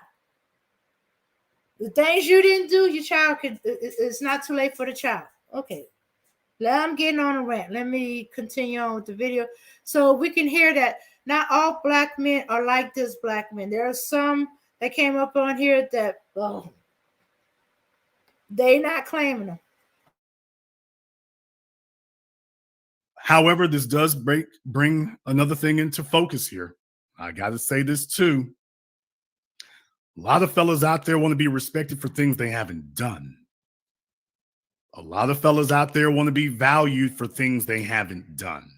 The things you didn't do, your child could. It's not too late for the child. Okay. I'm getting on a rant. Let me continue on with the video so we can hear that not all black men are like this black men. There are some that came up on here that they not claiming them. However, this does bring another thing into focus here. I got to say this too. A lot of fellas out there want to be respected for things they haven't done. A lot of fellas out there want to be valued for things they haven't done.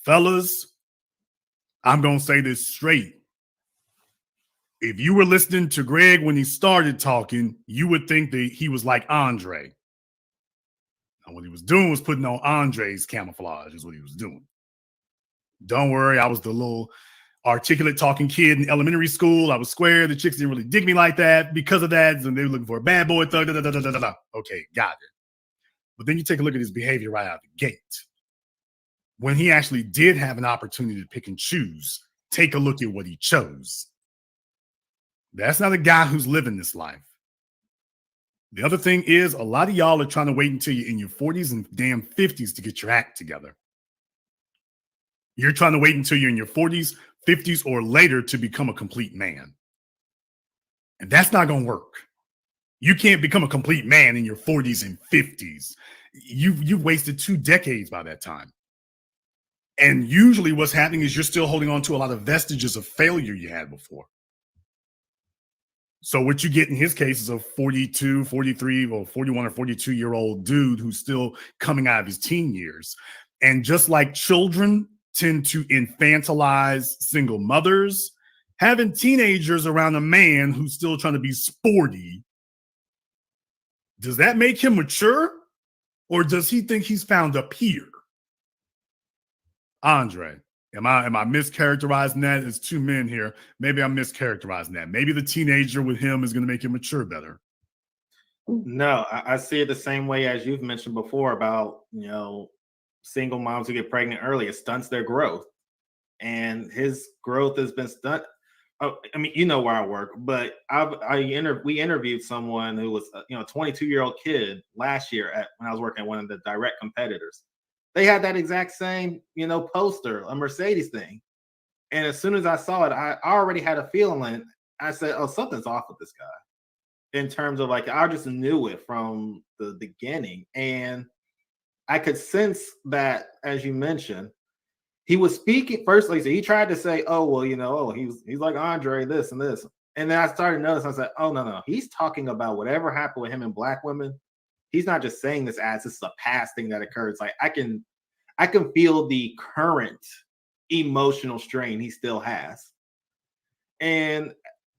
Fellas, I'm going to say this straight. If you were listening to Greg when he started talking, you would think that he was like Andre. And what he was doing was putting on Andre's camouflage is what he was doing. Don't worry, I was the little articulate talking kid in elementary school. I was square. The chicks didn't really dig me like that because of that. And they were looking for a bad boy thug. Okay, got it. But then you take a look at his behavior right out of the gate. When he actually did have an opportunity to pick and choose, take a look at what he chose. That's not a guy who's living this life. The other thing is, a lot of y'all are trying to wait until you're in your 40s and damn 50s to get your act together. You're trying to wait until you're in your 40s, 50s, or later to become a complete man. And that's not going to work. You can't become a complete man in your 40s and 50s. You've wasted 2 decades by that time. And usually what's happening is you're still holding on to a lot of vestiges of failure you had before. So what you get in his case is a 42, 43, or 41 or 42-year-old dude who's still coming out of his teen years. And just like children tend to infantilize single mothers, having teenagers around a man who's still trying to be sporty, does that make him mature? Or does he think he's found a peer? Andre, am I mischaracterizing that? It's 2 men here. Maybe I'm mischaracterizing that. Maybe the teenager with him is going to make him mature better. No, I see it the same way as you've mentioned before about, single moms who get pregnant early. It stunts their growth. And his growth has been stunted. I mean, you know where I work, but we interviewed someone who was a 22-year-old kid last year when I was working at one of the direct competitors. They had that exact same, poster, a Mercedes thing. And as soon as I saw it, I already had a feeling. I said, oh, something's off with this guy. In terms of I just knew it from the beginning. And I could sense that, as you mentioned, he was speaking firstly. So he tried to say, oh, well, he's like Andre, this and this. And then I started noticing, I said, oh, no. He's talking about whatever happened with him and black women. He's not just saying this as this is a past thing that occurred. It's like I can feel the current emotional strain he still has. And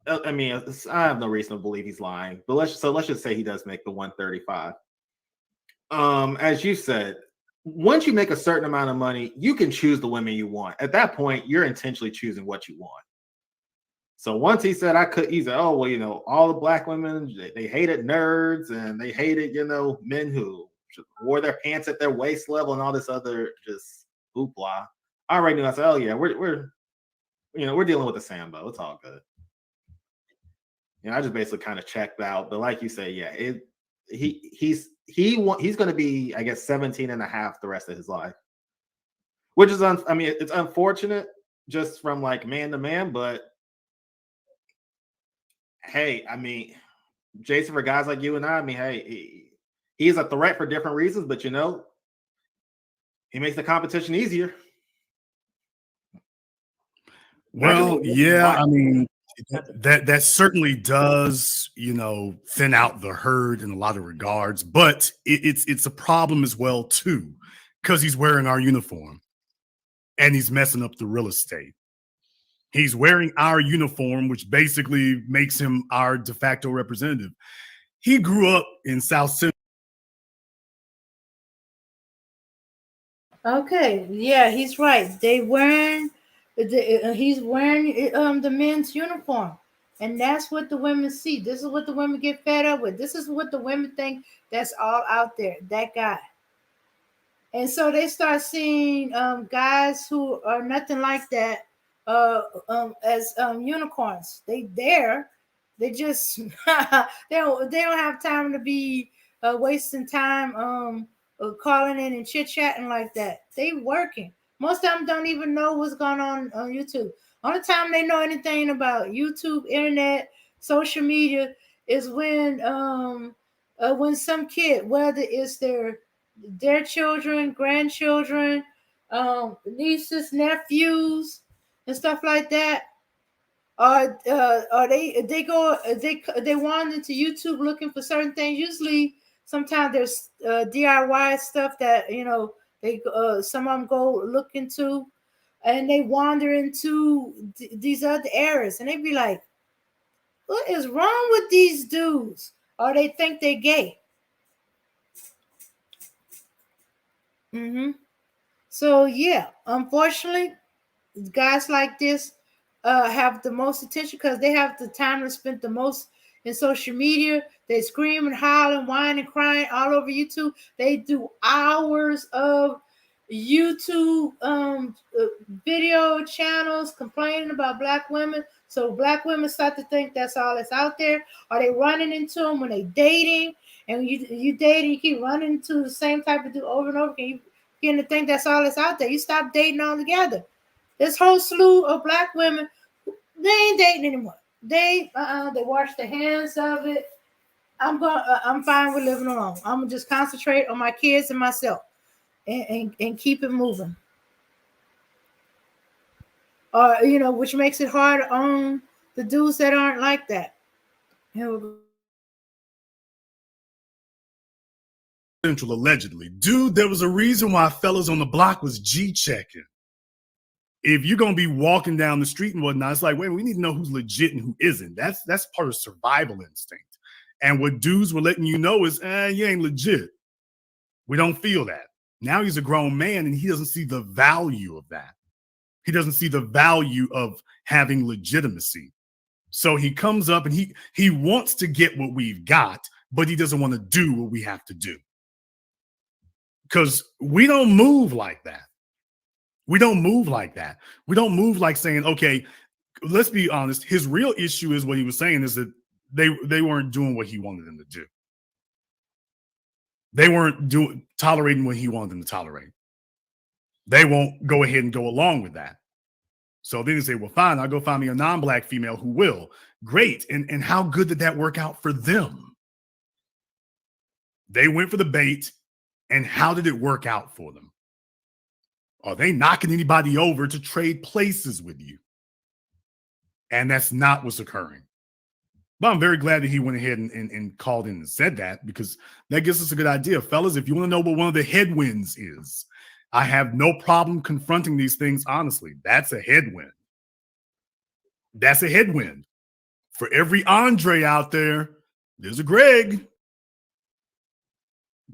I mean, I have no reason to believe he's lying. But let's just say he does make the 135. As you said, once you make a certain amount of money, you can choose the women you want. At that point, you're intentionally choosing what you want. So once he said he said, oh, well, all the black women, they hated nerds and they hated, men who wore their pants at their waist level and all this other just hoopla. I already knew. I said, oh yeah, we're dealing with the Sambo. It's all good. I just basically kind of checked out. But like you say, yeah, he's going to be, I guess, 17 and a half the rest of his life, which is, it's unfortunate just from man to man, but hey, Jason, for guys like you and I, hey, he's a threat for different reasons, but he makes the competition easier. Well, yeah, that certainly does, thin out the herd in a lot of regards, but it's a problem as well too, because he's wearing our uniform and he's messing up the real estate. He's wearing our uniform, which basically makes him our de facto representative. He grew up in South Central. Okay, yeah, he's right. He's wearing the men's uniform. And that's what the women see. This is what the women get fed up with. This is what the women think that's all out there, that guy. And so they start seeing guys who are nothing like that as unicorns. They there, They just they don't have time to be wasting time calling in and chit chatting like that. They working. Most of them don't even know what's going on YouTube. Only time they know anything about YouTube, internet, social media is when some kid, whether it's their children, grandchildren, nieces, nephews, and stuff like that, or they wander into YouTube looking for certain things. Usually, sometimes there's DIY stuff that they some of them go look into, and they wander into these other areas, and they be like, "What is wrong with these dudes?" Or they think they're gay. So yeah, unfortunately, guys like this have the most attention because they have the time to spend the most in social media. They scream and howl and whine and crying all over YouTube. They do hours of YouTube video channels complaining about black women. So black women start to think that's all that's out there. Are they running into them when they dating? And when you dating, you keep running into the same type of dude over and over again. You begin to think that's all that's out there. You stop dating altogether. This whole slew of black women, they ain't dating anymore. They wash their hands of it. I'm fine with living alone. I'm gonna just concentrate on my kids and myself, and keep it moving. Or which makes it hard on the dudes that aren't like that. Central allegedly. Dude, there was a reason why fellas on the block was G-checking. If you're gonna be walking down the street and whatnot, it's like, wait, we need to know who's legit and who isn't. That's part of survival instinct. And what dudes were letting you know is, you ain't legit. We don't feel that. Now he's a grown man and he doesn't see the value of that. He doesn't see the value of having legitimacy. So he comes up and he wants to get what we've got, but he doesn't want to do what we have to do. Because we don't move like that. We don't move like that. We don't move like saying, okay, let's be honest. His real issue is what he was saying is that they weren't doing what he wanted them to do. They weren't tolerating what he wanted them to tolerate. They won't go ahead and go along with that. So then they say, well, fine, I'll go find me a non-black female who will. Great. And how good did that work out for them? They went for the bait. And how did it work out for them? Are they knocking anybody over to trade places with you? And that's not what's occurring. But I'm very glad that he went ahead and called in and said that, because that gives us a good idea. Fellas, if you want to know what one of the headwinds is, I have no problem confronting these things honestly. That's a headwind. That's a headwind. For every Andre out there, there's a Greg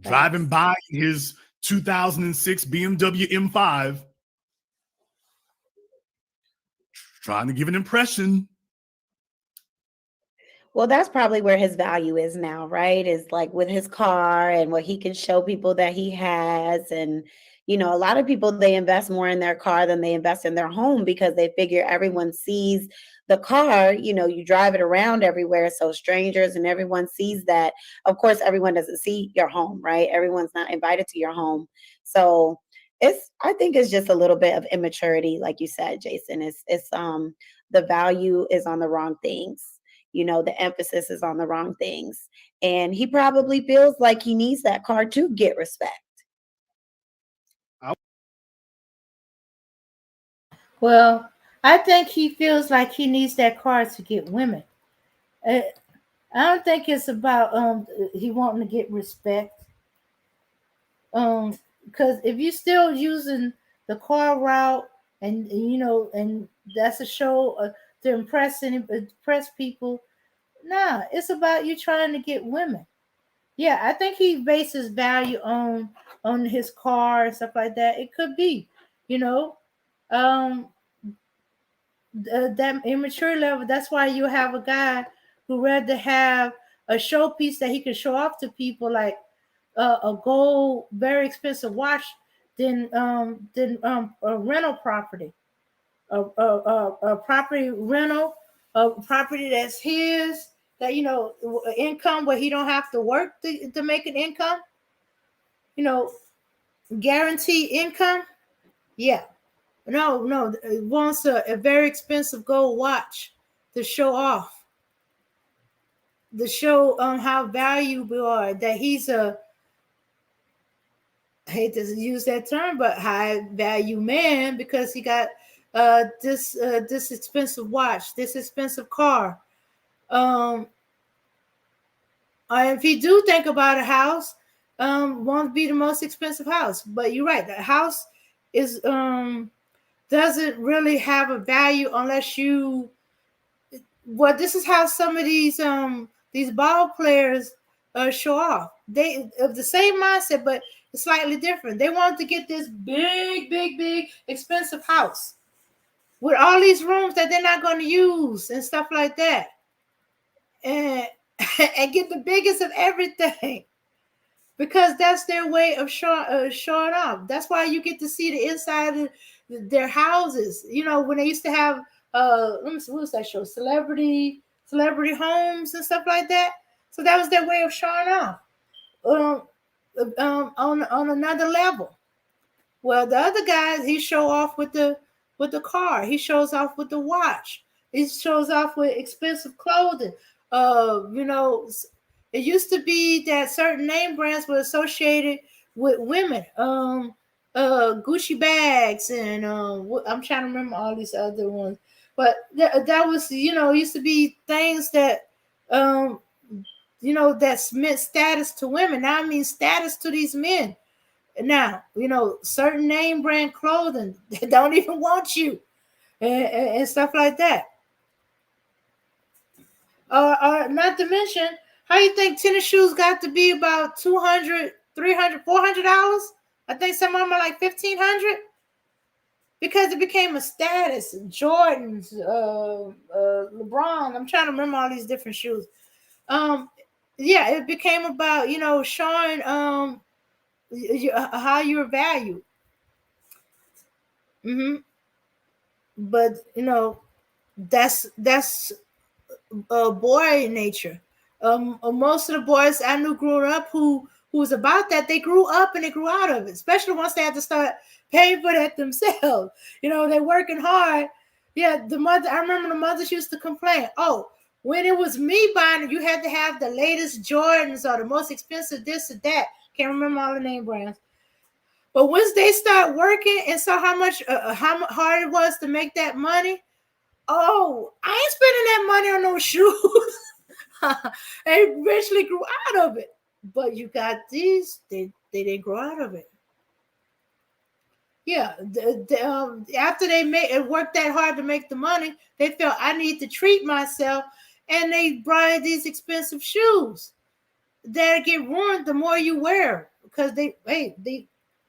driving by his 2006 BMW M5, trying to give an impression. Well, that's probably where his value is now, right? Is like with his car and what he can show people that he has. And, a lot of people, they invest more in their car than they invest in their home because they figure everyone sees the car, you drive it around everywhere. So strangers and everyone sees that. Of course, everyone doesn't see your home, right? Everyone's not invited to your home. So I think it's just a little bit of immaturity. Like you said, Jason, it's the value is on the wrong things. The emphasis is on the wrong things. And he probably feels like he needs that car to get respect. Well, I think he feels like he needs that car to get women. I don't think it's about he wanting to get respect. Because if you're still using the car route and that's a show to impress people, nah, it's about you trying to get women. Yeah, I think he bases value on his car and stuff like that. It could be, um, that immature level. That's why you have a guy who rather have a showpiece that he can show off to people, like a gold, very expensive watch, than a rental property, a property rental property that's his, that income where he don't have to work to make an income, guaranteed income. Yeah. No, it wants a very expensive gold watch to show off, to show how valuable you are, that he's I hate to use that term, but high value man, because he got this expensive watch, this expensive car. If you do think about a house, won't be the most expensive house, but you're right. The house is doesn't really have a value unless you. Well, this is how some of these ball players show off. They of the same mindset, but it's slightly different. They want to get this big expensive house with all these rooms that they're not going to use and stuff like that, and and get the biggest of everything, because that's their way of showing off. That's why you get to see the inside of their houses. When they used to have let me see, what was that show? Celebrity homes and stuff like that. So that was their way of showing off on another level. Well, the other guys, he show off with the car. He shows off with the watch. He shows off with expensive clothing. It used to be that certain name brands were associated with women. Gucci bags and I'm trying to remember all these other ones. But that was, used to be things that, that's meant status to women. Now it means status to these men. Now, certain name brand clothing, they don't even want you and stuff like that. Not to mention, how you think tennis shoes got to be about $200, $300, $400? I think some of them are like $1,500. Because it became a status. Jordans, LeBron. I'm trying to remember all these different shoes. It became about showing how you're valued. But that's boy nature. Most of the boys I knew growing up who was about that, they grew up and they grew out of it, especially once they had to start paying for that themselves. They're working hard. Yeah, I remember the mothers used to complain, oh, when it was me buying it, you had to have the latest Jordans or the most expensive this or that. Can't remember all the name brands. But once they start working and saw how hard it was to make that money, oh, I ain't spending that money on no shoes. They eventually grew out of it. But you got these, they didn't grow out of it. Yeah, after they worked that hard to make the money, they felt I need to treat myself, and they brought these expensive shoes that get ruined the more you wear, because they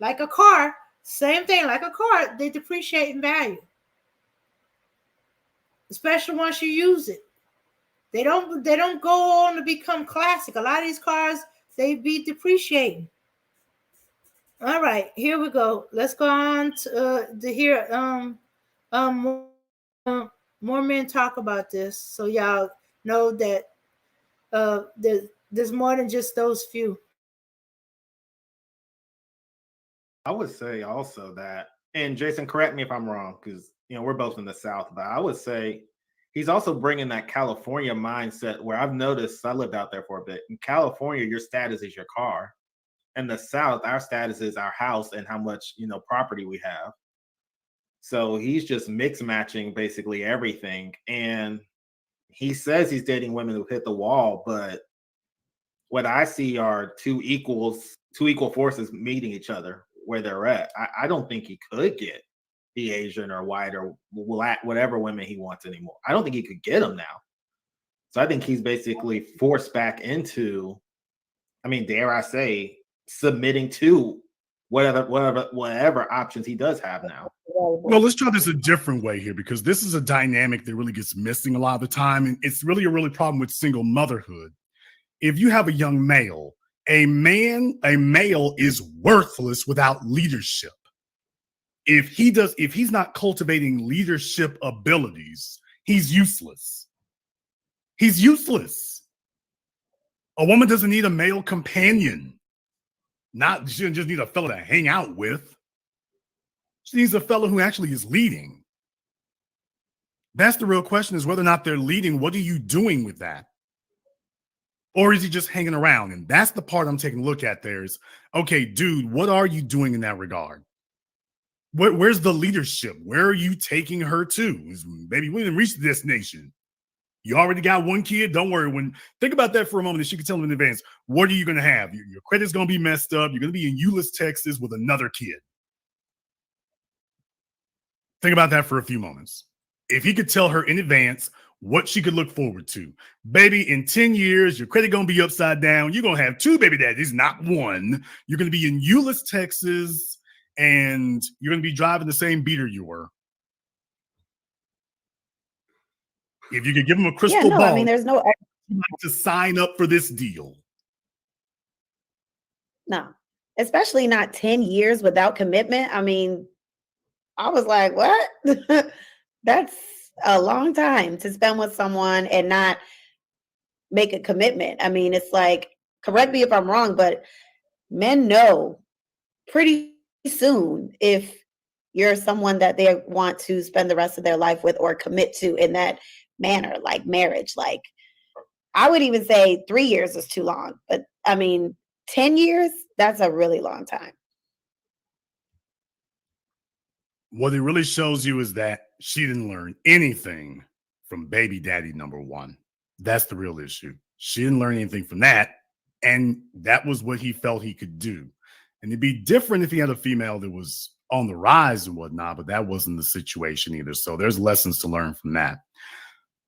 like a car, same thing, like a car, they depreciate in value, especially once you use it. They don't go on to become classic. A lot of these cars, they be depreciating. All right, here we go. Let's go on to hear more men talk about this, so y'all know that there's more than just those few. I would say also that, and Jason, correct me if I'm wrong, because we're both in the South, but I would say he's also bringing that California mindset, where I've noticed, I lived out there for a bit. In California, your status is your car. In the South, our status is our house and how much property we have. So he's just mix matching basically everything. And he says he's dating women who hit the wall, but what I see are two equal forces meeting each other where they're at. I don't think he could get the Asian or white or black, whatever women he wants anymore. I don't think he could get them now. So I think he's basically forced back into, dare I say, submitting to whatever options he does have now. Well, let's try this a different way here, because this is a dynamic that really gets missing a lot of the time, and it's really a problem with single motherhood. If you have a young male, a male is worthless without leadership. If he's not cultivating leadership abilities, he's useless. He's useless. A woman doesn't need a male companion. She doesn't just need a fella to hang out with. She needs a fella who actually is leading. That's the real question, is whether or not they're leading. What are you doing with that? Or is he just hanging around? And that's the part I'm taking a look at there is, okay, dude, what are you doing in that regard? Where's the leadership? Where are you taking her to? Baby, we didn't reach the destination. You already got one kid. Don't worry. Think about that for a moment, and she can tell him in advance, what are you going to have? Your credit's going to be messed up. You're going to be in Euless, Texas with another kid. Think about that for a few moments. If he could tell her in advance what she could look forward to. Baby, in 10 years, your credit going to be upside down. You're going to have 2 baby daddies, not 1. You're going to be in Euless, Texas, and you're going to be driving the same beater you were. If you could give him a crystal ball, I mean, there's no to sign up for this deal. No, especially not 10 years without commitment. I mean, I was like, what? That's a long time to spend with someone and not make a commitment. I mean, it's like, correct me if I'm wrong, but men know pretty soon if you're someone that they want to spend the rest of their life with or commit to in that manner, like marriage. Like, I would even say 3 years is too long, but I mean, 10 years, that's a really long time. What it really shows you is that she didn't learn anything from baby daddy number 1. That's the real issue. She didn't learn anything from that. And that was what he felt he could do. And it'd be different if he had a female that was on the rise and whatnot, but that wasn't the situation either. So there's lessons to learn from that.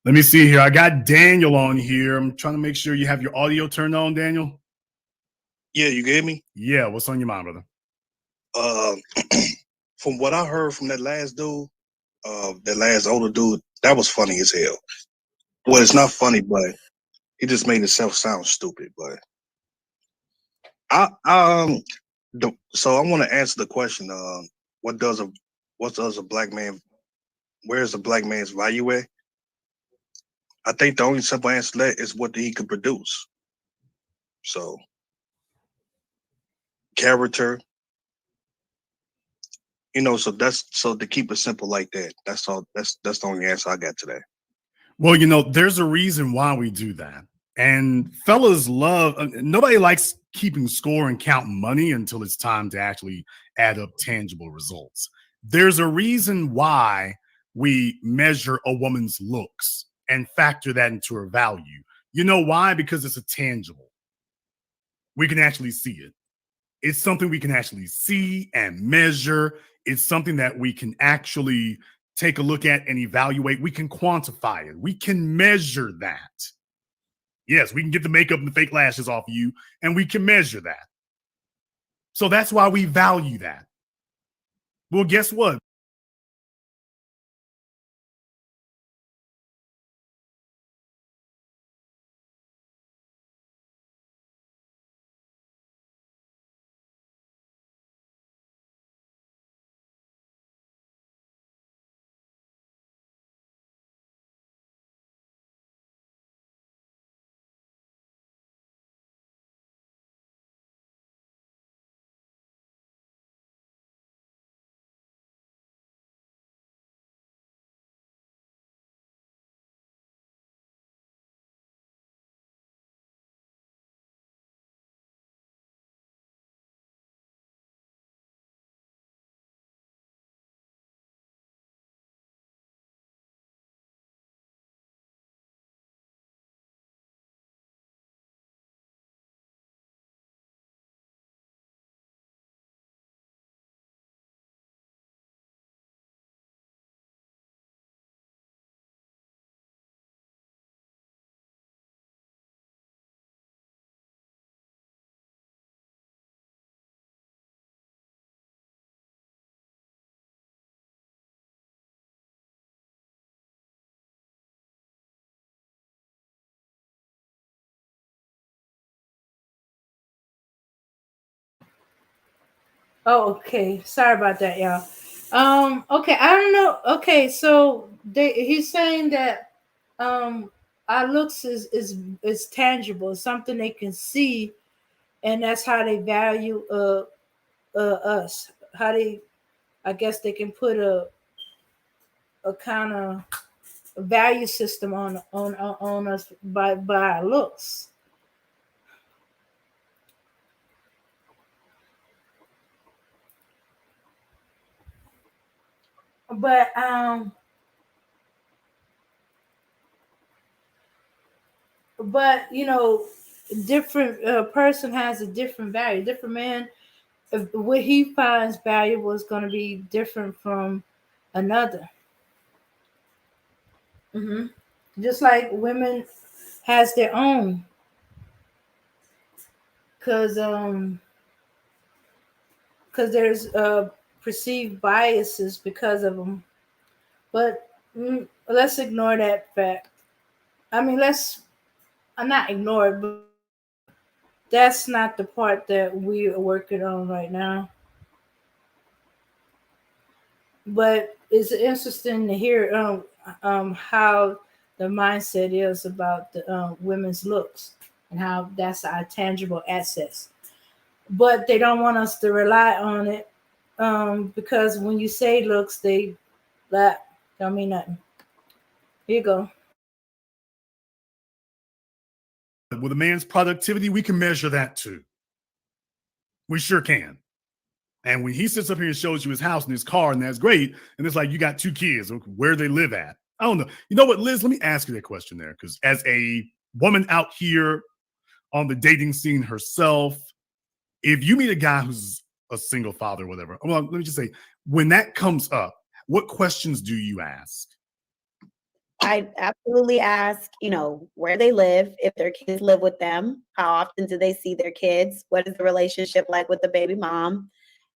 Let me see here. I got Daniel on here. I'm trying to make sure you have your audio turned on, Daniel. Yeah, you get me? Yeah, what's on your mind, brother? From what I heard from that last dude, that last older dude, that was funny as hell. Well, it's not funny, but he just made himself sound stupid. But so I want to answer the question. What does a black man? Where's a black man's value at? I think the only simple answer to that is what he could produce. So, character, so to keep it simple like that. That's all. That's the only answer I got today. Well, there's a reason why we do that. And fellas love, nobody likes keeping score and counting money until it's time to actually add up tangible results. There's a reason why we measure a woman's looks and factor that into her value. You know why? Because it's a tangible. We can actually see it. It's something we can actually see and measure. It's something that we can actually take a look at and evaluate. We can quantify it. We can measure that. Yes, we can get the makeup and the fake lashes off of you, and we can measure that. So that's why we value that. Well, guess what? Oh, okay. Sorry about that, y'all. Okay, I don't know. Okay, so he's saying that our looks is tangible, it's something they can see, and that's how they value us. How they, I guess they can put a kind of value system on us by our looks. But you know, different person has a different value. Different man, if what he finds valuable is going to be different from another. hmm Just like women has their own, cause there's perceived biases because of them. But let's ignore that fact. I mean, let's not ignore it, but that's not the part that we are working on right now. But it's interesting to hear how the mindset is about the women's looks and how that's our tangible assets. But they don't want us to rely on it because when you say looks, that don't mean nothing. Here you go. With a man's productivity, we can measure that too. We sure can. And when he sits up here and shows you his house and his car, and that's great, and it's like you got 2 kids, where they live at. I don't know. You know what, Liz? Let me ask you that question there, because as a woman out here on the dating scene herself, if you meet a guy who's a single father or whatever, well, let me just say, when that comes up, what questions do you ask? I absolutely ask, where they live, if their kids live with them, how often do they see their kids? What is the relationship like with the baby mom?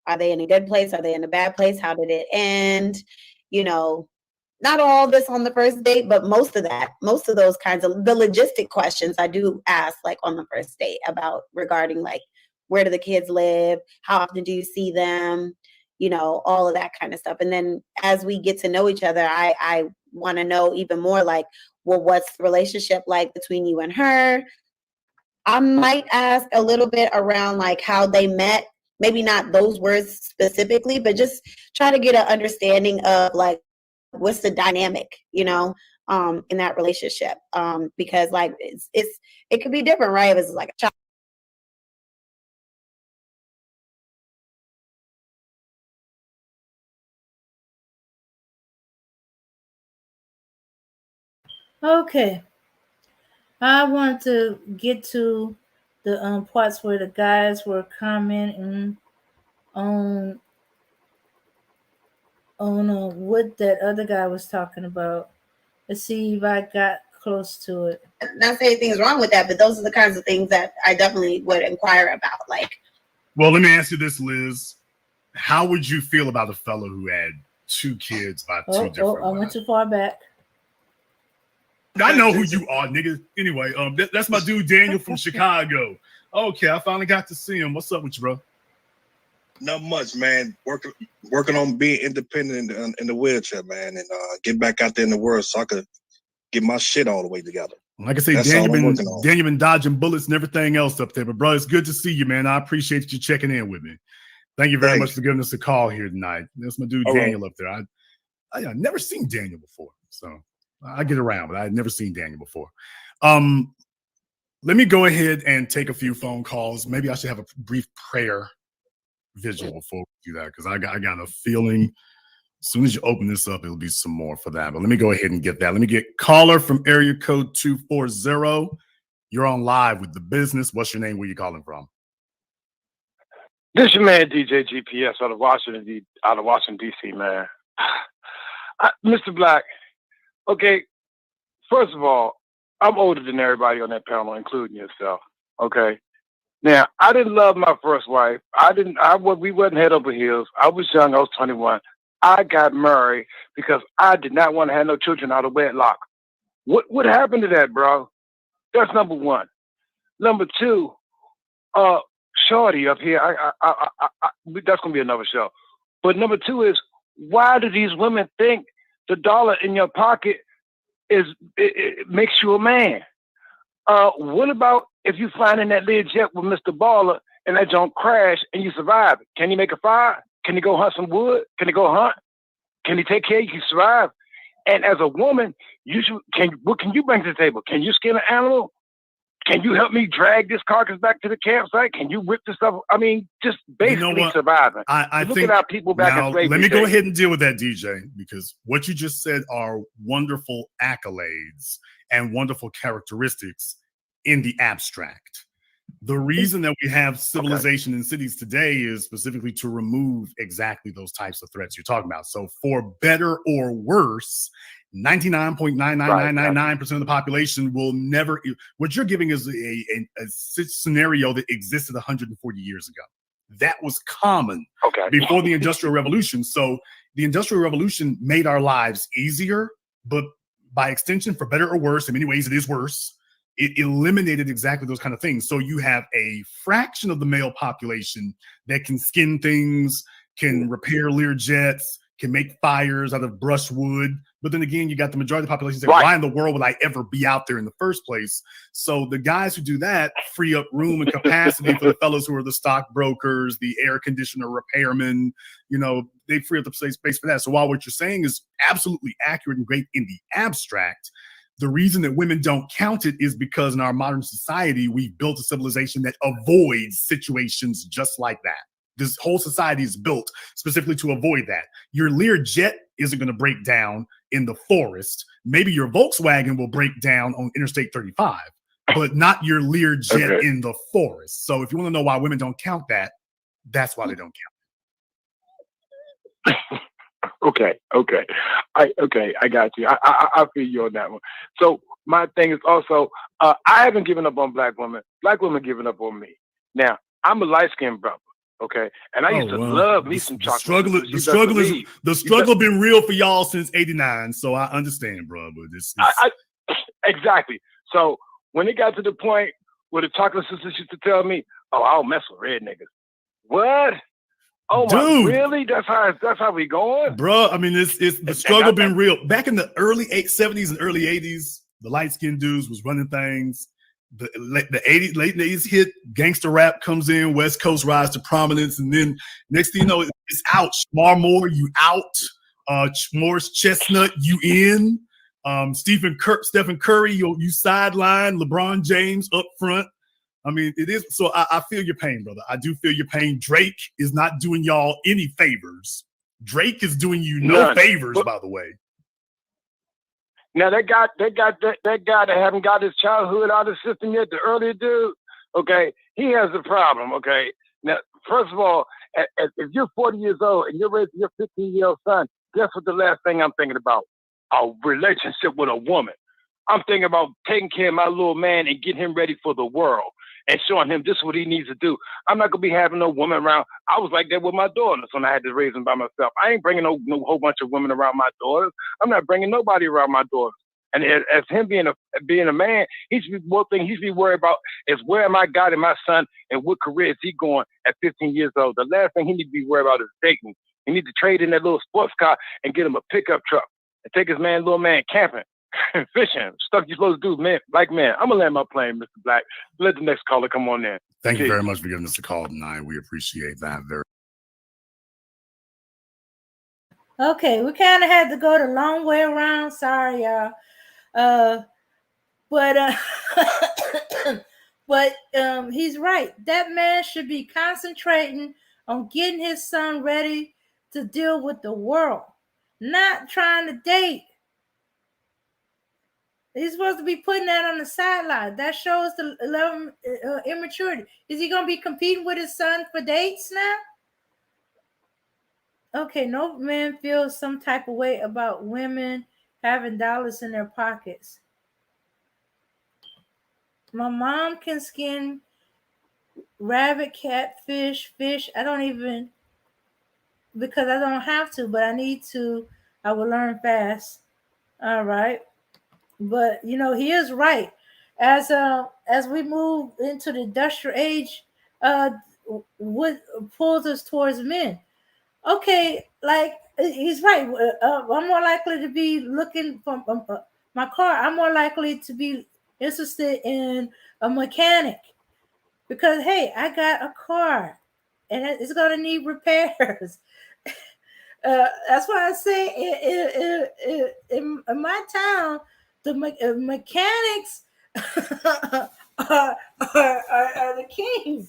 Are they in a good place? Are they in a bad place? How did it end? Not all this on the first date, but most of those kinds of the logistic questions I do ask like on the first date about regarding like where do the kids live? How often do you see them? All of that kind of stuff. And then as we get to know each other, I want to know even more like, well, what's the relationship like between you and her? I might ask a little bit around like how they met, maybe not those words specifically, but just try to get an understanding of like, what's the dynamic, in that relationship. Because like, it could be different, right? If it's like a child. Okay, I want to get to the parts where the guys were commenting on what that other guy was talking about. Let's see if I got close to it. Not saying anything's wrong with that, but those are the kinds of things that I definitely would inquire about. Like, well, let me ask you this, Liz. How would you feel about a fellow who had 2 kids by two different women? I went too far back. I know who you are, nigga. Anyway, that's my dude Daniel from Chicago. Okay, I finally got to see him. What's up with you, bro? Not much, man. Working on being independent in the wheelchair, man, and get back out there in the world so I could get my shit all the way together. Like I say, Daniel been dodging bullets and everything else up there. But bro, it's good to see you, man. I appreciate you checking in with me. Thank you very much for giving us a call here tonight. That's my dude Daniel up there. I've never seen Daniel before, so I get around, but I've never seen Daniel before. Let me go ahead and take a few phone calls. Maybe I should have a brief prayer visual before we do that, because I got a feeling as soon as you open this up, it'll be some more for that. But let me go ahead and get that. Let me get caller from area code 240. You're on live with The Business. What's your name? Where you calling from? This your man DJ GPS out of Washington, D.C., man. Mr. Black, okay, first of all, I'm older than everybody on that panel, including yourself, okay? Now, I didn't love my first wife. We wasn't head over heels. I was young. I was 21. I got married because I did not want to have no children out of wedlock. What happened to that, bro? That's number one. Number two, Shorty up here, that's going to be another show. But number two is, why do these women think the dollar in your pocket it makes you a man. What about if you flying in that Learjet with Mr. Baller and that junk crash and you survive? Can he make a fire? Can he go hunt some wood? Can he go hunt? Can he take care of you? Can you survive? And as a woman, what can you bring to the table? Can you skin an animal? Can you help me drag this carcass back to the campsite? Can you whip this stuff? I mean, just basically surviving. I look think at our people back in slavery. Let me go ahead and deal with that, DJ, because what you just said are wonderful accolades and wonderful characteristics in the abstract. The reason that we have civilization in cities today is specifically to remove exactly those types of threats you're talking about. So for better or worse, 99.99999% of the population will never, what you're giving is a scenario that existed 140 years ago. That was common before the Industrial Revolution. So the Industrial Revolution made our lives easier, but by extension, for better or worse, in many ways it is worse. It eliminated exactly those kind of things. So you have a fraction of the male population that can skin things, can repair Learjets, can make fires out of brushwood. But then again, you got the majority of the population saying, why in the world would I ever be out there in the first place? So the guys who do that free up room and capacity for the fellows who are the stockbrokers, the air conditioner repairmen, they free up the space for that. So while what you're saying is absolutely accurate and great in the abstract, the reason that women don't count it is because in our modern society, we've built a civilization that avoids situations just like that. This whole society is built specifically to avoid that. Your Learjet isn't going to break down in the forest. Maybe your Volkswagen will break down on Interstate 35, but not your Learjet in the forest. So if you want to know why women don't count that, that's why they don't count. Okay. I got you. I feel you on that one. So my thing is also, I haven't given up on black women. Black women giving up on me. Now, I'm a light-skinned brother. Okay, and I used to love me some chocolate. The struggle been real for y'all since '89, so I understand, bro. But exactly. So when it got to the point where the chocolate sisters used to tell me, "Oh, I don't mess with red niggas." What? Oh my, really? That's how we going, bro. I mean, it's the struggle been real. Back in the early '70s and early '80s, the light skinned dudes was running things. The late '80s hit, gangster rap comes in, West Coast rise to prominence, and then next thing you know, it's out. Shmarmore, you out. Morris Chestnut, you in. Stephen Curry, you sideline. LeBron James up front. I mean, it is. So I feel your pain, brother. I do feel your pain. Drake is not doing y'all any favors. Drake is doing you no favors, by the way. Now that guy that haven't got his childhood out of the system yet, the earlier dude, okay, he has a problem, okay? Now, first of all, if you're 40 years old and you're raising your 15-year-old son, guess what the last thing I'm thinking about? A relationship with a woman. I'm thinking about taking care of my little man and getting him ready for the world and showing him this is what he needs to do. I'm not going to be having no woman around. I was like that with my daughters when I had to raise them by myself. I ain't bringing no whole bunch of women around my daughters. I'm not bringing nobody around my daughters. And as him being a man, he should be worried about is where am I guiding my son and what career is he going at 15 years old. The last thing he needs to be worried about is dating. He needs to trade in that little sports car and get him a pickup truck and take his little man camping. Fishing, stuff you're supposed to do, man. Like, man, I'm gonna land my plane, Mr. Black. Let the next caller come on in. Thank you very much for giving us a call tonight. We appreciate that very. Okay, we kind of had to go the long way around. Sorry, y'all. But he's right. That man should be concentrating on getting his son ready to deal with the world, not trying to date. He's supposed to be putting that on the sideline. That shows the level of immaturity. Is he going to be competing with his son for dates now? Okay, no man feels some type of way about women having dollars in their pockets. My mom can skin rabbit, catfish, fish. I don't even, because I don't have to, but I need to. I will learn fast. All right. But he is right. As we move into the industrial age, what pulls us towards men? Okay, like he's right. I'm more likely to be looking for my car, I'm more likely to be interested in a mechanic because hey, I got a car and it's gonna need repairs. That's why I say in my town, the mechanics are the king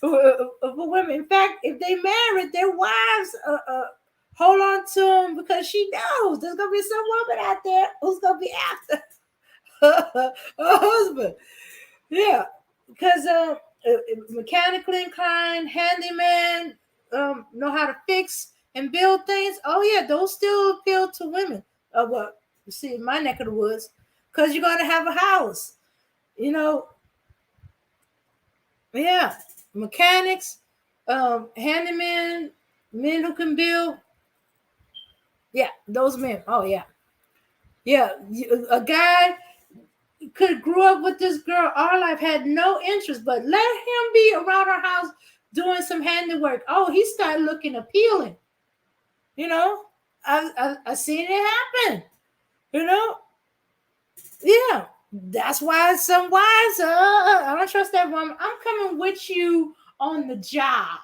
of women. In fact, if they married, their wives hold on to them because she knows there's gonna be some woman out there who's gonna be after her husband. Yeah, because mechanically inclined, handyman, know how to fix and build things. Oh yeah, those still appeal to women. Well, you see, in my neck of the woods, because you're gonna have a house. You know, yeah, mechanics, handyman, men who can build. Yeah, those men. Oh yeah, yeah. A guy could grew up with this girl all life, had no interest, but let him be around her house doing some handiwork. Oh, he started looking appealing. You know, I seen it happen. You know, yeah. That's why some wives, I don't trust that woman. I'm coming with you on the job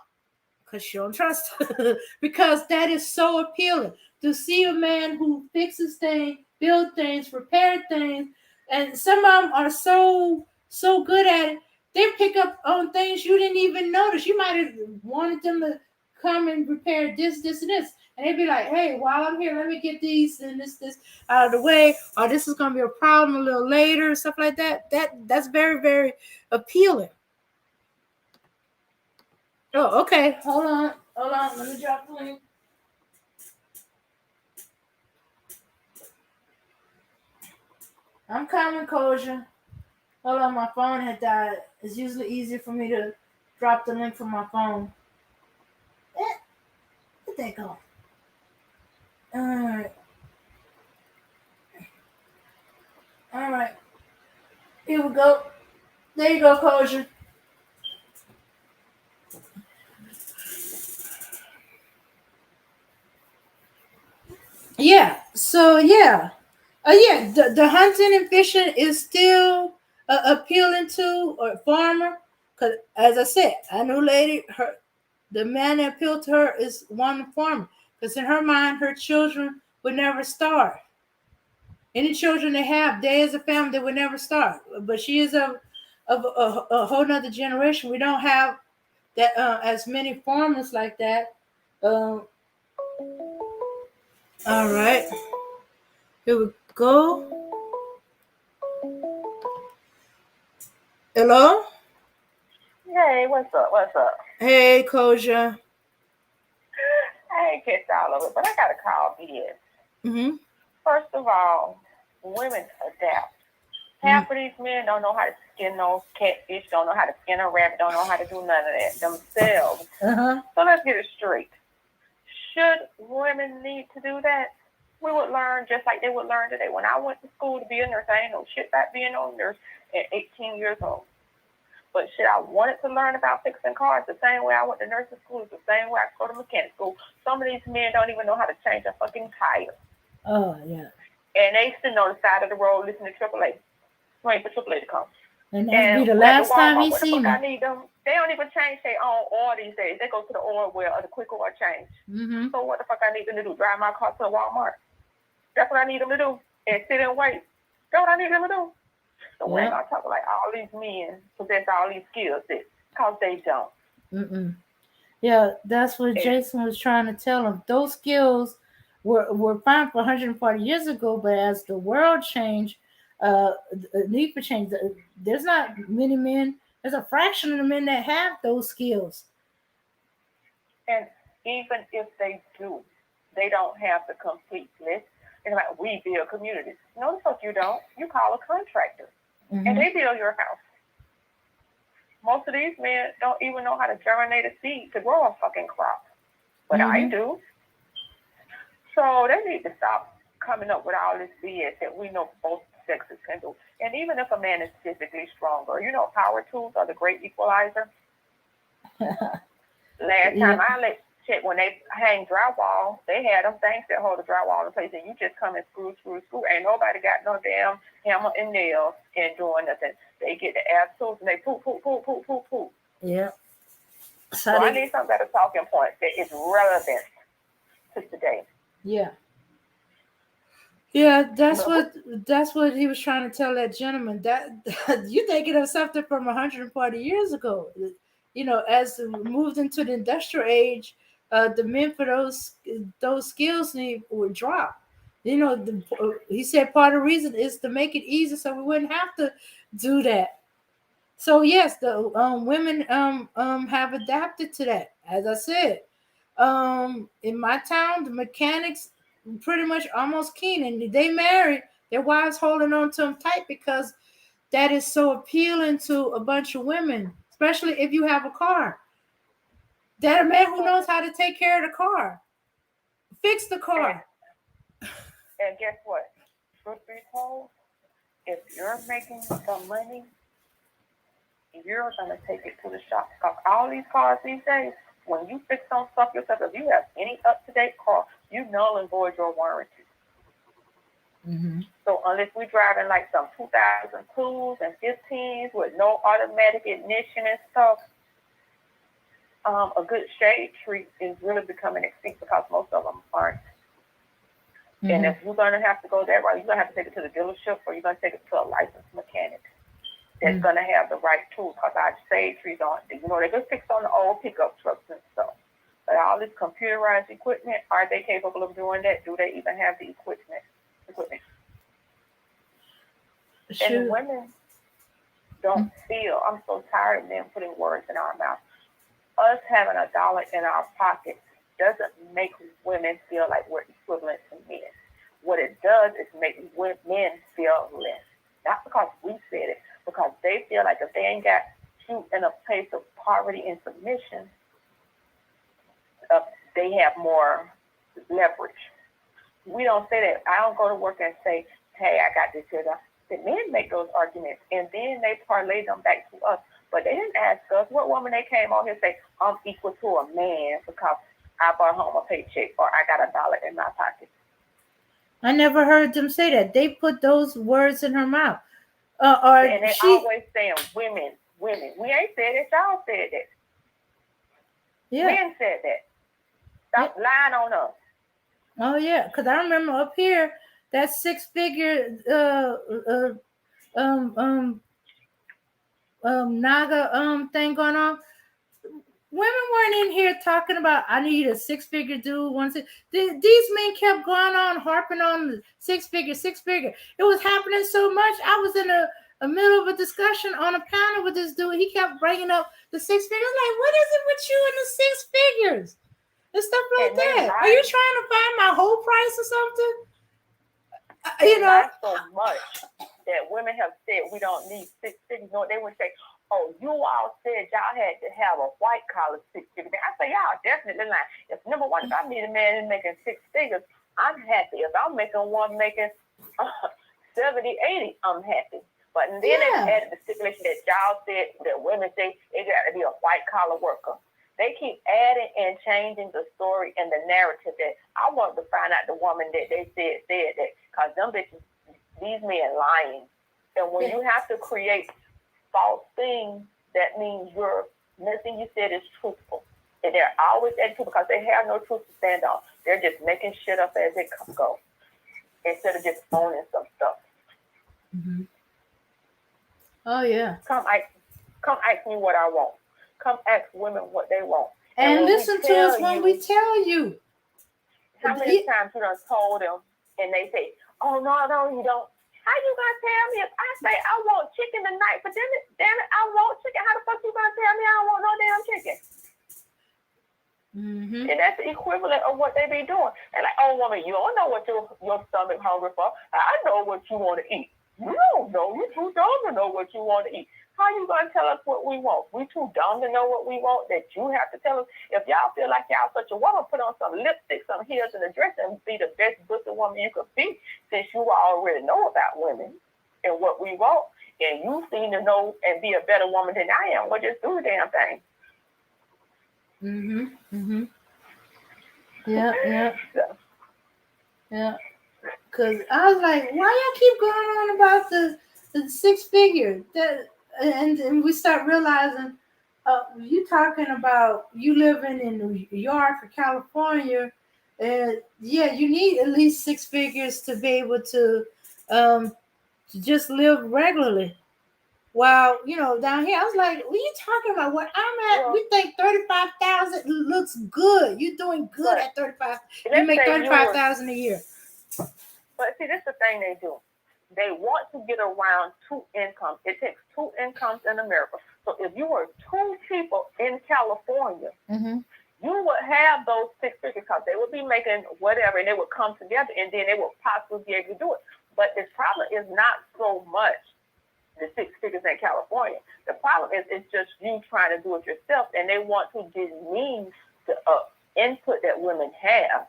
because you don't trust her. Because that is so appealing to see a man who fixes things, build things, repair things, and some of them are so good at it. They pick up on things you didn't even notice. You might have wanted them to come and repair this, and this. And they'd be like, hey, while I'm here, let me get these and this out of the way, or this is gonna be a problem a little later, stuff like that. That's very, very appealing. Oh, okay. Hold on. Let me drop the link. I'm coming, Koja. Hold on, my phone had died. It's usually easier for me to drop the link from my phone. Where'd that go? Alright. Alright. Here we go. There you go, Koja. Yeah. So yeah. Yeah, the hunting and fishing is still appealing to a farmer. Cause as I said, I know lady, the man that appealed to her is one farmer. Because in her mind, her children would never starve. Any children they have, they as a family, they would never starve. But she is of a whole nother generation. We don't have that as many farmers like that. All right, here we go. Hello. Hey, what's up? What's up? Hey, Koja. I ain't catch all of it, but I got to call BS. Mm-hmm. First of all, women adapt. Half of these men don't know how to skin those catfish, don't know how to skin a rabbit, don't know how to do none of that themselves. Uh-huh. So let's get it straight. Should women need to do that? We would learn just like they would learn today. When I went to school to be a nurse, I ain't know shit about being a nurse at 18 years old. But shit, I wanted to learn about fixing cars the same way I went to nursing school, the same way I go to mechanic school. Some of these men don't even know how to change a fucking tire. Oh, yeah. And they sitting on the side of the road listening to AAA. Waiting for AAA to come. And that'll be the last time he see me. I need them. They don't even change their own oil these days. They go to the oil well or the quick oil change. Mm-hmm. So what the fuck I need them to do? Drive my car to Walmart. That's what I need them to do. And sit and wait. That's what I need them to do. So we're not talking like all these men possess all these skills because they don't. Mm-mm. Yeah, that's what Jason was trying to tell him. Those skills were fine for 140 years ago, but as the world changed, the need for change. There's not many men. There's a fraction of the men that have those skills. And even if they do, they don't have the complete list. It's like we build communities. No, the fuck you don't. You call a contractor, and they build your house. Most of these men don't even know how to germinate a seed to grow a fucking crop, but I do. So they need to stop coming up with all this BS that we know both sexes can do. And even if a man is physically stronger, power tools are the great equalizer. Last time I Shit, when they hang drywall, they had them things that hold the drywall in place, and you just come and screw. Ain't nobody got no damn hammer and nails and doing nothing. They get the ass tools and they poop. Yeah. So I need some better talking points that is relevant to today. Yeah. Yeah, that's what he was trying to tell that gentleman. That you thinking of something from 140 years ago. You know, as we moved into the industrial age, the men for those skills would drop. You know, he said part of the reason is to make it easy so we wouldn't have to do that. So yes, the women have adapted to that. As I said, in my town, the mechanics pretty much almost keen, and they married. Their wives holding on to them tight because that is so appealing to a bunch of women, especially if you have a car. That a man who knows how to take care of the car, fix the car. And guess what? Truth be told, if you're making some money, you're gonna take it to the shop. Because all these cars these days, when you fix some stuff yourself, if you have any up-to-date car, you null and void your warranty. Mm-hmm. So unless we're driving like some 2002s and 15s with no automatic ignition and stuff, a good shade tree is really becoming extinct because most of them aren't. Mm-hmm. And if you're going to have to go that route, you're going to have to take it to the dealership or you're going to take it to a licensed mechanic that's going to have the right tools, because our shade trees aren't, you know, they just fix on the old pickup trucks and stuff. But all this computerized equipment, are they capable of doing that? Do they even have the equipment? Sure. And women don't feel, I'm so tired of them putting words in our mouth. Us having $1 in our pocket doesn't make women feel like we're equivalent to men. What it does is make men feel less. Not because we said it, because they feel like if they ain't got you in a place of poverty and submission, they have more leverage. We don't say that. I don't go to work and say, hey, I got this here. The men make those arguments, and then they parlay them back to us. But they didn't ask us. What woman they came on here and say, I'm equal to a man because I brought home a paycheck or I got $1 in my pocket. I never heard them say that. They put those words in her mouth. And they always saying women. We ain't said it. Y'all said it. Yeah. Men said that. Stop lying on us. Oh yeah, because I remember up here that 6-figure NAGA thing going on. Women weren't in here talking about I need a 6-figure dude. These men kept going on harping on the six figure. It was happening so much. I was in a middle of a discussion on a panel with this dude. He kept bringing up the 6 figures. Like, what is it with you and the 6 figures and stuff like that? Are you trying to find my whole price or something? You know, not so much that women have said we don't need 6 figures. No, they would say, oh, you all said y'all had to have a white collar 6 figure. I say y'all definitely not. If number one, if I meet a man making 6 figures, I'm happy. If I'm making one making 70, 80, I'm happy. But then they added the stipulation that y'all said that women say it got to be a white collar worker. They keep adding and changing the story and the narrative that I want to find out the woman that they said that, because them bitches, these men lying. And when you have to create false things, that means nothing you said is truthful. And they're always adding truth because they have no truth to stand on. They're just making shit up as it goes instead of just owning some stuff. Mm-hmm. Oh yeah. Come ask me what I want. Come ask women what they want. And listen to us when we tell you. How many times you done told them and they say, oh, no, you don't. How you gonna tell me if I say I want chicken tonight, but damn it, I want chicken. How the fuck you gonna tell me I don't want no damn chicken? Mm-hmm. And that's the equivalent of what they be doing. And like, oh woman, you don't know what your stomach hungry for. I know what you want to eat. You don't know. You're too dumb to know what you want to eat. How you gonna tell us what we want? We too dumb to know what we want that you have to tell us. If y'all feel like y'all such a woman, put on some lipstick, some heels, and a dress, and be the best pussy woman you could be, since you already know about women and what we want, and you seem to know and be a better woman than I am. Well, just do the damn thing. Mm-hmm. Mm-hmm. Yeah. So, Yeah. Because I was like, why y'all keep going on about the six figure? And we start realizing, you talking about you living in New York or California, yeah, you need at least six figures to be able to just live regularly. While down here, I was like, "What are you talking about? Where I'm at, well, we think 35,000 looks good. You're doing good but at 35. You let's make say you were, 35,000 a year." but see, this is the thing they do. They want to get around two incomes. It takes two incomes in America. So if you were two people in California, Mm-hmm. you would have those six figures because they would be making whatever, and they would come together, and then they would possibly be able to do it. But the problem is not so much the six figures in California. The problem is it's just you trying to do it yourself, and they want to demean the input that women have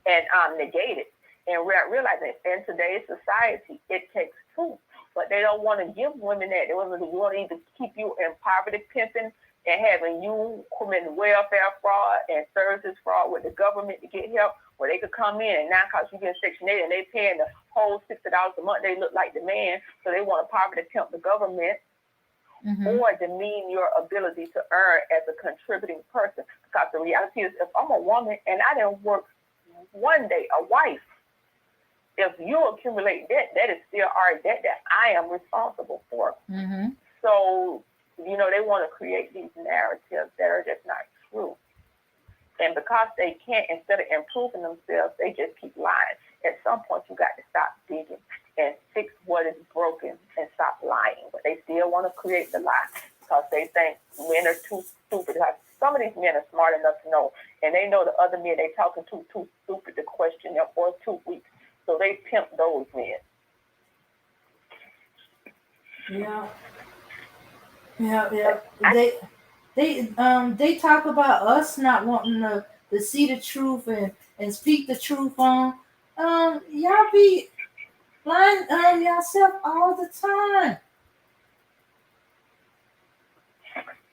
and negate it. And we're realizing in today's society, it takes two, but they don't want to give women that. They want to either keep you in poverty pimping and having you commit welfare fraud and services fraud with the government to get help, where they could come in and now because you get Section 8 and they paying the whole $60 a month, they look like the man, so they want to poverty pimp the government. Mm-hmm. Or demean your ability to earn as a contributing person. Because the reality is, if I'm a woman and I didn't work one day, a wife, if you accumulate debt, that is still our debt that I am responsible for. Mm-hmm. So, they want to create these narratives that are just not true. And because they can't, instead of improving themselves, they just keep lying. At some point, you got to stop digging and fix what is broken and stop lying. But they still want to create the lie because they think men are too stupid. Some of these men are smart enough to know, and they know the other men they talking to too stupid to question them or too weak. So they pimp those men. Yeah. They talk about us not wanting to see the truth and speak the truth on. Y'all be lying yourself all the time.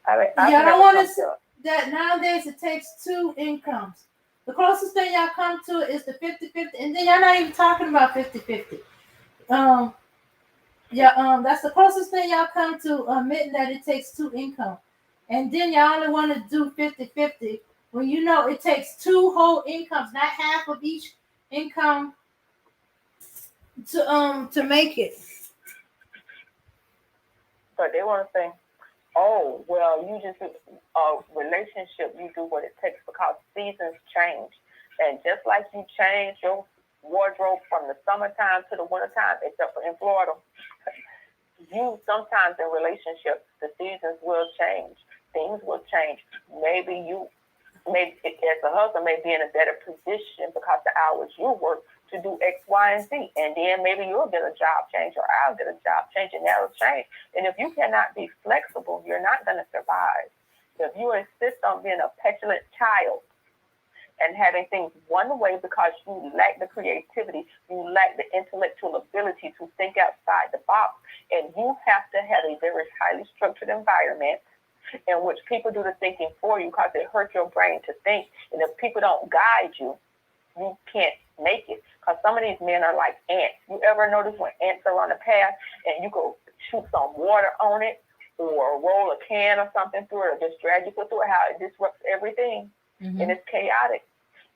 Y'all don't want to that nowadays it takes two incomes. The closest thing y'all come to is the 50-50, and then y'all not even talking about 50-50. That's the closest thing y'all come to admitting that it takes two income. And then y'all only want to do 50-50 when you know it takes two whole incomes, not half of each income to make it. But they want to say, oh, well, you just a relationship, you do what it takes because seasons change. And just like you change your wardrobe from the summertime to the wintertime, except for in Florida, you sometimes in relationships, the seasons will change. Things will change. Maybe you, as a husband, may be in a better position because the hours you work to do X, Y, and Z. And then maybe you'll get a job change or I'll get a job change and that'll change. And if you cannot be flexible, you're not going to survive. If you insist on being a petulant child and having things one way because you lack the creativity, you lack the intellectual ability to think outside the box, and you have to have a very highly structured environment in which people do the thinking for you because it hurts your brain to think. And if people don't guide you, you can't make it. Because some of these men are like ants. You ever notice when ants are on a path and you go shoot some water on it or roll a can or something through it or just drag you through it, how it disrupts everything. Mm-hmm. And it's chaotic.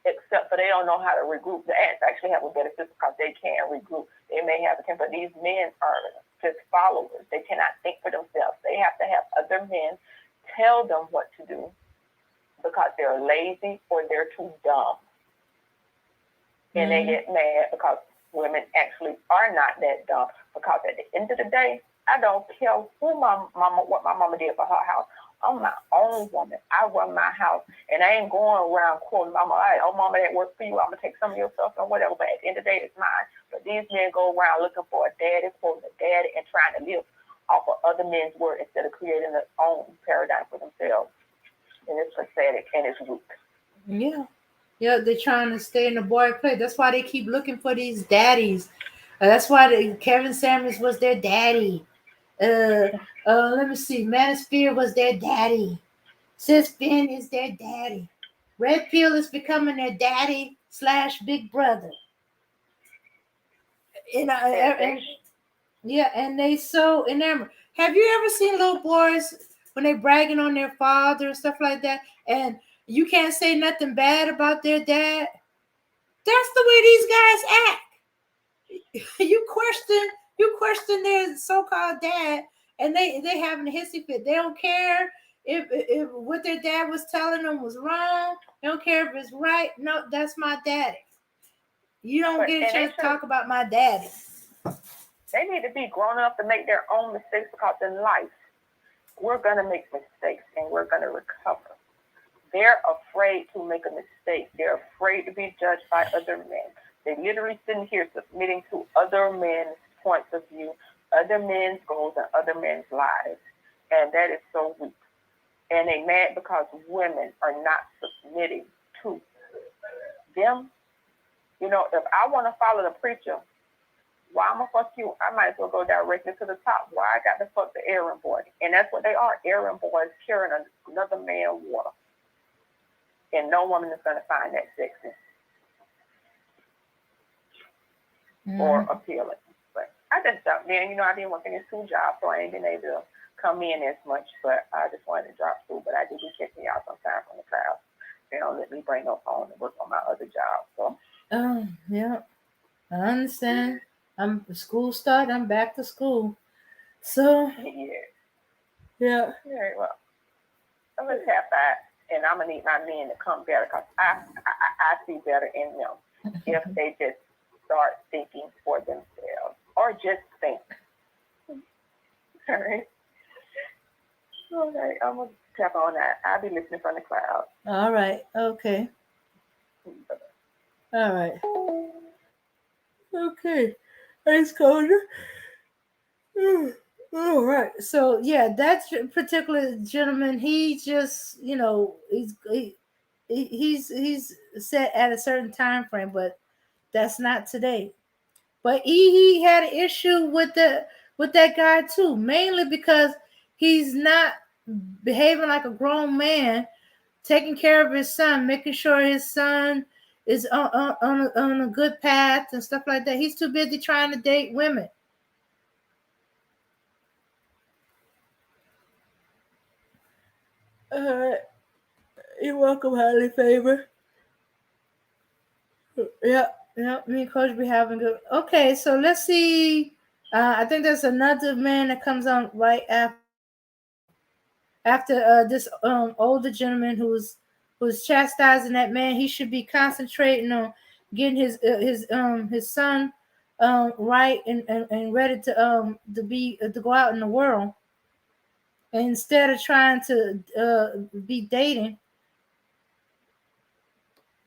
Except for they don't know how to regroup. The ants actually have a better system because they can regroup. They may have a temper. These men are just followers. They cannot think for themselves. They have to have other men tell them what to do because they're lazy or they're too dumb. And they get mad because women actually are not that dumb. Because at the end of the day, I don't care what my mama did for her house. I'm my own woman. I run my house, and I ain't going around quoting mama. Oh, mama, that worked for you. I'm gonna take some of your stuff and whatever. But at the end of the day, it's mine. But these men go around looking for a daddy, quoting a daddy, and trying to live off of other men's word instead of creating their own paradigm for themselves. And it's pathetic and it's weak. Yeah, they're trying to stay in the boy play. That's why they keep looking for these daddies. That's why Kevin Samuels was their daddy. Let me see. Manosphere was their daddy. Sis Ben is their daddy. Red pill is becoming their daddy / big brother. And yeah, and they so enamored. Have you ever seen little boys when they bragging on their father and stuff like that, and you can't say nothing bad about their dad? That's the way these guys act. you question their so-called dad, and they having a hissy fit. They don't care if what their dad was telling them was wrong. They don't care if it's right. No, that's my daddy. You don't get a chance to talk about my daddy. They need to be grown up to make their own mistakes, because in life, we're going to make mistakes and we're going to recover. They're afraid to make a mistake. They're afraid to be judged by other men. They literally sitting here submitting to other men's points of view, other men's goals, and other men's lives. And that is so weak. And they mad because women are not submitting to them. You know, if I want to follow the preacher, why I'm gonna fuck you? I might as well go directly to the top. Why I got to fuck the errand boy? And that's what they are, errand boys carrying another man's water. And no woman is gonna find that sexy or appealing. But I just thought, man, you know, I've been working in 2 jobs, so I ain't been able to come in as much. But I just wanted to drop through. But I do be checking y'all sometimes from the crowd. They don't let me bring no phone and work on my other job. So. Yeah, I understand. I'm school start. I'm back to school. So yeah. Very well. I'm gonna tap that, and I'm gonna need my men to come better, because I see better in them if they just start thinking for themselves or just think. All right. Okay, I'm gonna tap on that. I'll be listening from the crowd. All right. Okay. All right. Okay. Thanks, Coder. All right. So yeah, that particular gentleman, he just, you know, he's set at a certain time frame, but that's not today. But he had an issue with that guy too, mainly because he's not behaving like a grown man, taking care of his son, making sure his son is on a good path and stuff like that. He's too busy trying to date women. You're welcome, highly favored. Yeah, me and Coach be having good. Okay, so let's see. I think there's another man that comes on right after this older gentleman who's chastising that man. He should be concentrating on getting his son right and ready to go out in the world, and instead of trying to be dating.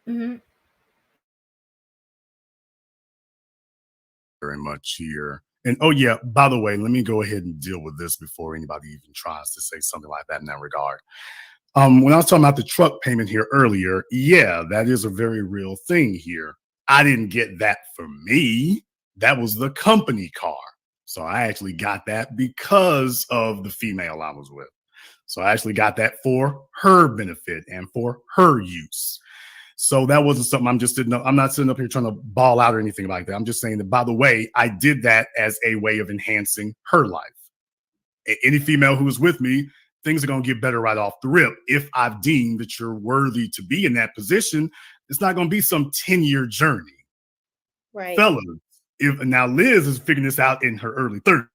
Mm-hmm. Very much here. And oh yeah, by the way, let me go ahead and deal with this before anybody even tries to say something like that in that regard. When I was talking about the truck payment here earlier, yeah, that is a very real thing here. I didn't get that for me. That was the company car. So I actually got that because of the female I was with. So I actually got that for her benefit and for her use. So that wasn't something I'm not sitting up here trying to ball out or anything like that. I'm just saying that, by the way, I did that as a way of enhancing her life. Any female who is with me, things are going to get better right off the rip. If I've deemed that you're worthy to be in that position, it's not going to be some 10-year journey. Right. Fellas, now Liz is figuring this out in her early 30s,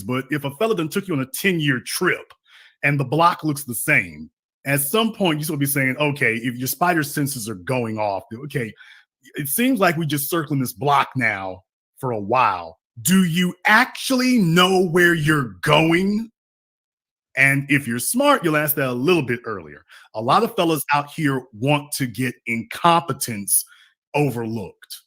but if a fella done took you on a 10-year trip and the block looks the same, at some point, you're supposed to be saying, okay, if your spider senses are going off, okay, it seems like we're just circling this block now for a while. Do you actually know where you're going? And if you're smart, you'll ask that a little bit earlier. A lot of fellas out here want to get incompetence overlooked.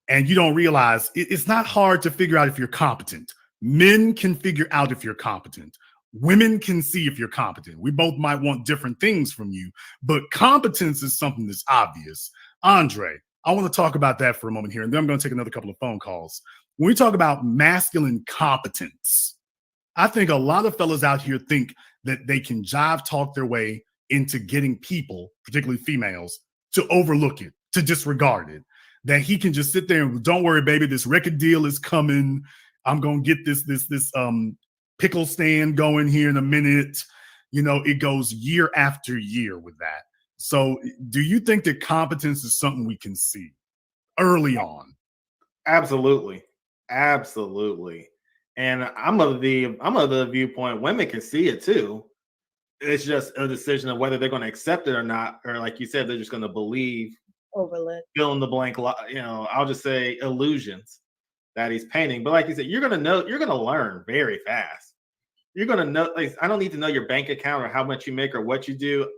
And you don't realize it's not hard to figure out if you're competent. Men can figure out if you're competent. Women can see if you're competent. We both might want different things from you, but competence is something that's obvious. Andre, I want to talk about that for a moment here, and then I'm going to take another couple of phone calls. When we talk about masculine competence, I think a lot of fellas out here think that they can jive talk their way into getting people, particularly females, to overlook it, to disregard it. That he can just sit there and don't worry, baby, this record deal is coming. I'm gonna get this pickle stand going here in a minute. You know, it goes year after year with that. So do you think that competence is something we can see early on? Absolutely. Absolutely. And I'm of the viewpoint women can see it too. It's just a decision of whether they're going to accept it or not, or like you said, they're just going to believe Overlook. fill in the blank, I'll just say illusions that he's painting. But like you said, you're going to learn very fast. You're going to know, like, I don't need to know your bank account or how much you make or what you do.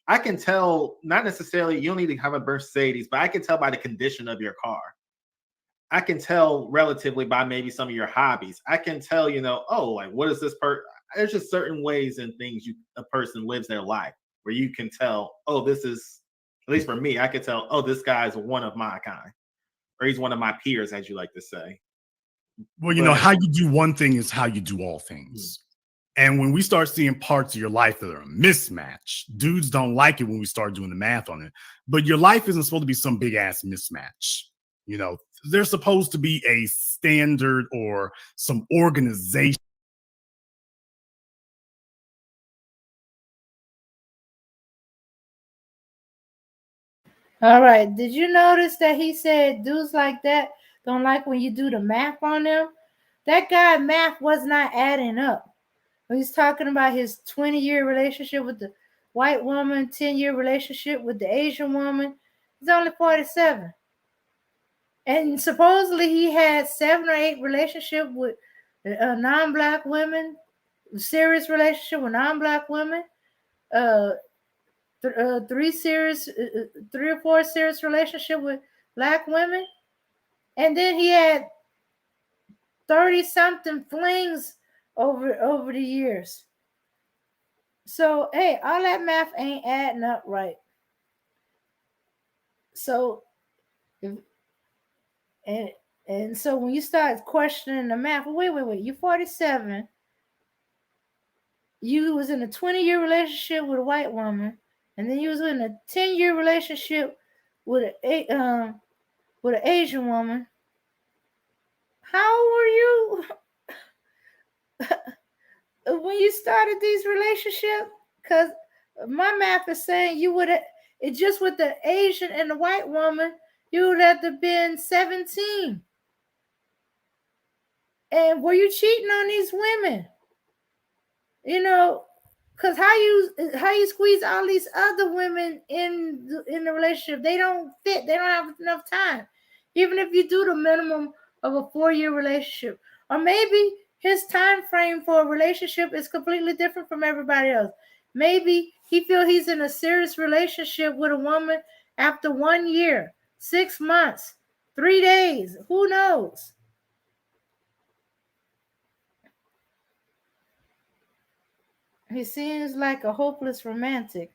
I can tell, not necessarily, you don't need to have a Mercedes, but I can tell by the condition of your car. I can tell relatively by maybe some of your hobbies. I can tell, like, what is this there's just certain ways and things a person lives their life where you can tell, oh, this is, at least for me, I can tell, oh, this guy's one of my kind, or he's one of my peers, as you like to say. Well, how you do one thing is how you do all things. And when we start seeing parts of your life that are a mismatch, dudes don't like it when we start doing the math on it. But your life isn't supposed to be some big ass mismatch. There's supposed to be a standard or some organization. All right. Did you notice that he said dudes like that don't like when you do the math on them? That guy math was not adding up. He's talking about his 20-year relationship with the white woman, 10-year relationship with the Asian woman. He's only 47. And supposedly he had 7 or 8 relationships with non-black women, serious relationship with non-black women, 3 or 4 serious relationship with black women. And then he had 30-something flings over the years. So, hey, all that math ain't adding up right. So, and so when you start questioning the math, wait, you're 47. You was in a 20-year relationship with a white woman, and then you was in a 10-year relationship with an Asian woman. How were you when you started these relationships? Because my math is saying you would have, it just with the Asian and the white woman, you would have to been 17. And were you cheating on these women? Because how you squeeze all these other women in the relationship? They don't fit. They don't have enough time. Even if you do the minimum of a 4-year relationship, or maybe his time frame for a relationship is completely different from everybody else. Maybe he feels he's in a serious relationship with a woman after 1 year, 6 months, 3 days. Who knows? He seems like a hopeless romantic.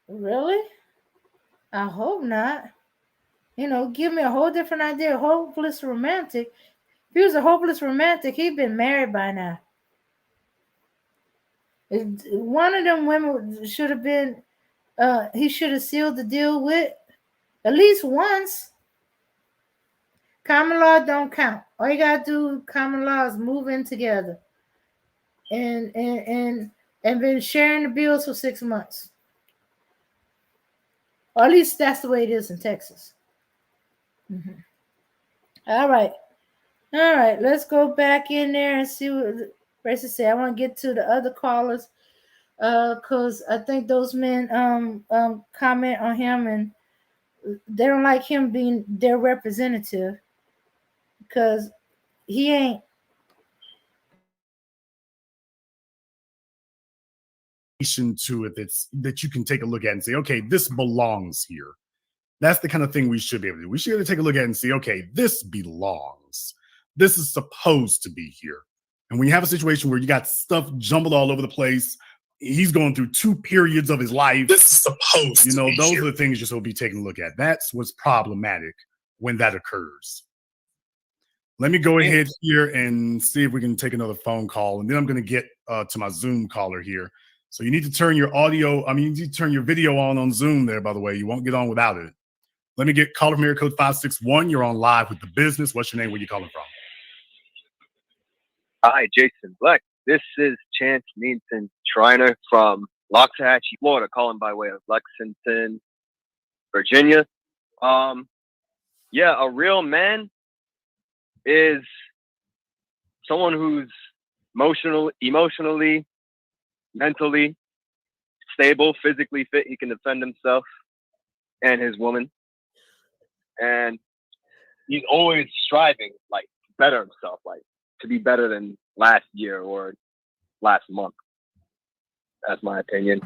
Really? I hope not. Give me a whole different idea of hopeless romantic. If he was a hopeless romantic, he'd been married by now. One of them women should have been, he should have sealed the deal with at least once. Common law don't count. All you gotta do, common law, is move in together. And been sharing the bills for 6 months. Or at least that's the way it is in Texas. Mm-hmm. All right. Let's go back in there and see what the racist say. I want to get to the other callers because I think those men comment on him and they don't like him being their representative because he ain't. To it that you can take a look at and say, okay, this belongs here. That's the kind of thing we should be able to do. We should be able to take a look at it and see, okay, this belongs. This is supposed to be here. And when you have a situation where you got stuff jumbled all over the place, he's going through 2 periods of his life. This is supposed to be those here. Are the things you're supposed to be taking a look at. That's what's problematic when that occurs. Let me go ahead here and see if we can take another phone call. And then I'm going to get to my Zoom caller here. So you need to turn your audio, you need to turn your video on Zoom there, by the way. You won't get on without it. Let me get caller from area code 561. You're on live with the business. What's your name? Where you calling from? Hi, Jason Black. This is Chance Neaton Schreiner from Loxahatchee, Florida, calling by way of Lexington, Virginia. Yeah, a real man is someone who's emotionally, mentally stable, physically fit. He can defend himself and his woman. And he's always striving, like, to better himself, like, to be better than last year or last month. That's my opinion.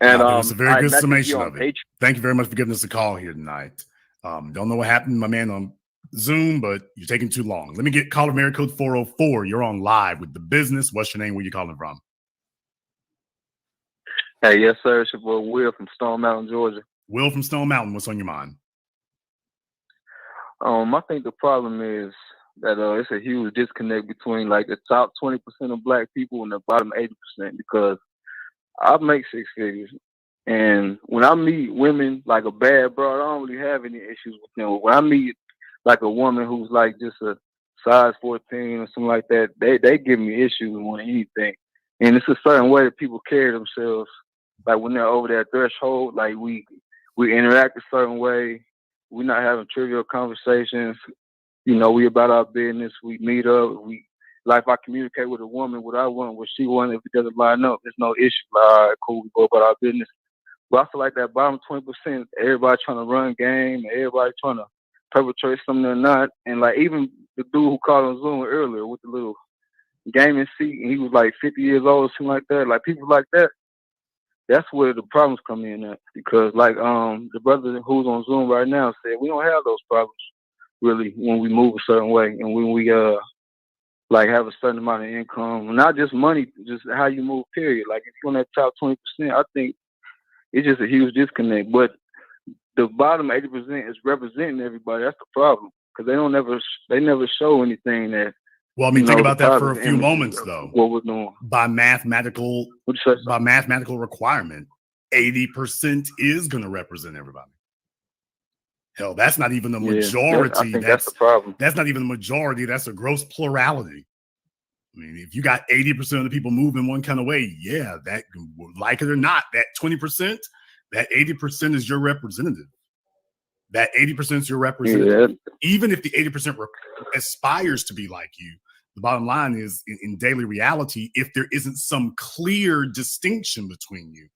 And that's a very good summation of it. Patreon. Thank you very much for giving us a call here tonight. Don't know what happened, my man, on Zoom, but you're taking too long. Let me get caller area code 404. You're on live with the business. What's your name? Where you calling from? Hey, yes, sir. It's your boy Will from Stone Mountain, Georgia. Will from Stone Mountain. What's on your mind? I think the problem is that it's a huge disconnect between like the top 20% of black people and the bottom 80%, because I make six figures. And when I meet women like a bad broad, I don't really have any issues with them. When I meet like a woman who's like just a size 14 or something like that, they give me issues more than anything. And it's a certain way that people carry themselves. Like when they're over that threshold, like we interact a certain way. We're not having trivial conversations. You know, we about our business. We meet up. Like if I communicate with a woman what I want, what she wants, if it doesn't line up, there's no issue. Like, all right, cool, we go about our business. But I feel like that bottom 20%, everybody trying to run game, everybody trying to perpetrate something or not. And like even the dude who called on Zoom earlier with the little gaming seat, and he was like 50 years old or something like that. Like people like that, that's where the problems come in at. Because like the brother who's on Zoom right now said, we don't have those problems really when we move a certain way and when we like have a certain amount of income, not just money, just how you move, period. Like if you're on that top 20%, I think it's just a huge disconnect. But the bottom 80% is representing everybody. That's the problem, because they never show anything that. Well, I mean, think about that for a few moments, though. What we're doing by mathematical requirement, 80% is going to represent everybody. Hell, that's not even the majority. That's the problem. That's not even the majority. That's a gross plurality. I mean, if you got 80% of the people moving one kind of way, yeah, that, like it or not, that 20%, that 80% is your representative. That 80% is your representative. Yeah. Even if the 80% aspires to be like you, the bottom line is in daily reality, if there isn't some clear distinction between you,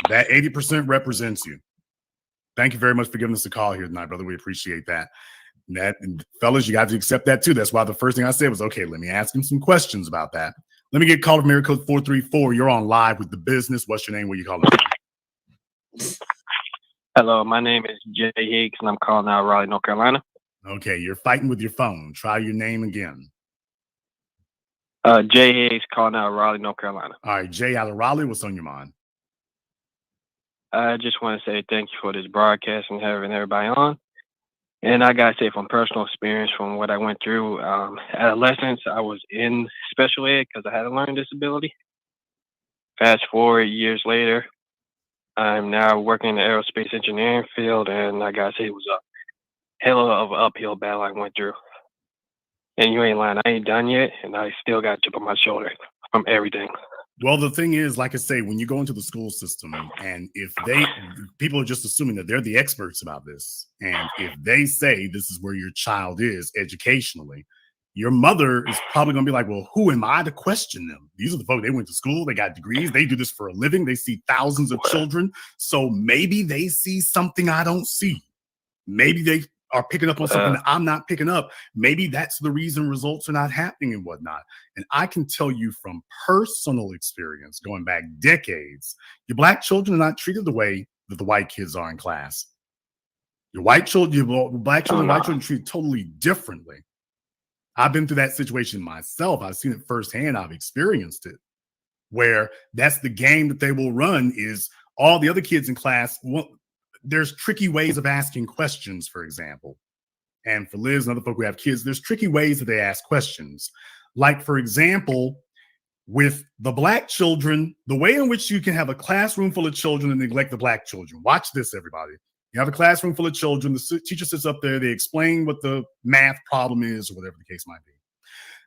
that 80% represents you. Thank you very much for giving us a call here tonight, brother. We appreciate that. And fellas, you got to accept that too. That's why the first thing I said was, okay, let me ask him some questions about that. Let me get called from area code 434. You're on live with the business. What's your name? Where you calling from? Hello, my name is Jay Higgs, and I'm calling out of Raleigh, North Carolina. Okay, you're fighting with your phone. Try your name again. Jay Higgs, calling out of Raleigh, North Carolina. All right, Jay out of Raleigh, what's on your mind? I just want to say thank you for this broadcast and having everybody on. And I got to say from personal experience, from what I went through, adolescence, I was in special ed because I had a learning disability. Fast forward years later, I'm now working in the aerospace engineering field, and I gotta say it was a hell of an uphill battle I went through. And you ain't lying, I ain't done yet, and I still got a chip on my shoulder from everything. Well, the thing is, like I say, when you go into the school system, and if people are just assuming that they're the experts about this, and if they say this is where your child is educationally, your mother is probably going to be like, well, who am I to question them? These are the folks, they went to school, they got degrees, they do this for a living, they see thousands of children. So maybe they see something I don't see. Maybe they are picking up on something that I'm not picking up. Maybe that's the reason results are not happening and whatnot. And I can tell you from personal experience, going back decades, your black children are not treated the way that the white kids are in class. Your black children, white children are treated totally differently. I've been through that situation myself. I've seen it firsthand. I've experienced it, where that's the game that they will run is all the other kids in class. Well, there's tricky ways of asking questions, for example. And for Liz and other folk who have kids, there's tricky ways that they ask questions. Like, for example, With the black children, the way in which you can have a classroom full of children and neglect the black children. Watch this, everybody. You have a classroom full of children. The teacher sits up there. They explain what the math problem is or whatever the case might be.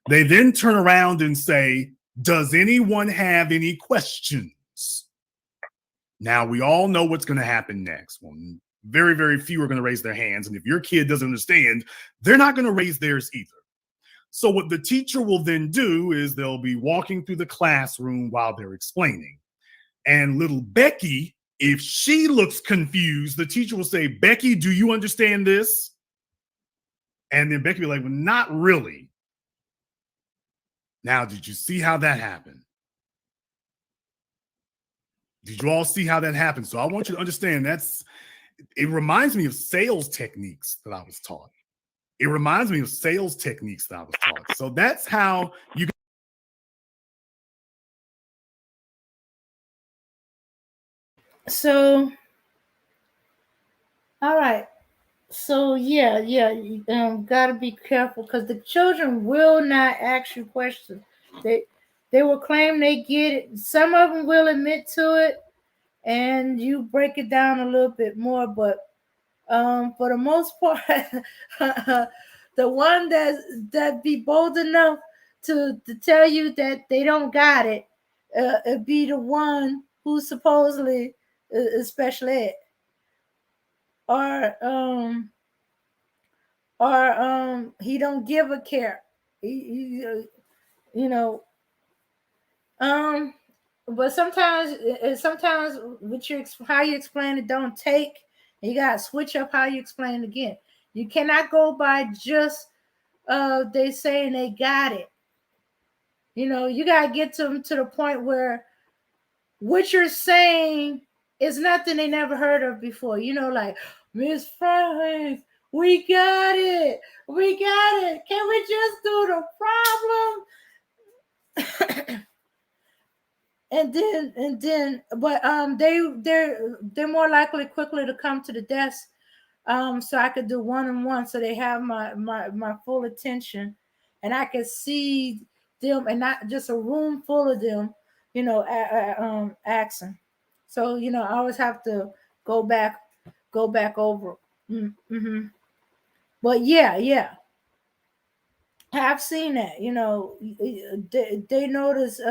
They then turn around and say, does anyone have any questions? Now, we all know what's going to happen next. Well, very, very few are going to raise their hands. And if your kid doesn't understand, they're not going to raise theirs either. So what the teacher will then do is they'll be walking through the classroom while they're explaining. And little Becky, if she looks confused, the teacher will say, Becky, do you understand this? And then Becky will be like, well, not really. Now, did you see how that happened? Did you all see how that happened? So I want you to understand it reminds me of sales techniques that I was taught. It reminds me of sales techniques that I was taught. So that's how you. So, all right. So yeah, you gotta be careful because the children will not ask you questions. They will claim they get it. Some of them will admit to it, and you break it down a little bit more. But for the most part, the one that be bold enough to tell you that they don't got it, it'd be the one who supposedly is special ed, or he don't give a care. He you know, but sometimes with how you explain it don't take. You gotta switch up how you explain it again. You cannot go by just they saying they got it. You gotta get them to the point where what you're saying is nothing they never heard of before. Like, Miss Franks, we got it. We got it. Can we just do the problem? But they're more likely quickly to come to the desk, so I could do one-on-one, so they have my full attention, and I could see them, and not just a room full of them, accent. So I always have to go back over. Mm-hmm. But yeah, I've seen that. They notice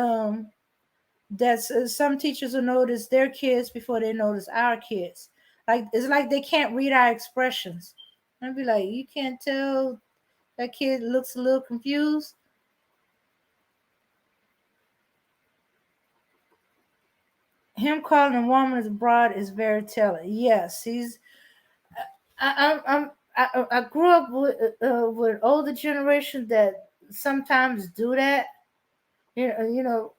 that some teachers will notice their kids before they notice our kids. Like, it's like they can't read our expressions. I'd be like, you can't tell that kid looks a little confused. Him calling a woman a broad is very telling. Yes, he's. I grew up with older generation that sometimes do that. You know.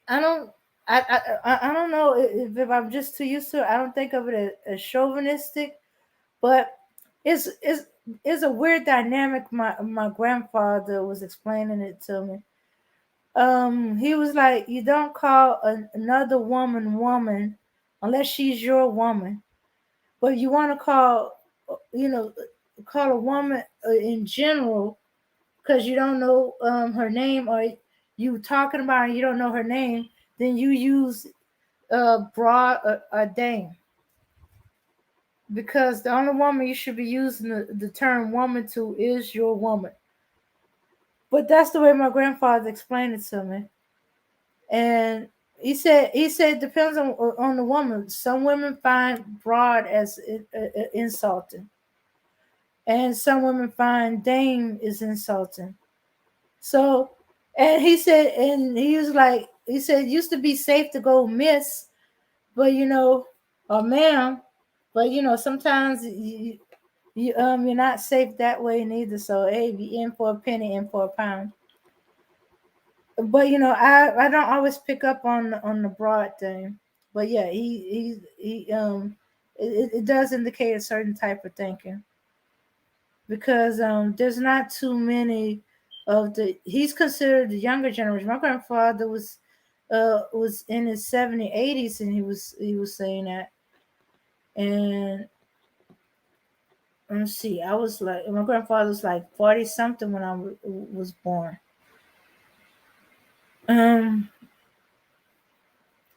I don't. I don't know if I'm just too used to it. I don't think of it as chauvinistic, but it's a weird dynamic. My grandfather was explaining it to me. He was like, you don't call another woman unless she's your woman, but you want to call a woman in general because you don't know her name, or you talking about her and you don't know her name, then you use broad or dame, because the only woman you should be using the term woman to is your woman. But that's the way my grandfather explained it to me. And he said it depends on the woman. Some women find broad as insulting, and some women find dame is insulting. So, and he said it used to be safe to go miss, but or ma'am, but sometimes you're not safe that way neither. So hey, be in for a penny, in for a pound. But I don't always pick up on the broad thing. But yeah, it does indicate a certain type of thinking, because there's not too many he's considered the younger generation. My grandfather was in his 70s, 80s, and he was saying that. And let me see. I was like, my grandfather was like 40 something when I was born. Um.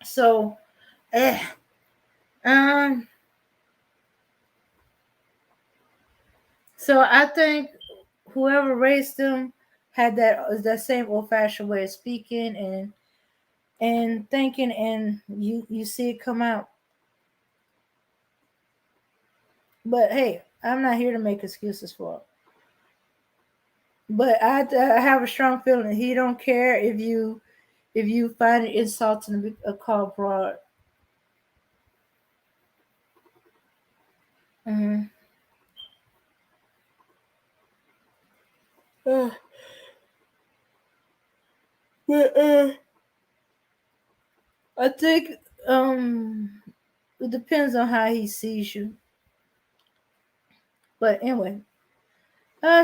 So, eh. Um. So I think whoever raised them had that same old fashioned way of speaking and thinking, and you see it come out. But hey, I'm not here to make excuses for it. But I have a strong feeling he don't care if you find it insulting to be called broad. Mm-hmm. Uh, but I think it depends on how he sees you. But anyway,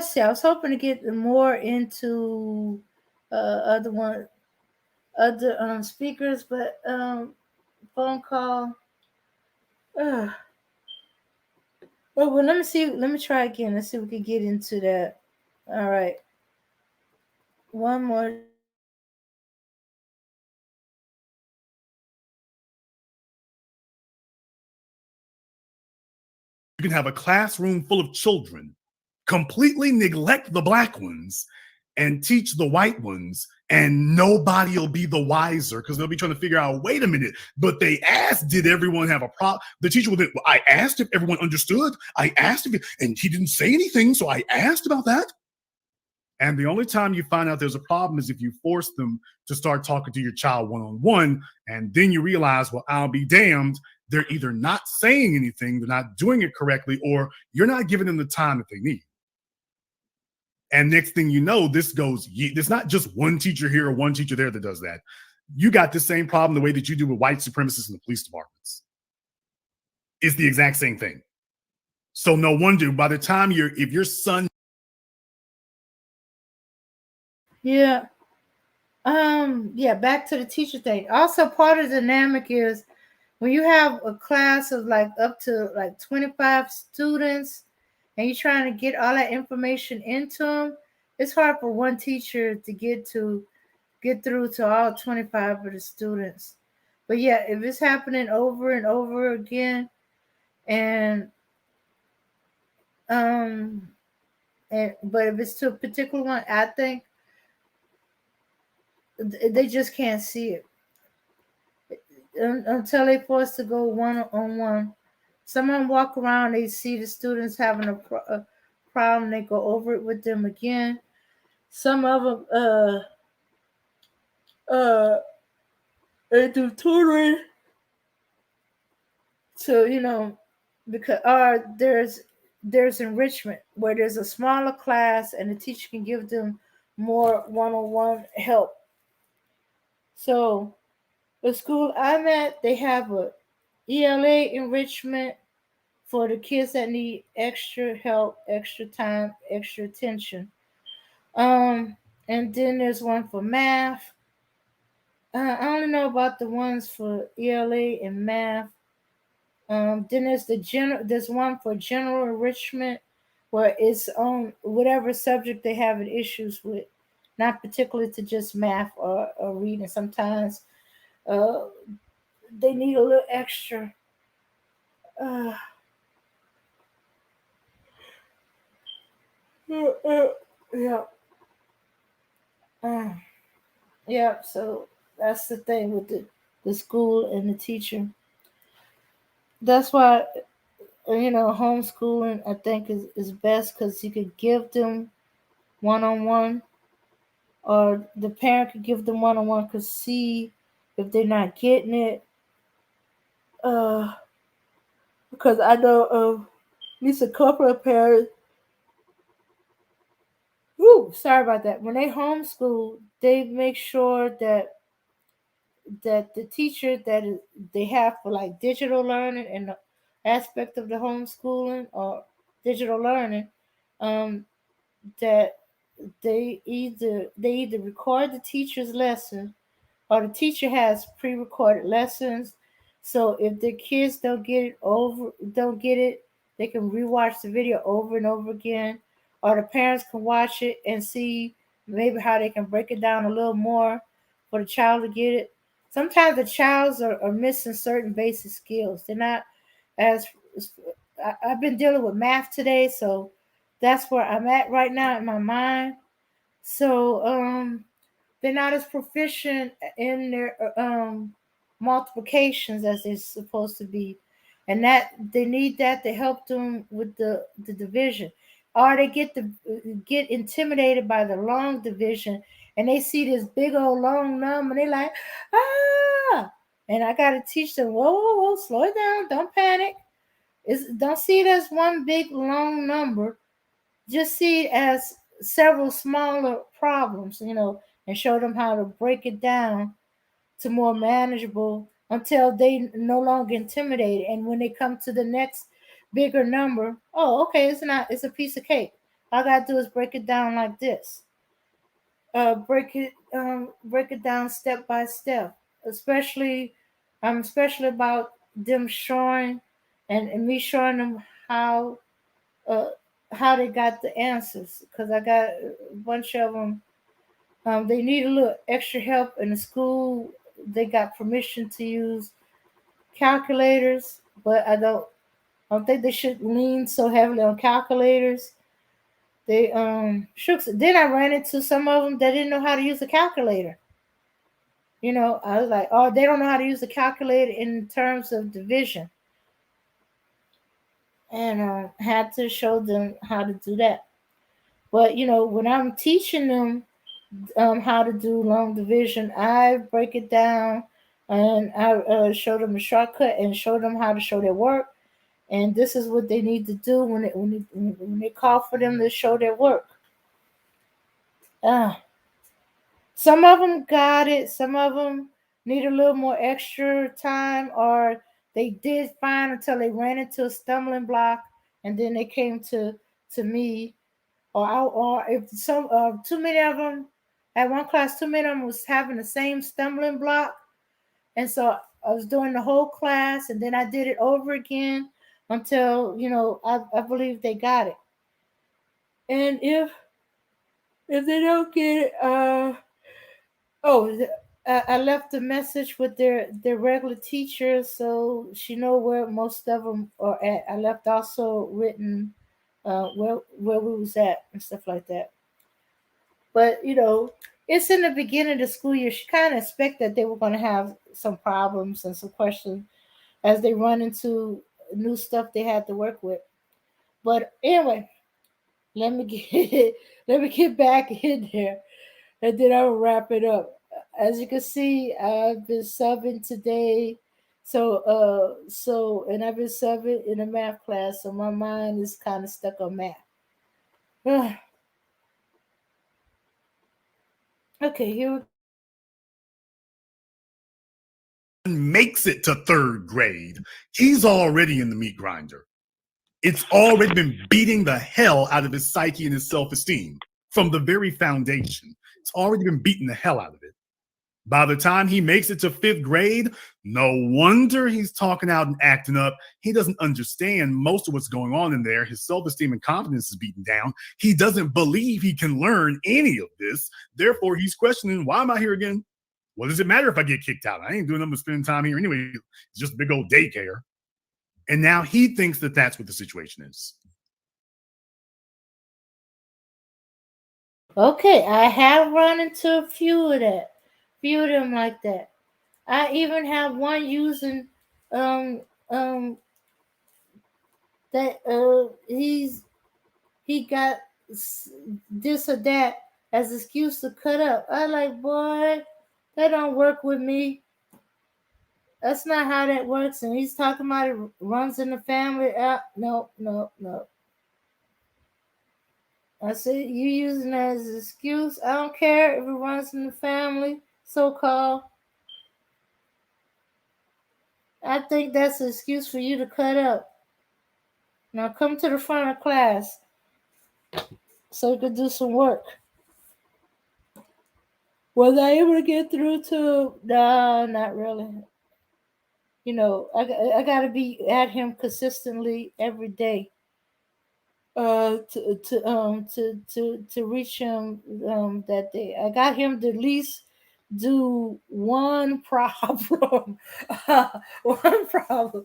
see, I was hoping to get more into other one other speakers, but phone call. Uh, oh well, let me see. Let me try again. Let's see if we can get into that. All right, one more. You can have a classroom full of children, completely neglect the black ones, and teach the white ones, and nobody will be the wiser because they'll be trying to figure out, wait a minute, but they asked, did everyone have a problem? The teacher would, I asked if everyone understood. I asked if, and he didn't say anything, so I asked about that. And the only time you find out there's a problem is if you force them to start talking to your child one-on-one, and then you realize, well, I'll be damned. They're either not saying anything, they're not doing it correctly, or you're not giving them the time that they need. And next thing you know, this goes, it's not just one teacher here or one teacher there that does that. You got the same problem the way that you do with white supremacists in the police departments. It's the exact same thing. So no wonder by the time if your son. Yeah. Yeah, back to the teacher thing. Also, part of the dynamic is when you have a class of like up to like 25 students and you're trying to get all that information into them, it's hard for one teacher to get through to all 25 of the students. But yeah, if it's happening over and over again, and but if it's to a particular one, I think they just can't see it until they forced to go one-on-one. Someone walk around, they see the students having a problem, they go over it with them again. Some of them they do tutoring to because there's enrichment where there's a smaller class and the teacher can give them more one-on-one help. So the school I'm at, they have a ELA enrichment for the kids that need extra help, extra time, extra attention. Um, and then there's one for math. I only know about the ones for ELA and math. Then there's one for general enrichment where it's on whatever subject they have issues with, not particularly to just math or reading. Sometimes uh, they need a little extra. Uh, yeah. Uh, yeah. So that's the thing with the school and the teacher. That's why homeschooling I think is best because you could give them one-on-one, or the parent could give them one-on-one, could see if they're not getting it. Because I know of at least a couple of parents. Ooh, sorry about that. When they homeschool, they make sure that the teacher they have for like digital learning and the aspect of the homeschooling or digital learning, um, that they either record the teacher's lesson or the teacher has pre-recorded lessons. So if the kids don't get it, They can rewatch the video over and over again, or the parents can watch it and see maybe how they can break it down a little more for the child to get it. Sometimes the childs are missing certain basic skills. They're not as I've been dealing with math today, so that's where I'm at right now in my mind. So they're not as proficient in their multiplications as they're supposed to be, and that they need that to help them with the division. Or they get intimidated by the long division, and they see this big old long number, and they like, ah. And I gotta teach them, whoa, whoa, whoa, slow it down, don't panic. Don't see it as one big long number. Just see it as several smaller problems, and show them how to break it down to more manageable until they no longer intimidated. And when they come to the next bigger number, oh, okay, it's a piece of cake. All I gotta do is break it down like this. Break it down step by step. Especially, I'm especially about them showing and me showing them uh, how they got the answers, because I got a bunch of them. They need a little extra help in the school. They got permission to use calculators, but I don't think they should lean so heavily on calculators. They shook. Then I ran into some of them that didn't know how to use a calculator. I was like, oh, they don't know how to use a calculator in terms of division, and had to show them how to do that. But when I'm teaching them how to do long division, I break it down and I show them a shortcut and show them how to show their work. And this is what they need to do when they call for them to show their work. Uh, some of them got it. Some of them need a little more extra time, or they did fine until they ran into a stumbling block, and then they came to me. Or if some too many of them at one class, too many of them was having the same stumbling block, and so I was doing the whole class, and then I did it over again until I believe they got it. And if they don't get it, I left a message with their regular teacher, so she know where most of them are at. I left also written where we was at and stuff like that. But it's in the beginning of the school year. She kind of expect that they were going to have some problems and some questions as they run into new stuff they had to work with. But anyway, let me get let me get back in there, and then I'll wrap it up. As you can see, I've been subbing today. And I've been subbing in a math class, so my mind is kind of stuck on math. Okay, here we makes it to third grade, he's already in the meat grinder. It's already been beating the hell out of his psyche and his self-esteem from the very foundation. It's already been beating the hell out of it. By the time he makes it to fifth grade, no wonder he's talking out and acting up. He doesn't understand most of what's going on in there. His self-esteem and confidence is beaten down. He doesn't believe he can learn any of this. Therefore, he's questioning, why am I here again? What does it matter if I get kicked out? I ain't doing nothing but spending time here anyway. It's just a big old daycare. And now he thinks that that's what the situation is. Okay, I have run into a few of them like that. I even have one using um um that he got this or that as excuse to cut up. I like, boy, that don't work with me. That's not how that works. And he's talking about it runs in the family. No, no, no. I said, you using that as an excuse. I don't care if it runs in the family, so called. I think that's an excuse for you to cut up. Now come to the front of class so you can do some work. Was I able to get through to? No, not really. You know, I got to be at him consistently every day to reach him that day. I got him to at least do one problem, one problem.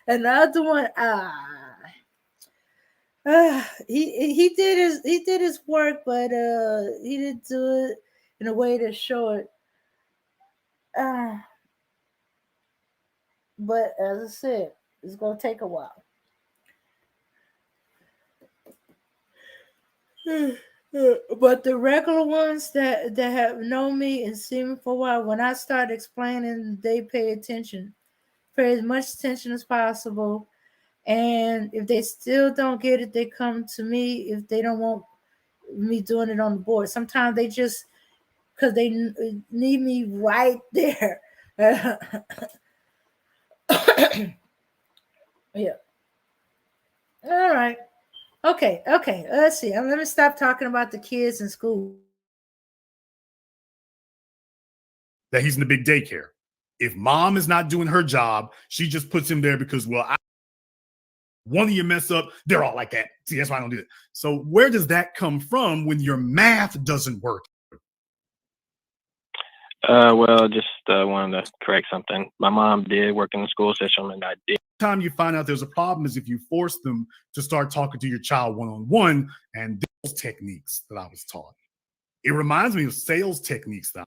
Another one, he did his work, but he didn't do it in a way to show it. Uh, but as I said, it's gonna take a while. But the regular ones that have known me and seen me for a while, when I start explaining, they pay attention, pay as much attention as possible. And if they still don't get it, they come to me if they don't want me doing it on the board. Sometimes they just because they need me right there. Yeah. All right. Okay. Okay. Let's see. Let me stop talking about the kids in school. That he's in the big daycare. If mom is not doing her job, she just puts him there because, well, one of you mess up, they're all like that. See, that's why I don't do it. So where does that come from when your math doesn't work? Well, just wanted to correct something. My mom did work in the school system, and I did. Time you find out there's a problem is if you force them to start talking to your child one-on-one, and those techniques that I was taught. It reminds me of sales techniques now.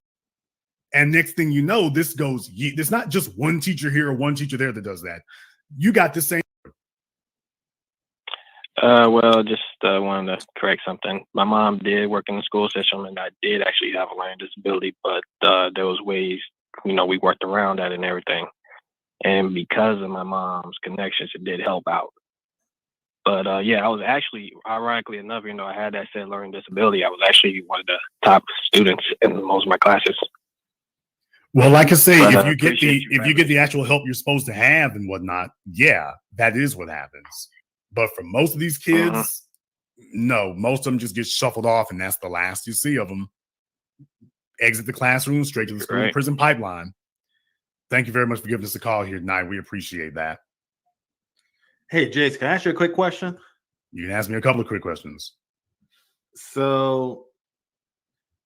And next thing you know, this goes, there's not just one teacher here or one teacher there that does that. You got the same. Well, just wanted to correct something. My mom did work in the school system, and I did actually have a learning disability, but there was ways, we worked around that and everything. And because of my mom's connections, it did help out. But yeah, I was actually, ironically enough, I had that said learning disability. I was actually one of the top students in most of my classes. Well, like I say, But, if you get the actual help you're supposed to have and whatnot, yeah, that is what happens. But for most of these kids, no, most of them just get shuffled off, and that's the last you see of them. Exit the classroom, straight to the school prison pipeline. Thank you very much for giving us a call here tonight. We appreciate that. Hey, Jace, can I ask you a quick question? You can ask me a couple of quick questions. So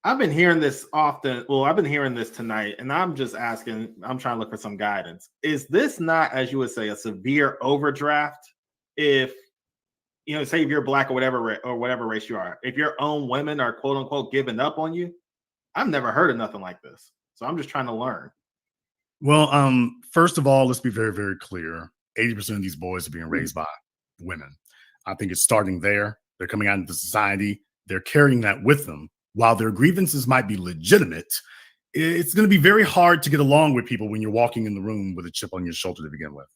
I've been hearing this often. Well, I've been hearing this tonight, and I'm just asking, I'm trying to look for some guidance. Is this not, as you would say, a severe overdraft? If, say if you're black or whatever race you are, if your own women are quote unquote giving up on you, I've never heard of nothing like this. So I'm just trying to learn. Well, first of all, let's be very, very clear. 80% of these boys are being raised by women. I think it's starting there. They're coming out into society. They're carrying that with them. While their grievances might be legitimate, it's going to be very hard to get along with people when you're walking in the room with a chip on your shoulder to begin with,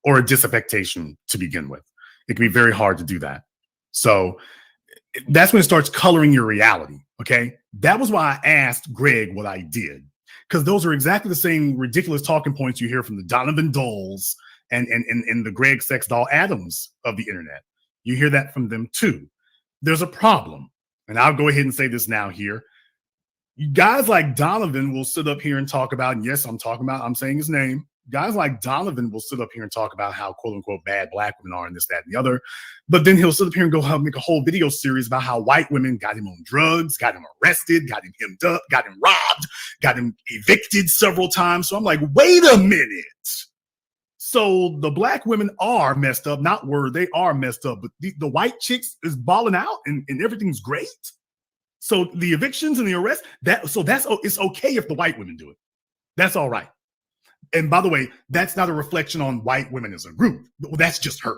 or a disaffection to begin with. It can be very hard to do that. So that's when it starts coloring your reality. Okay. That was why I asked Greg what I did, because those are exactly the same ridiculous talking points you hear from the Donovan Doles and the Greg Sex Doll Adams of the internet. You hear that from them too. There's a problem. And I'll go ahead and say this now here. Guys like Donovan will sit up here and talk about, and yes, I'm saying his name. Guys like Donovan will sit up here and talk about how quote unquote bad black women are and this, that, and the other. But then he'll sit up here and go make a whole video series about how white women got him on drugs, got him arrested, got him hemmed up, got him robbed, got him evicted several times. So I'm like, wait a minute. So the black women are messed up, not were, they are messed up, but the white chicks is balling out and everything's great. So the evictions and the arrests, it's okay if the white women do it. That's all right. And by the way, that's not a reflection on white women as a group. That's just her.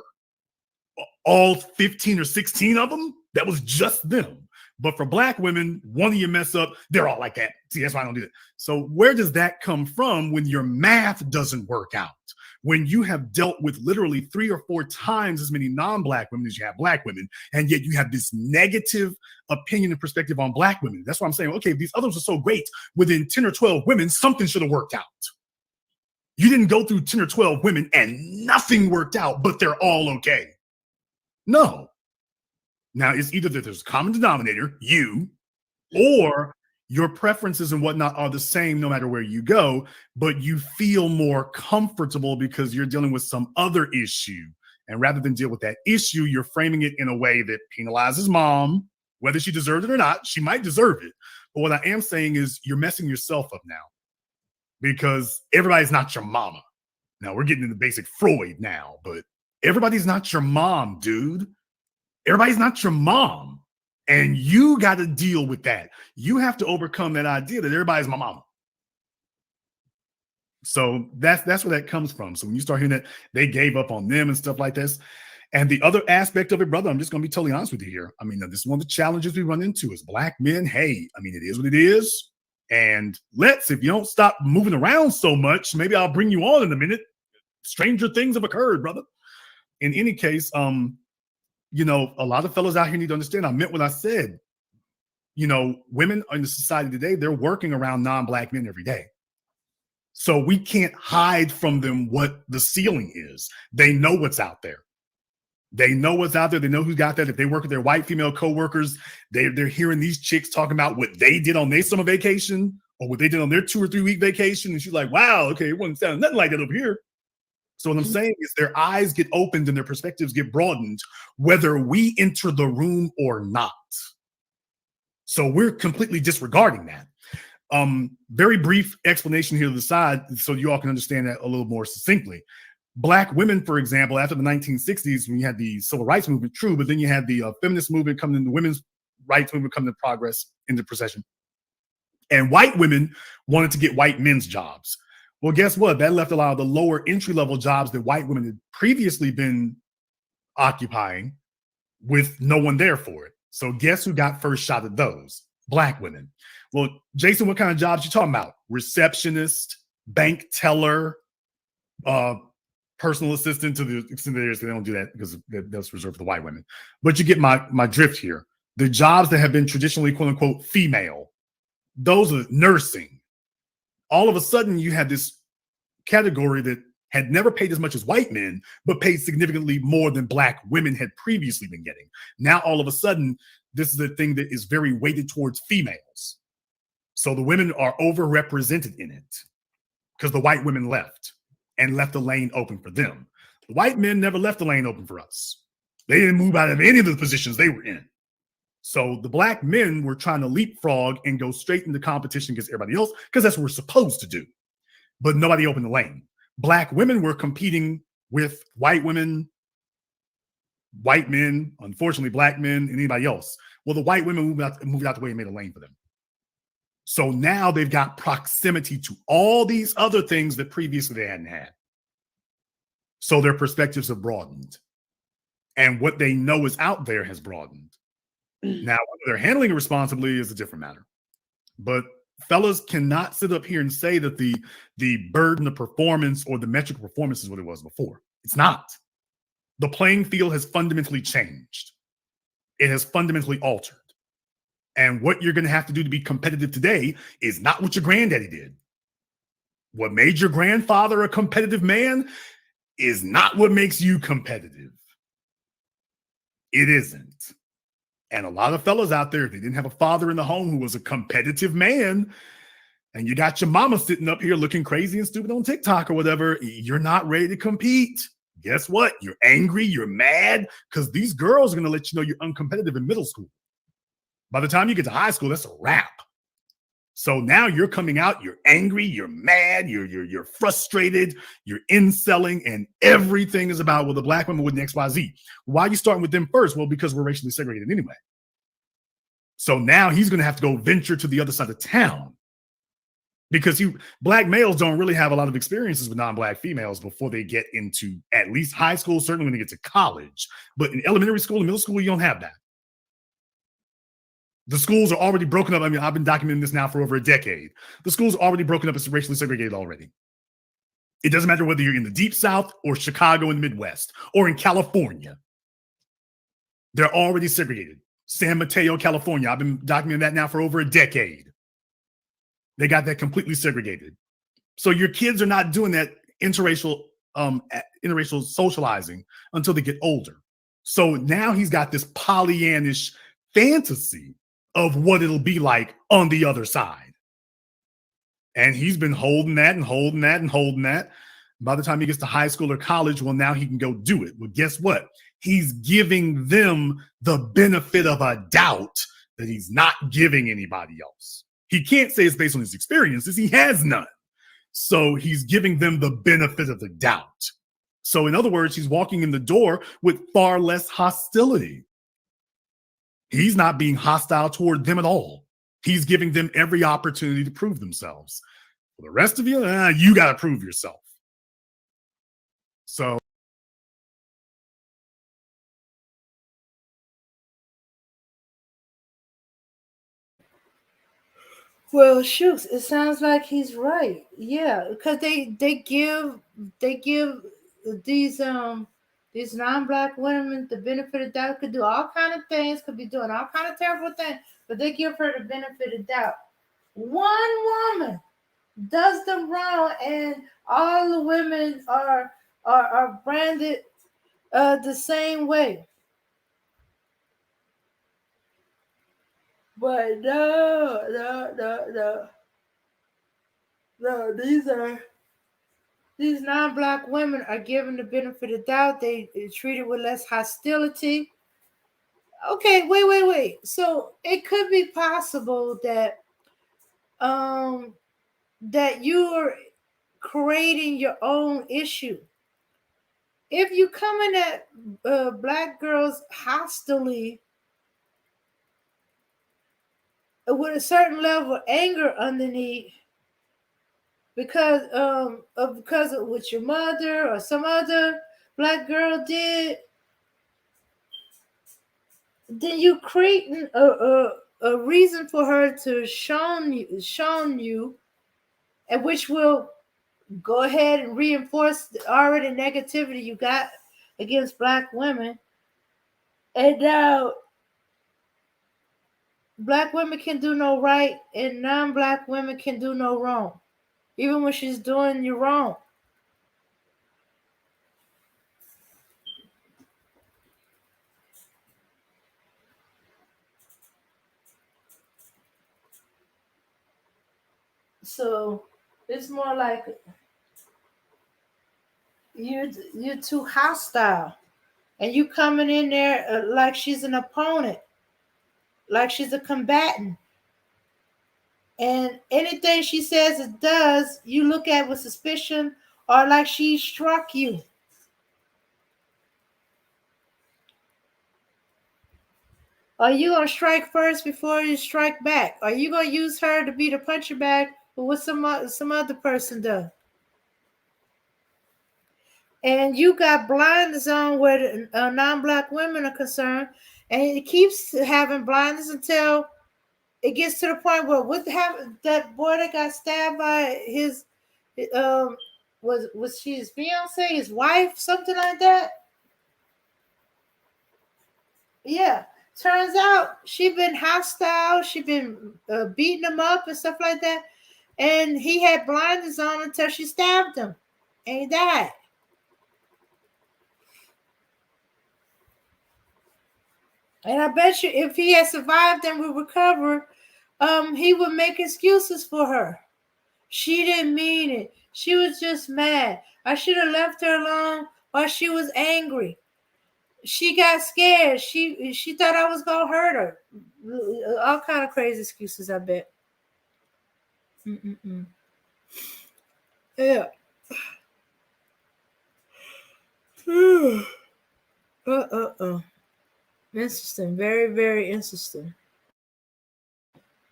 All 15 or 16 of them, that was just them. But for black women, one of you mess up, they're all like that. See, that's why I don't do it. So where does that come from when your math doesn't work out? When you have dealt with literally 3 or 4 times as many non-black women as you have black women, and yet you have this negative opinion and perspective on black women. That's why I'm saying, okay, if these others are so great, within 10 or 12 women, something should have worked out. You didn't go through 10 or 12 women and nothing worked out, but they're all okay. No. Now, it's either that there's a common denominator, you, or Your preferences and whatnot are the same no matter where you go, but you feel more comfortable because you're dealing with some other issue. And rather than deal with that issue, you're framing it in a way that penalizes mom, whether she deserves it or not. She might deserve it. But what I am saying is you're messing yourself up now because everybody's not your mama. Now we're getting into basic Freud now, but everybody's not your mom, dude. Everybody's not your mom. And you got to deal with that. You have to overcome that idea that everybody's my mama. So that's where that comes from. So when you start hearing that they gave up on them and stuff like this, and the other aspect of it, brother, I'm just going to be totally honest with you here. I mean, this is one of the challenges we run into as black men. Hey, I mean, it is what it is. And if you don't stop moving around so much, maybe I'll bring you on in a minute. Stranger things have occurred, brother. In any case, you know, a lot of fellas out here need to understand, I meant what I said. You know, women in the society today, they're working around non-black men every day. So we can't hide from them what the ceiling is. They know what's out there. They know what's out there. They know who's got that. If they work with their white female coworkers, they're hearing these chicks talking about what they did on their summer vacation or what they did on their 2 or 3 week vacation. And she's like, wow, okay, it wasn't sounding nothing like that over here. So what I'm saying is their eyes get opened and their perspectives get broadened, whether we enter the room or not. So we're completely disregarding that. Very brief explanation here to the side so you all can understand that a little more succinctly. Black women, for example, after the 1960s, when you had the civil rights movement, true, but then you had the feminist movement coming in, the women's rights movement coming into progress, into procession. And white women wanted to get white men's jobs. Well, guess what? That left a lot of the lower entry-level jobs that white women had previously been occupying with no one there for it. So guess who got first shot at those? Black women. Well, Jason, what kind of jobs you talking about? Receptionist, bank teller, personal assistant to the extent that they don't do that because that's reserved for the white women. But you get my drift here. The jobs that have been traditionally, quote unquote, female, those are nursing. All of a sudden, you had this category that had never paid as much as white men, but paid significantly more than black women had previously been getting. Now, all of a sudden, this is a thing that is very weighted towards females. So the women are overrepresented in it because the white women left and left the lane open for them. The white men never left the lane open for us. They didn't move out of any of the positions they were in. So the black men were trying to leapfrog and go straight into competition against everybody else because that's what we're supposed to do. But nobody opened the lane. Black women were competing with white women, white men, unfortunately, black men, and anybody else. Well, the white women moved out the way and made a lane for them. So now they've got proximity to all these other things that previously they hadn't had. So their perspectives have broadened. And what they know is out there has broadened. Now, whether they're handling it responsibly is a different matter. But fellas cannot sit up here and say that the burden of performance or the metric of performance is what it was before. It's not. The playing field has fundamentally changed. It has fundamentally altered. And what you're going to have to do to be competitive today is not what your granddaddy did. What made your grandfather a competitive man is not what makes you competitive. It isn't. And a lot of fellas out there, if they didn't have a father in the home who was a competitive man, and you got your mama sitting up here looking crazy and stupid on TikTok or whatever, you're not ready to compete. Guess what? You're angry, you're mad, because these girls are going to let you know you're uncompetitive in middle school. By the time you get to high school, that's a wrap. So now you're coming out, you're angry, you're mad, you're frustrated, you're inselling, and everything is about, well, the black women with an XYZ. Why are you starting with them first? Well, because we're racially segregated anyway. So now he's going to have to go venture to the other side of town because black males don't really have a lot of experiences with non-black females before they get into at least high school, certainly when they get to college. But in elementary school and middle school, you don't have that. The schools are already broken up. I mean, I've been documenting this now for over a decade. The schools are already broken up as racially segregated already. It doesn't matter whether you're in the Deep South or Chicago and Midwest or in California. They're already segregated. San Mateo, California. I've been documenting that now for over a decade. They got that completely segregated. So your kids are not doing that interracial socializing until they get older. So now he's got this Pollyannish fantasy of what it'll be like on the other side. And he's been holding that and holding that and holding that. By the time he gets to high school or college, well, now he can go do it. Well, guess what? He's giving them the benefit of a doubt that he's not giving anybody else. He can't say it's based on his experiences. He has none. So he's giving them the benefit of the doubt. So in other words, he's walking in the door with far less hostility. He's not being hostile toward them at all. He's giving them every opportunity to prove themselves. For the rest of you, you got to prove yourself. So well, shoot, it sounds like he's right. Yeah, because they give these non-black women the benefit of doubt. Could do all kind of things, could be doing all kind of terrible things, but they give her the benefit of doubt. One woman does them wrong, and all the women are branded the same way. But no, these non-black women are given the benefit of doubt. They're treated with less hostility. Okay, wait. So it could be possible that that you're creating your own issue. If you come in at black girls hostilely with a certain level of anger underneath, because of what your mother or some other black girl did, then you creating a reason for her to shown you, and which will go ahead and reinforce the already negativity you got against black women. And now black women can do no right, and non-black women can do no wrong, even when she's doing you wrong. So it's more like you're too hostile, and you coming in there like she's an opponent, like she's a combatant, and anything she says or does, you look at with suspicion or like she struck you. Are you gonna strike first before you strike back? Are you gonna use her to be the puncher bag for what some other person does? And you got blinders on where non-black women are concerned, and it keeps having blinders until it gets to the point where what happened? That boy that got stabbed by his was she his fiance, his wife, something like that? Yeah. Turns out she been hostile. She been beating him up and stuff like that, and he had blinders on until she stabbed him, and he died. And I bet you if he had survived and would recover, he would make excuses for her. She didn't mean it. She was just mad. I should have left her alone while she was angry. She got scared. She thought I was gonna hurt her. All kind of crazy excuses, I bet. Yeah. Interesting. Very, very interesting.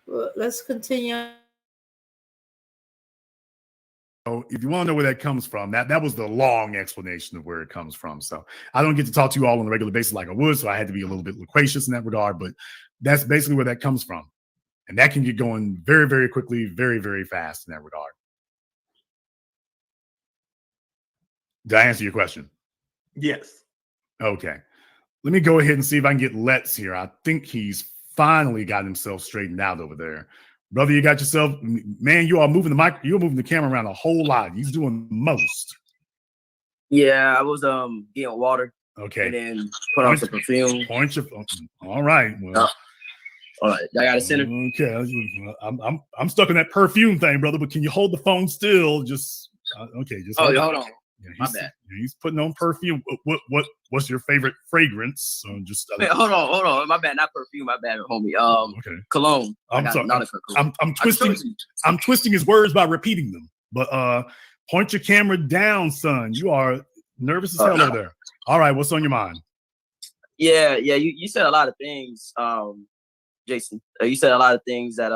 Well, let's continue. So if you want to know where that comes from, that was the long explanation of where it comes from. So I don't get to talk to you all on a regular basis like I would, so I had to be a little bit loquacious in that regard, but that's basically where that comes from. And that can get going very, very quickly, very, very fast in that regard. Did I answer your question? Yes. Okay. Let me go ahead and see if I can get Let's here. I think he's finally got himself straightened out over there. Brother, you got yourself, man, you are moving the mic, you're moving the camera around a whole lot. He's doing most. Yeah, I was getting water. Okay. And then put on some perfume. All right. Well, All right, I got a center. Okay, I'm stuck in that perfume thing, brother. But can you hold the phone still? Just okay. Just hold on. Yeah, My bad. He's putting on perfume. What's your favorite fragrance? Just Wait, hold on. My bad, not perfume. My bad, homie. Okay. Cologne. I'm sorry. I'm twisting. I'm twisting his words by repeating them. But point your camera down, son. You are nervous as hell over there. All right, what's on your mind? Yeah. You said a lot of things, Jason. You said a lot of things that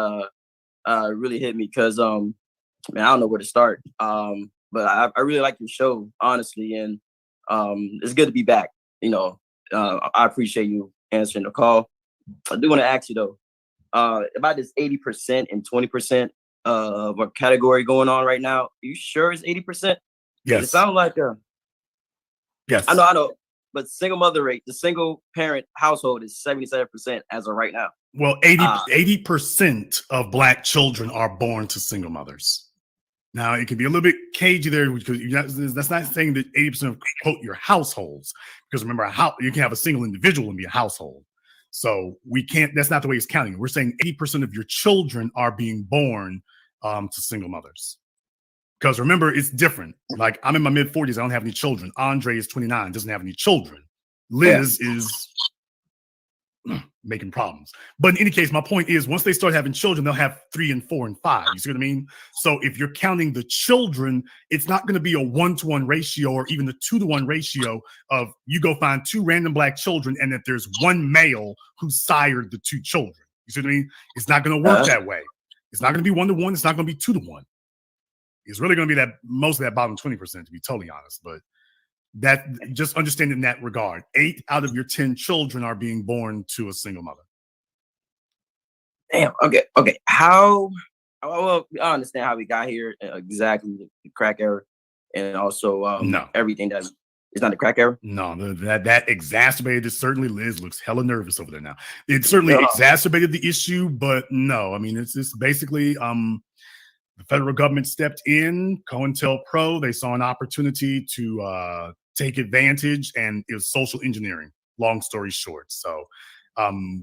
really hit me because man, I don't know where to start. But I really like your show, honestly, and it's good to be back. You know, I appreciate you answering the call. I do want to ask you though, about this 80% and 20% of a category going on right now. Are you sure it's 80%? Yes. It sounds like yes. I know, but single mother rate, the single parent household is 77% as of right now. Well, 80% of Black children are born to single mothers. Now, it can be a little bit cagey there because that's not saying that 80% of, quote, your households. Because remember, you can have a single individual and be a household. So we can't, that's not the way it's counting. We're saying 80% of your children are being born to single mothers. Because remember, it's different. Like, I'm in my mid-40s. I don't have any children. Andre is 29, doesn't have any children. Liz is making problems. But in any case, my point is once they start having children, they'll have 3 and 4 and 5. You see what I mean? So if you're counting the children, it's not going to be a 1-to-1 ratio or even a 2-to-1 ratio of you go find 2 random Black children and that there's one male who sired the 2 children. You see what I mean? It's not going to work that way. It's not going to be 1-to-1. It's not going to be 2-to-1. It's really going to be that most of that bottom 20%, to be totally honest. But that just understand in that regard, 8 out of your 10 children are being born to a single mother. Damn. Okay. How? Well, I understand how we got here. Exactly, the crack era, and also no, everything that is not the crack era. No, that exacerbated it. Certainly, Liz looks hella nervous over there now. It certainly exacerbated the issue, but no, I mean it's basically the federal government stepped in. COINTELPRO, they saw an opportunity to take advantage, and it was social engineering, long story short. So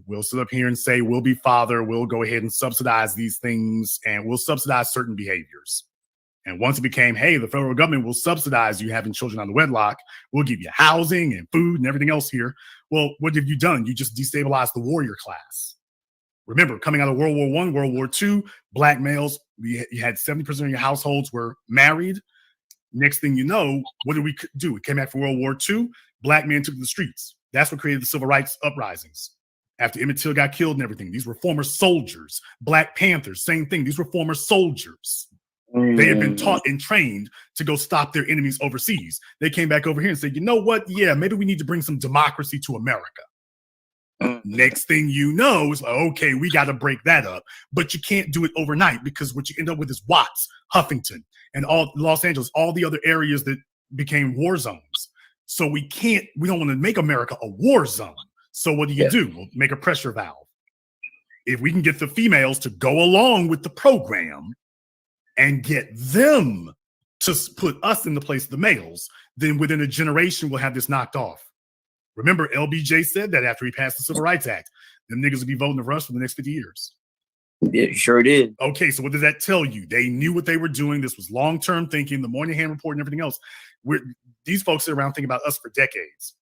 we'll sit up here and say we'll be father, we'll go ahead and subsidize these things, and we'll subsidize certain behaviors. And once it became, hey, the federal government will subsidize you having children on the wedlock, we'll give you housing and food and everything else here. Well, what have you done? You just destabilized the warrior class. Remember, coming out of World War I, World War II, Black males, you had 70% of your households were married. Next thing you know, what did we do? We came back from World War II. Black men took to the streets. That's what created the civil rights uprisings. After Emmett Till got killed and everything, these were former soldiers. Black Panthers, same thing. These were former soldiers. They had been taught and trained to go stop their enemies overseas. They came back over here and said, you know what? Yeah, maybe we need to bring some democracy to America. Next thing you know, it's like, okay, we got to break that up. But you can't do it overnight because what you end up with is Watts, Huffington, and all Los Angeles, all the other areas that became war zones. So we don't want to make America a war zone. So what do? We'll make a pressure valve. If we can get the females to go along with the program and get them to put us in the place of the males, then within a generation, we'll have this knocked off. Remember, LBJ said that after he passed the Civil Rights Act, them niggas would be voting for us for the next 50 years. Yeah, sure did. Okay, so what does that tell you? They knew what they were doing. This was long-term thinking, the Moynihan Report and everything else. These folks sit around thinking about us for decades.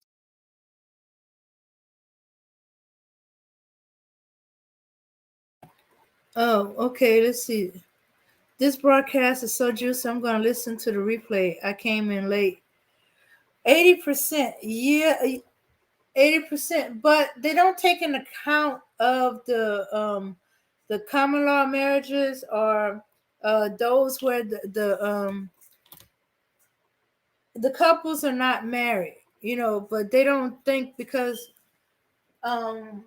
Oh, okay, let's see. This broadcast is so juicy, I'm going to listen to the replay. I came in late. 80%, yeah, 80%, but they don't take into account of the common law marriages or those where the couples are not married, but they don't think because the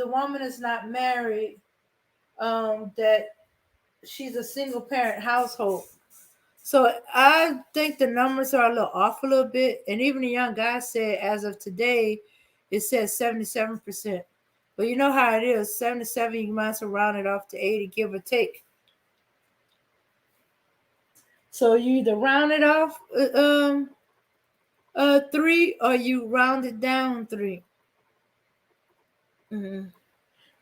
woman is not married that she's a single parent household. So I think the numbers are a little off a little bit. And even the young guy said, as of today, it says 77%. But you know how it is. 77, you might as well round it off to 80, give or take. So you either round it off 3 or you round it down 3. Mm-hmm.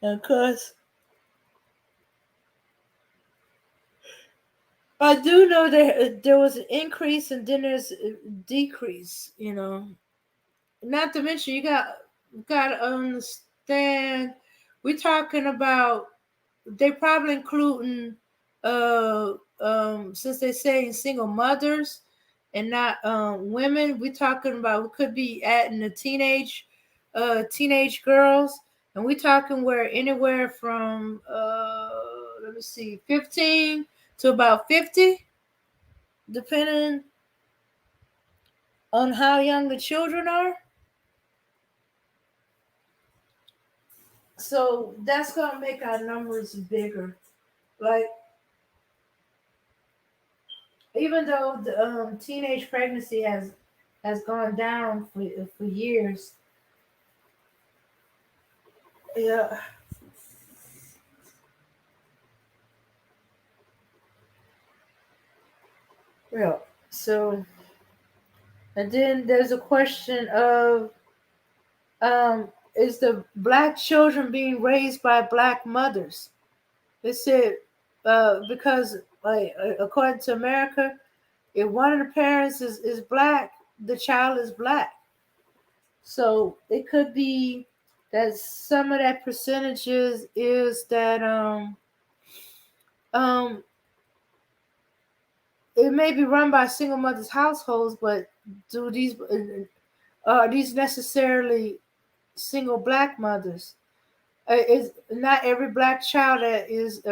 And cause I do know there was an increase and then there's a decrease. Not to mention you got to understand we're talking about they probably including since they saying single mothers and not women. We're talking about we could be adding the teenage girls, and we're talking where anywhere from let me see 15 to about 50, depending on how young the children are. So that's gonna make our numbers bigger. Like even though the teenage pregnancy has gone down for years. Yeah. Yeah. So and then there's a question of is the black children being raised by black mothers? They said because like according to America, if one of the parents is black, the child is black. So it could be that some of that percentages is that um it may be run by single mothers households, but do these are these necessarily single black mothers? Is not every black child that is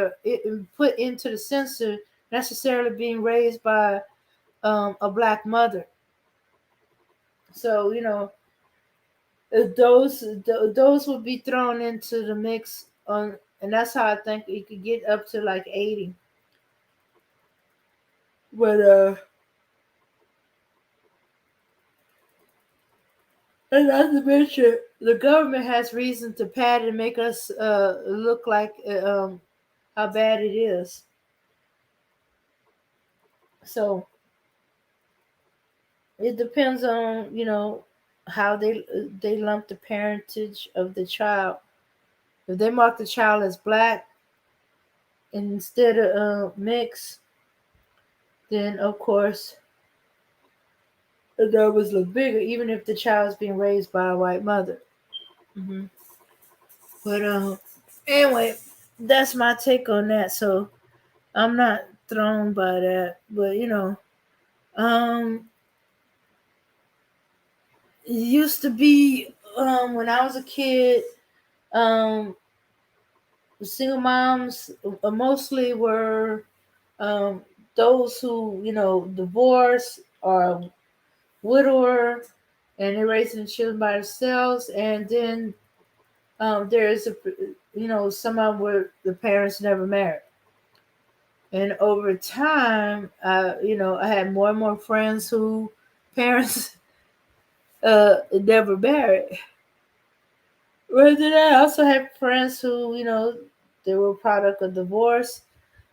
put into the census necessarily being raised by a black mother. So those would be thrown into the mix on, and that's how I think it could get up to like 80. But and not to mention, the government has reason to pad and make us look like how bad it is. So it depends on how they lump the parentage of the child. If they mark the child as black instead of mixed, then of course the numbers look bigger, even if the child is being raised by a white mother. hmm But anyway, that's my take on that. So I'm not thrown by that, but um, it used to be when I was a kid, um, single moms mostly were um, those who divorced or widower, and they're raising children by themselves, and then there's some of them where the parents never married. And over time, I had more and more friends who parents never married. But then I also had friends who, they were a product of divorce,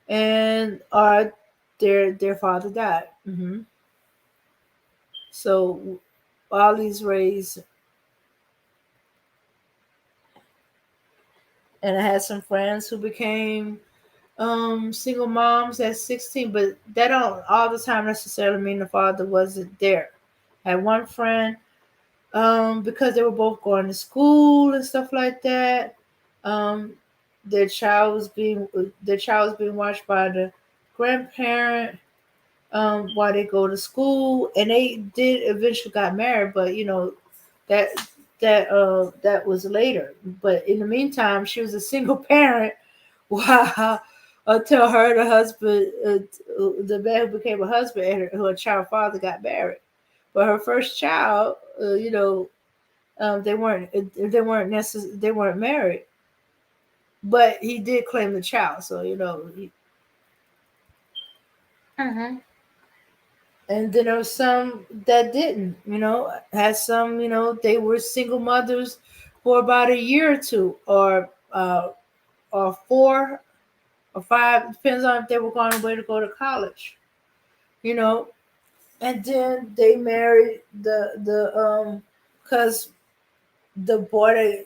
and their father died. So all these raised, and I had some friends who became single moms at 16, but that don't all the time necessarily mean the father wasn't there. I had one friend because they were both going to school and stuff like that. Um, their child was being watched by the grandparent while they go to school, and they did eventually got married, but that that was later. But in the meantime, she was a single parent while until her the husband, the man who became a husband, and her child father got married. But her first child, they weren't married, but he did claim the child. So Mhm. And then there was some that didn't. Had some. They were single mothers for about a year or two, or 4 or 5. Depends on if they were going away to go to college. You know, and then they married the because the boy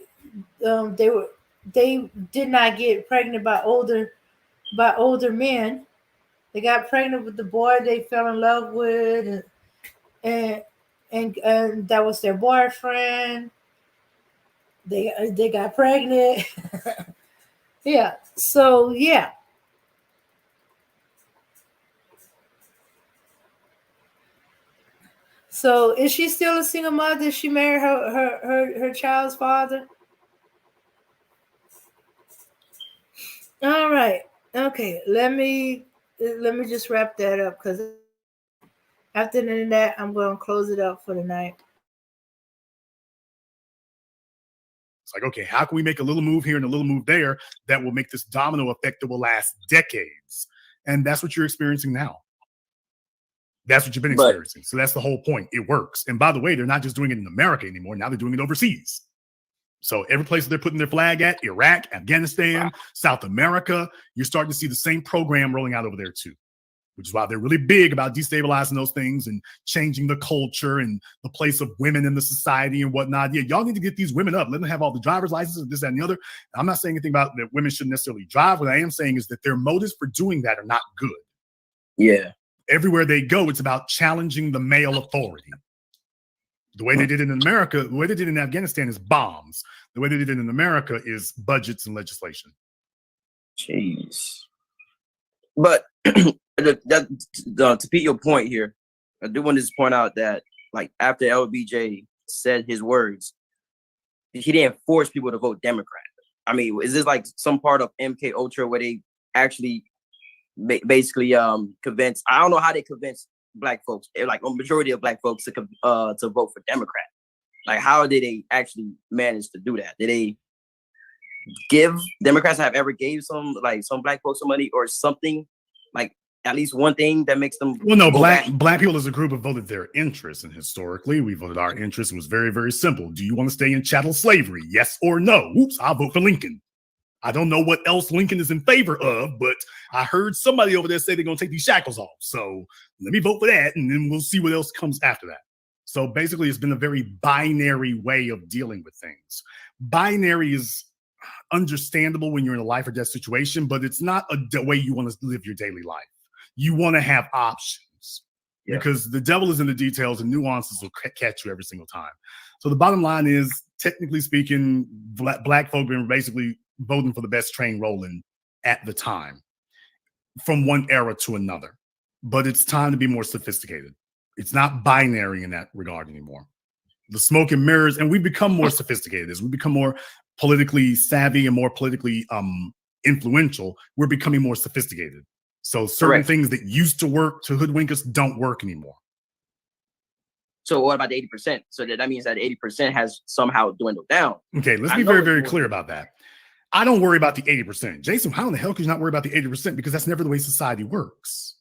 they were they did not get pregnant by older men. They got pregnant with the boy they fell in love with, and and that was their boyfriend. They got pregnant. Yeah. So yeah. So is she still a single mother? Did she marry her child's father? All right. Okay. Let me just wrap that up because after that I'm going to close it up for the night. It's like, okay, how can we make a little move here and a little move there that will make this domino effect that will last decades? And that's what you're experiencing now. That's what you've been experiencing. So that's the whole point. It works. And by the way, they're not just doing it in America anymore. Now they're doing it overseas. So every place they're putting their flag at, Iraq, Afghanistan, South America, you're starting to see the same program rolling out over there too, which is why they're really big about destabilizing those things and changing the culture and the place of women in the society and whatnot. Yeah, y'all need to get these women up. Let them have all the driver's licenses, this, that, and the other. I'm not saying anything about that women shouldn't necessarily drive. What I am saying is that their motives for doing that are not good. Yeah. Everywhere they go, it's about challenging the male authority. The way they did it in America, the way they did it in Afghanistan is bombs. The way they did it in America is budgets and legislation. Jeez. But to beat your point here, I do want to just point out that, like, after LBJ said his words, he didn't force people to vote Democrat. I mean, is this like some part of MK Ultra where they actually basically convince? I don't know how they convince Black folks, like a majority of Black folks, to vote for Democrat. Like, how did they actually manage to do that? Did they give Democrats have ever gave some Black folks some money or something, like at least one thing that makes them? Well, no, black people as a group have voted their interests, and historically we voted our interests, and it was very, very simple. Do you want to stay in chattel slavery? Yes or no? Oops, I'll vote for Lincoln. I don't know what else Lincoln is in favor of, but I heard somebody over there say they're going to take these shackles off. So let me vote for that, and then we'll see what else comes after that. So basically, it's been a very binary way of dealing with things. Binary is understandable when you're in a life or death situation, but it's not a way you want to live your daily life. You want to have options because the devil is in the details and nuances will catch you every single time. So the bottom line is, technically speaking, Black folk been basically voting for the best train rolling at the time from one era to another. But it's time to be more sophisticated. It's not binary in that regard anymore. The smoke and mirrors, and we become more sophisticated as we become more politically savvy and more politically influential. We're becoming more sophisticated. So certain things that used to work to hoodwink us don't work anymore. So what about the 80%? So that means that 80% has somehow dwindled down. Okay, let's be very, very clear about that. I don't worry about the 80%. Jason, how in the hell could you not worry about the 80%? Because that's never the way society works.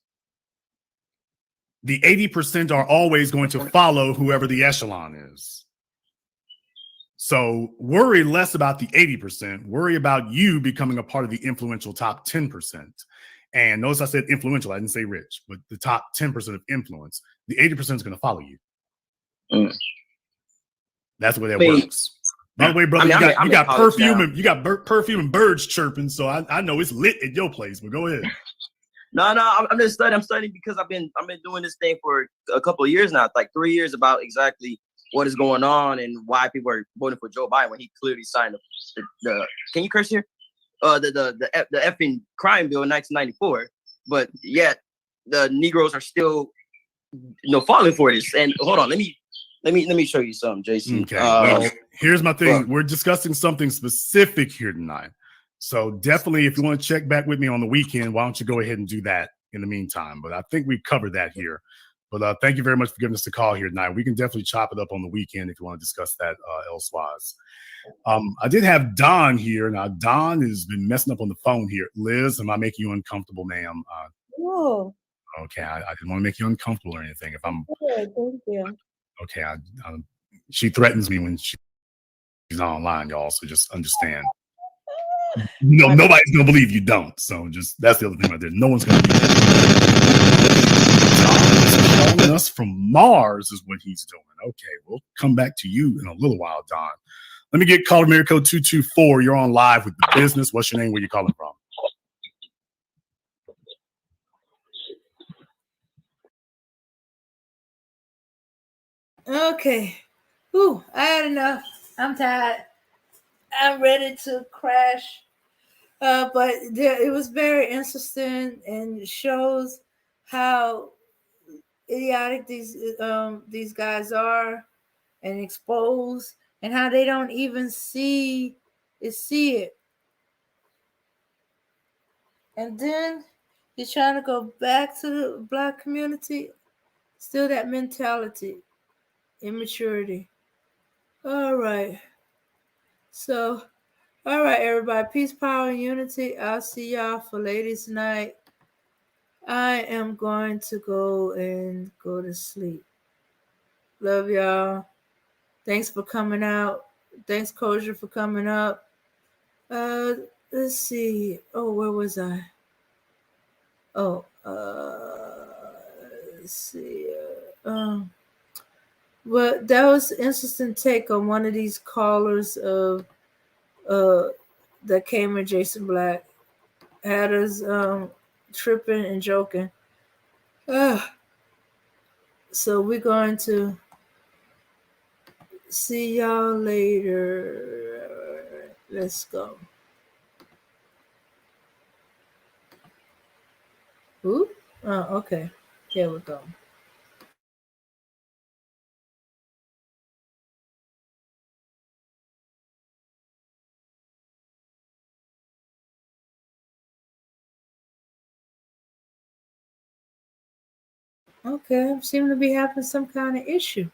The 80% are always going to follow whoever the echelon is. So worry less about the 80%. Worry about you becoming a part of the influential top 10%. And notice I said influential. I didn't say rich, but the top 10% of influence. The 80% is going to follow you. That's the way that works. By the way, brother, you got perfume and you got perfume and birds chirping. So I know it's lit at your place. But go ahead. No, I'm just studying. I'm studying because I've been doing this thing for a couple of years now, like 3 years, about exactly what is going on and why people are voting for Joe Biden when he clearly signed the can you curse here? The effing crime bill in 1994, but yet the Negroes are still falling for this. And hold on, let me show you something, Jason. Okay. Well, here's my thing. We're discussing something specific here tonight. So definitely, if you want to check back with me on the weekend, why don't you go ahead and do that in the meantime? But I think we've covered that here. But thank you very much for giving us a call here tonight. We can definitely chop it up on the weekend if you want to discuss that elsewise. I did have Don here. Now, Don has been messing up on the phone here. Liz, am I making you uncomfortable, ma'am? Whoa. Okay, I didn't want to make you uncomfortable or anything. If I'm Good, thank you. okay, she threatens me when she's not online, y'all. So just understand. Nobody's gonna believe you don't. So just that's the other thing right there. No one's gonna believe Don is calling us from Mars, is what he's doing. Okay, we'll come back to you in a little while, Don. Let me get caller code 224. You're on live with the business. What's your name? Where you calling from? Okay. Whew, I had enough. I'm tired. I'm ready to crash. But it was very interesting and shows how idiotic these guys are and exposed, and how they don't even see it. And then you're trying to go back to the Black community, still that mentality, immaturity. All right. So, all right, everybody. Peace, power, and unity. I'll see y'all for ladies' night. I am going to go to sleep. Love y'all. Thanks for coming out. Thanks, Kosher, for coming up. Let's see. Oh, where was I? Oh, let's see. Well, that was an interesting take on one of these callers of that came in. Jason Black had us tripping and joking. So we're going to see y'all later. Let's go. Ooh. Oh, okay. Here we go. Okay, seem to be having some kind of issue.